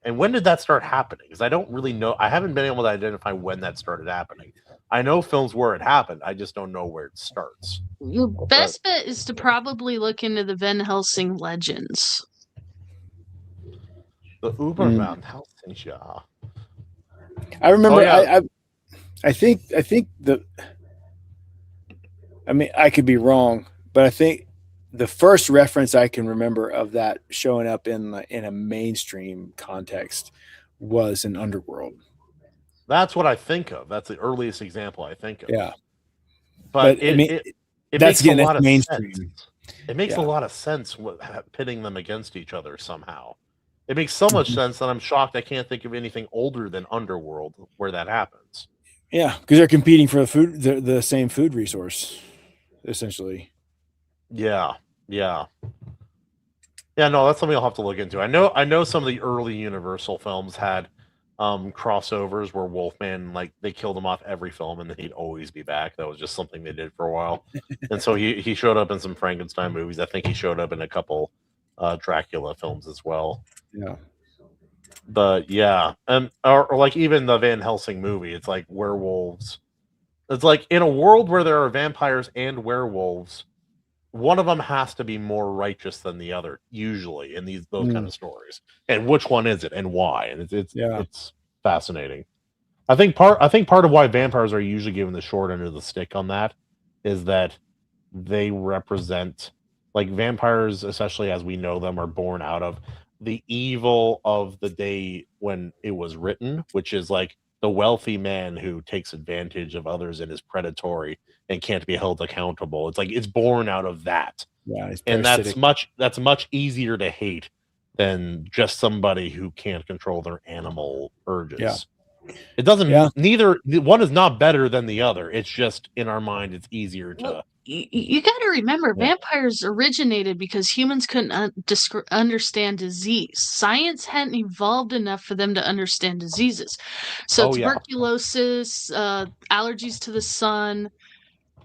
Speaker 1: And when did that start happening? Because I don't really know. I haven't been able to identify when that started happening. I know films where it happened. I just don't know where it starts.
Speaker 2: Your best bet is to probably look into the Van Helsing legends.
Speaker 1: The Uber Van Helsing, yeah.
Speaker 3: I remember. I think I mean, I could be wrong, but I think the first reference I can remember of that showing up in a mainstream context was in Underworld.
Speaker 1: That's what I think of. That's the earliest example I think of.
Speaker 3: Yeah,
Speaker 1: But
Speaker 3: but I mean,
Speaker 1: it
Speaker 3: that's
Speaker 1: makes a
Speaker 3: again that's
Speaker 1: lot of sense.
Speaker 3: mainstream.
Speaker 1: It makes a
Speaker 3: Yeah,
Speaker 1: lot of sense pitting them against each other somehow. It makes so much
Speaker 3: Mhm.
Speaker 1: sense that I'm shocked I can't think of anything older than Underworld where that happens.
Speaker 3: Yeah, because they're competing for the same food resource, essentially.
Speaker 1: Yeah, yeah. Yeah, no, that's something I'll have to look into. I know some of the early Universal films had crossovers where Wolfman, like, they killed him off every film and then he'd always be back. That was just something they did for a while. And so he showed up in some Frankenstein movies. I think he showed up in a couple Dracula films as well.
Speaker 3: Yeah,
Speaker 1: But yeah, and or like even the Van Helsing movie, it's like werewolves. It's like in a world where there are vampires and werewolves, one of them has to be more righteous than the other, usually in those kind
Speaker 3: Mm,
Speaker 1: of stories. And which one is it, and why? And
Speaker 3: yeah,
Speaker 1: it's fascinating. I think part of why vampires are usually given the short end of the stick on that is that they represent, like, vampires, especially as we know them, are born out of the evil of the day when it was written, which is like the wealthy man who takes advantage of others and is predatory and can't be held accountable. It's like it's born out of that.
Speaker 3: yeah. It's
Speaker 1: And
Speaker 3: parasitic.
Speaker 1: that's much easier to hate than just somebody who can't control their animal
Speaker 3: Yeah,
Speaker 1: urges. It
Speaker 3: yeah.
Speaker 1: doesn't, neither one is not better than the other. It's just in our mind it's easier
Speaker 2: Well,
Speaker 1: to.
Speaker 2: you got to remember,
Speaker 1: Yeah.
Speaker 2: vampires originated because humans couldn't understand disease. Science hadn't evolved enough for them to understand diseases. So
Speaker 1: Oh yeah.
Speaker 2: tuberculosis, allergies to the sun,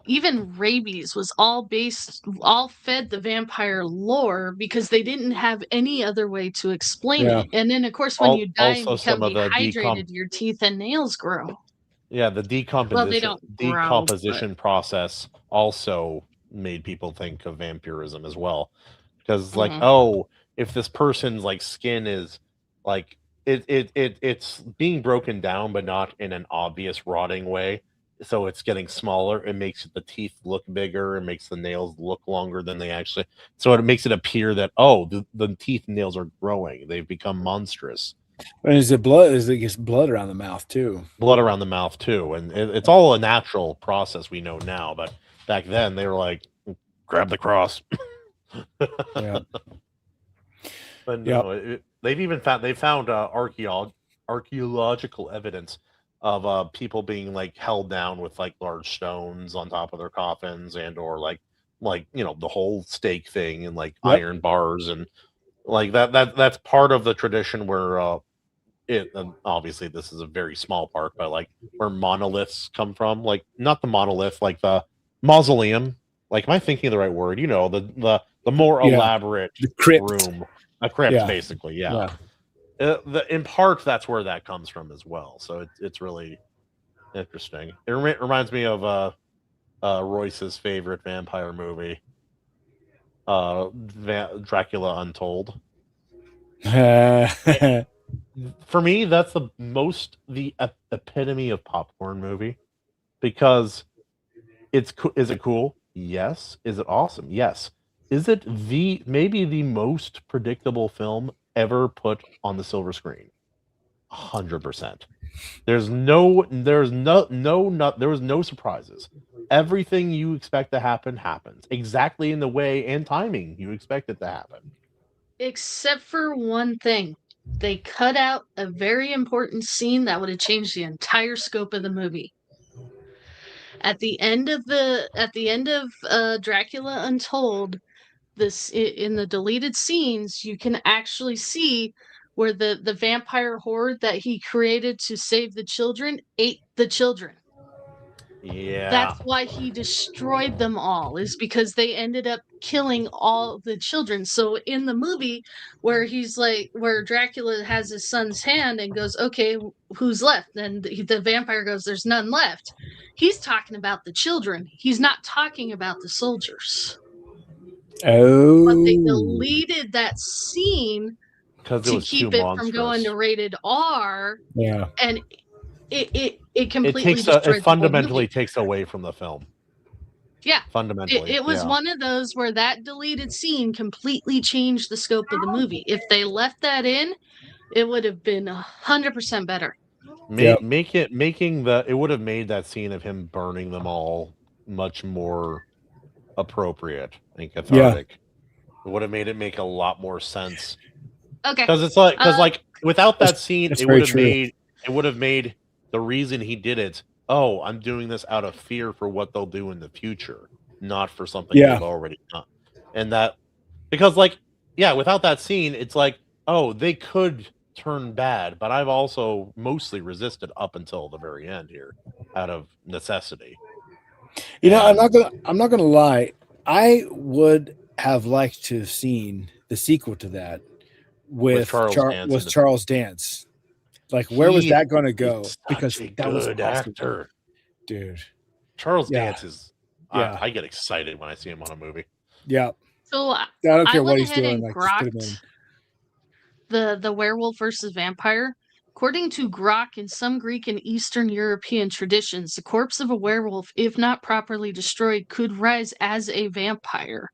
Speaker 2: even rabies was all fed the vampire lore because they didn't have any other way to explain
Speaker 3: Yeah.
Speaker 2: it. And then, of course, when you die and
Speaker 1: Also
Speaker 2: become
Speaker 1: some of the
Speaker 2: dehydrated, your teeth and nails grow.
Speaker 1: the
Speaker 2: Well, they
Speaker 1: decomposition
Speaker 2: don't grow, but
Speaker 1: decomposition process also made people think of vampirism as well. Because, like,
Speaker 2: mhm.
Speaker 1: oh, if this person's, like, skin is like, it's being broken down but not in an obvious rotting way, so it's getting smaller. It makes the teeth look bigger, it makes the nails look longer than they actually, so it makes it appear that, oh, the teeth and nails are growing, they've become monstrous.
Speaker 3: And is it blood? Is it gets blood around the mouth too?
Speaker 1: Blood around the mouth too, and it's all a natural process we know now, but back then they were like, grab the cross.
Speaker 3: Yeah.
Speaker 1: But
Speaker 3: Yep.
Speaker 1: no, they found archaeological evidence of people being, like, held down with, like, large stones on top of their coffins, and or like the whole stake thing, and like
Speaker 3: Yep.
Speaker 1: iron bars, and like that's part of the tradition where and obviously this is a very small part, but like where monoliths come from, like not the monolith, like the mausoleum. Like, am I thinking of the right word? The more
Speaker 3: Yeah.
Speaker 1: elaborate
Speaker 3: The crypt.
Speaker 1: room, a crypt,
Speaker 3: Yeah.
Speaker 1: basically. Yeah.
Speaker 3: Yeah.
Speaker 1: In part, that's where that comes from as well. So it's really interesting. It reminds me of Royce's favorite vampire movie, Dracula Untold. For me, that's the epitome of popcorn movie, because is it cool? Yes. Is it awesome? Yes. Is it maybe the most predictable film ever put on the silver screen? 100%. There was no surprises. Everything you expect to happen happens exactly in the way and timing you expect it to happen.
Speaker 2: Except for one thing. They cut out a very important scene that would have changed the entire scope of the movie. At the end of Dracula Untold, in the deleted scenes, you can actually see where the vampire horde that he created to save the children ate the children.
Speaker 1: Yeah.
Speaker 2: That's why he destroyed them all, is because they ended up killing all the children. So in the movie where Dracula has his son's hand and goes, okay, who's left? And the vampire goes, there's none left. He's talking about the children. He's not talking about the soldiers. But they
Speaker 3: Oh.
Speaker 2: deleted that scene
Speaker 1: Because it
Speaker 2: to
Speaker 1: was too
Speaker 2: keep it from going to
Speaker 1: monstrous.
Speaker 2: rated R,
Speaker 3: Yeah.
Speaker 2: and it
Speaker 1: It
Speaker 2: completely destroyed the whole
Speaker 1: fundamentally
Speaker 2: movie.
Speaker 1: takes away from the film.
Speaker 2: Yeah.
Speaker 1: fundamentally.
Speaker 2: It was one of those where that deleted scene completely changed the scope of the movie. If they left that in, it would have been 100% better.
Speaker 3: Yep.
Speaker 1: It would have made that scene of him burning them all much more appropriate and
Speaker 3: Yeah.
Speaker 1: cathartic. It would have made it make a lot more sense.
Speaker 2: Okay.
Speaker 1: Because without that scene,
Speaker 3: that's
Speaker 1: it
Speaker 3: very
Speaker 1: would have made the reason he did it. Oh, I'm doing this out of fear for what they'll do in the future, not for something
Speaker 3: Yeah.
Speaker 1: they've already done. And that because without that scene, it's like, oh, they could turn bad, but I've also mostly resisted up until the very end here, out of necessity.
Speaker 3: You know, I'm not gonna lie. I would have liked to have seen the sequel to that with Charles Dance. Like, where was that going to go? Because that was
Speaker 1: good
Speaker 3: awesome.
Speaker 1: actor,
Speaker 3: dude.
Speaker 1: Charles Dance is.
Speaker 3: Yeah.
Speaker 1: I get excited when I see him on a movie.
Speaker 3: Yeah.
Speaker 2: So
Speaker 3: I don't care what
Speaker 2: went
Speaker 3: he's
Speaker 2: ahead
Speaker 3: doing.
Speaker 2: and
Speaker 3: Like, just put him in.
Speaker 2: the werewolf versus vampire. According to Grok, in some Greek and Eastern European traditions, the corpse of a werewolf, if not properly destroyed, could rise as a vampire.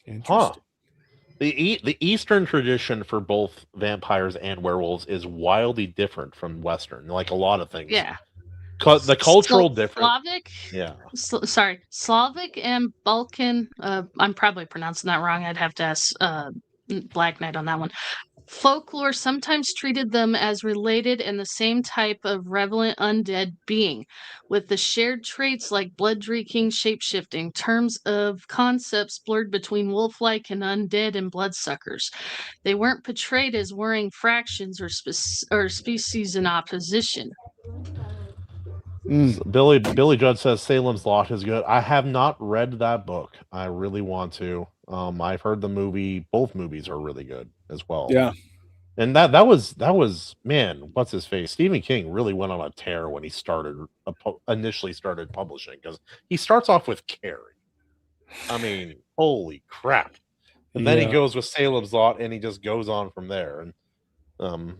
Speaker 3: Interesting.
Speaker 1: The Eastern tradition for both vampires and werewolves is wildly different from Western, like a lot of things.
Speaker 2: Yeah.
Speaker 1: The cultural difference.
Speaker 2: Slavic?
Speaker 1: Yeah.
Speaker 2: Slavic and Balkan. I'm probably pronouncing that wrong. I'd have to ask Black Knight on that one. Folklore sometimes treated them as related and the same type of relevant undead being, with the shared traits like blood drinking, shape-shifting, terms of concepts blurred between wolf-like and undead and bloodsuckers. They weren't portrayed as warring fractions or species in opposition.
Speaker 1: Billy Judd says Salem's Lot is good. I have not read that book. I really want to. I've heard both movies are really good as well.
Speaker 3: Yeah.
Speaker 1: And that was man, what's his face? Stephen King really went on a tear when he initially started publishing, because he starts off with Carrie. I mean, holy crap. And then he goes with Salem's Lot, and he just goes on from there. And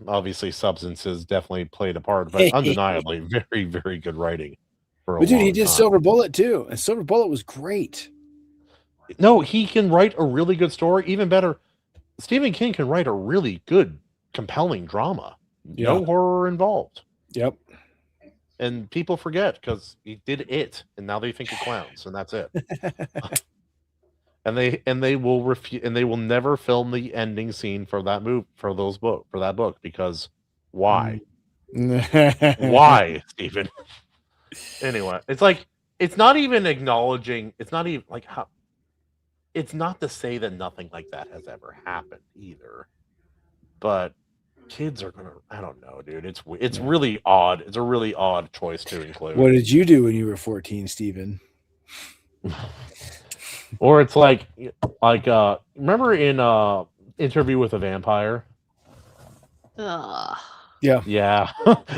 Speaker 1: obviously substances definitely played a part, but undeniably very, very good writing for a
Speaker 3: But dude, he
Speaker 1: long
Speaker 3: did
Speaker 1: time.
Speaker 3: Silver Bullet too, and Silver Bullet was great.
Speaker 1: No, he can write a really good story. Even better, Stephen King can write a really good, compelling drama.
Speaker 3: Yeah.
Speaker 1: No horror involved.
Speaker 3: Yep.
Speaker 1: And people forget because he did it, and now they think of clowns, and that's it. and they will refuse, and they will never film the ending scene for that book, because why? Why, Stephen? Anyway, it's like, it's not even acknowledging. It's not even like how. It's not to say that nothing like that has ever happened either, but kids are gonna. I don't know, dude. It's really odd. It's a really odd choice to include.
Speaker 3: What did you do when you were 14, Stephen?
Speaker 1: Or it's like remember in Interview with a Vampire?
Speaker 2: Ugh.
Speaker 3: Yeah.
Speaker 1: Yeah.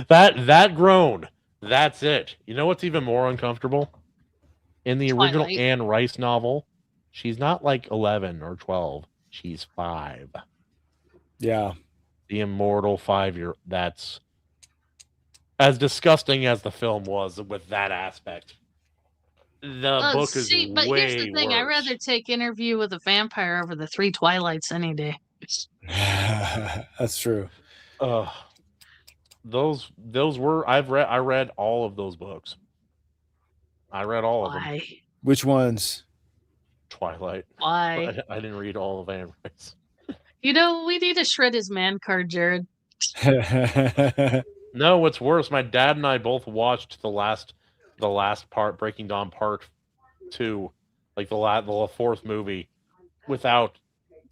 Speaker 1: that groan. That's it. You know what's even more uncomfortable? In the original
Speaker 2: Twilight.
Speaker 1: Anne Rice novel, she's not like 11 or 12. She's 5.
Speaker 3: Yeah.
Speaker 1: The immortal 5-year. That's as disgusting as the film was with that aspect. The book is
Speaker 2: but
Speaker 1: way
Speaker 2: here's the thing:
Speaker 1: worse.
Speaker 2: I'd rather take Interview with a Vampire over the 3 Twilights any day.
Speaker 3: That's true.
Speaker 1: Those were I read all of those books. I read all of them.
Speaker 3: Which ones?
Speaker 1: Twilight.
Speaker 2: Why?
Speaker 1: I didn't read all of Anne Rice.
Speaker 2: You know, we need to shred his man card, Jared.
Speaker 1: No, what's worse, my dad and I both watched the last part, Breaking Dawn Part 2, like the 4th movie, without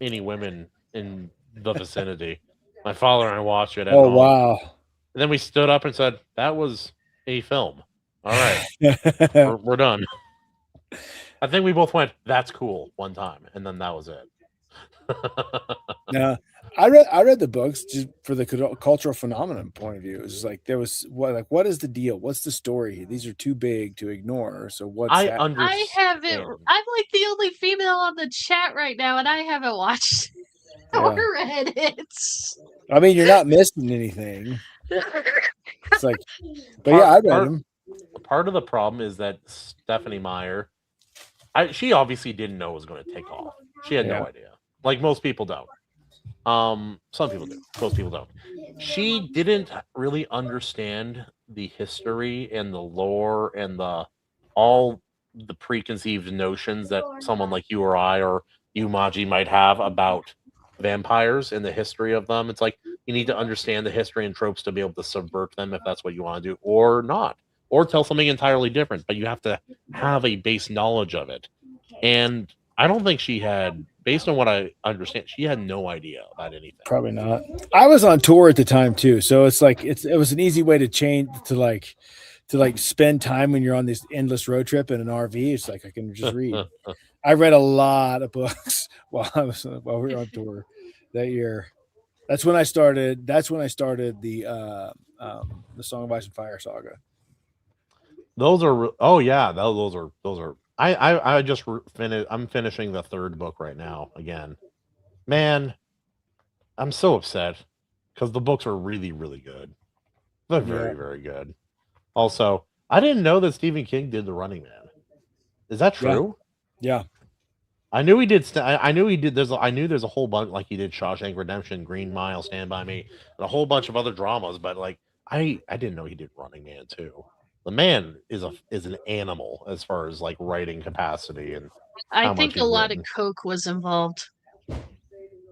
Speaker 1: any women in the vicinity. My father and I watched it at home.
Speaker 3: Wow.
Speaker 1: And then we stood up and said, that was a film. All right. we're done. I think we both went, that's cool, one time, and then that was it.
Speaker 3: No, I read the books just for the cultural phenomenon point of view. It was like, there was what is the deal? What's the story? These are too big to ignore. So what's that?
Speaker 2: I haven't. I'm like the only female on the chat right now, and I haven't watched or read it.
Speaker 3: I mean, you're not missing anything. It's like, but I read them.
Speaker 1: part of the problem is that Stephanie Meyer, she obviously didn't know it was going to take off. She had no idea. Like most people don't. Some people do. Most people don't. She didn't really understand the history and the lore and all the preconceived notions that someone like you or I or you, Maji, might have about vampires and the history of them. It's like you need to understand the history and tropes to be able to subvert them if that's what you want to do, or not, or tell something entirely different. But you have to have a base knowledge of it. And I don't think she had, based on what I understand, she had no idea about anything.
Speaker 3: Probably not. I was on tour at the time too, so it's like it was an easy way to change to spend time when you're on this endless road trip in an RV. It's like I can just read. I read a lot of books while we were on tour that year. That's when I started. That's when I started the Song of Ice and Fire saga.
Speaker 1: Those are those are. I just finished. I'm finishing the third book right now. Again, man, I'm so upset because the books are really, really good. They're very, very good. Also, I didn't know that Stephen King did The Running Man. Is that true?
Speaker 3: Yeah.
Speaker 1: I knew he did. I knew he did. I knew there's a whole bunch, like he did Shawshank Redemption, Green Mile, Stand By Me, and a whole bunch of other dramas. But like, I didn't know he did Running Man too. The man is an animal as far as like writing capacity, and
Speaker 2: I think a lot of coke was involved.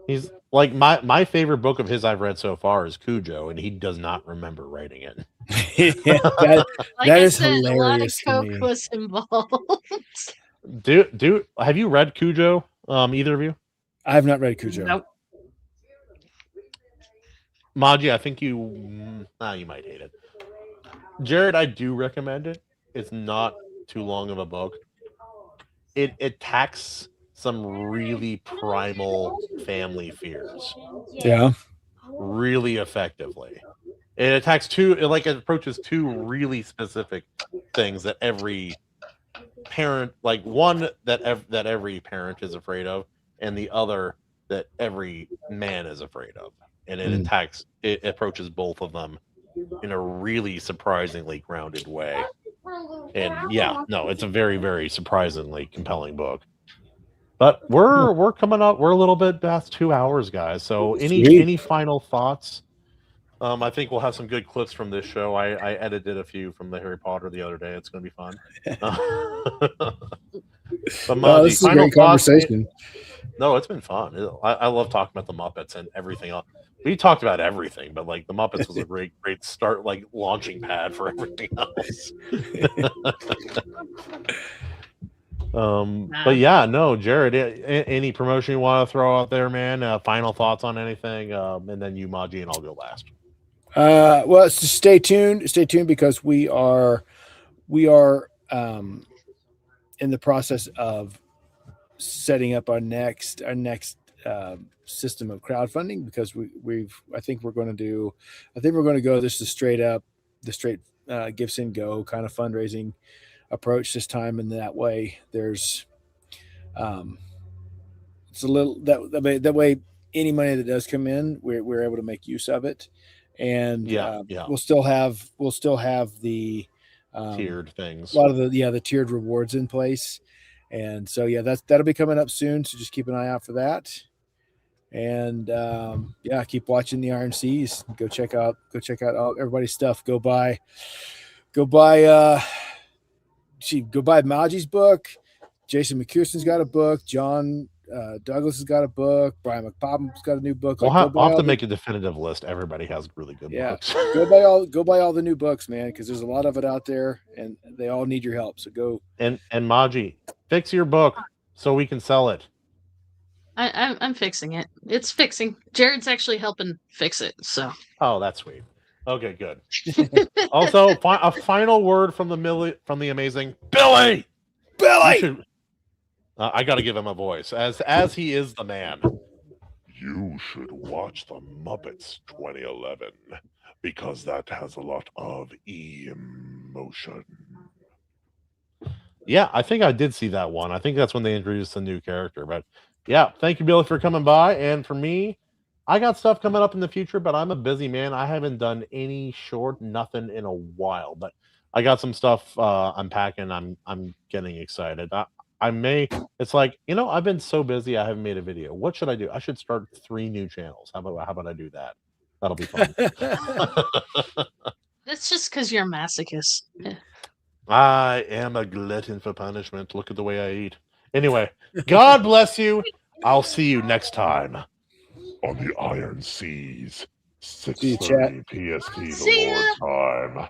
Speaker 1: He's like my favorite book of his I've read so far is Cujo, and he does not remember writing it.
Speaker 3: that is hilarious.
Speaker 2: A lot of coke was involved.
Speaker 1: Do have you read Cujo? Either of you?
Speaker 3: I have not read Cujo.
Speaker 2: Nope.
Speaker 1: Maji, I think you might hate it. Jared, I do recommend it. It's not too long of a book. It attacks some really primal family fears.
Speaker 3: Yeah.
Speaker 1: Really effectively. It approaches two really specific things that every parent, like one that every parent is afraid of, and the other that every man is afraid of. And it approaches both of them in a really surprisingly grounded way. And it's a very, very surprisingly compelling book. But we're coming up. We're a little bit past 2 hours, guys. So any final thoughts? I think we'll have some good clips from this show. I edited a few from the Harry Potter the other day. It's going to be fun. But Maji,
Speaker 3: this is a great conversation.
Speaker 1: No, it's been fun. I love talking about the Muppets and everything else. We talked about everything, but like the Muppets was a great start, like launching pad for everything else. But yeah, no, Jared, any promotion you want to throw out there, man? Final thoughts on anything, and then you, Maji, and I'll go last.
Speaker 3: Well, stay tuned. Stay tuned because we are in the process of setting up our next system of crowdfunding, because I think we're going to go this is straight gifts and go kind of fundraising approach this time, and that way there's it's a little that way any money that does come in, we're able to make use of it, and we'll still have the
Speaker 1: tiered things,
Speaker 3: a lot of the tiered rewards in place. And so that'll be coming up soon, so just keep an eye out for that. And keep watching the Iron Seas. Go check out all everybody's stuff. Go buy Maji's book. Jason McCurson's got a book. John Douglas has got a book. Brian McPopham's got a new book.
Speaker 1: We'll have to make a definitive list. Everybody has really good books.
Speaker 3: go buy all the new books, man, because there's a lot of it out there, and they all need your help. So go.
Speaker 1: And Maji, fix your book so we can sell it.
Speaker 2: I'm fixing it. It's fixing. Jared's actually helping fix it. So.
Speaker 1: Oh, that's sweet. Okay, good. Also, a final word from the amazing Billy. I got to give him a voice, as he is the man. You should watch the Muppets 2011 because that has a lot of emotion. Yeah, I think I did see that one. I think that's when they introduced a new character. But yeah, thank you, Billy, for coming by. And for me, I got stuff coming up in the future, but I'm a busy man. I haven't done any nothing in a while. But I got some stuff unpacking. I'm getting excited. I may. It's like, I've been so busy. I haven't made a video. What should I do? I should start 3 new channels. How about I do that? That'll be fun.
Speaker 2: That's just because you're a masochist. Yeah.
Speaker 1: I am a glutton for punishment. Look at the way I eat. Anyway, God bless you. I'll see you next time on the Iron Seas.
Speaker 3: See you, chat.
Speaker 1: 6:30 PST
Speaker 2: See ya.
Speaker 1: the Lord time.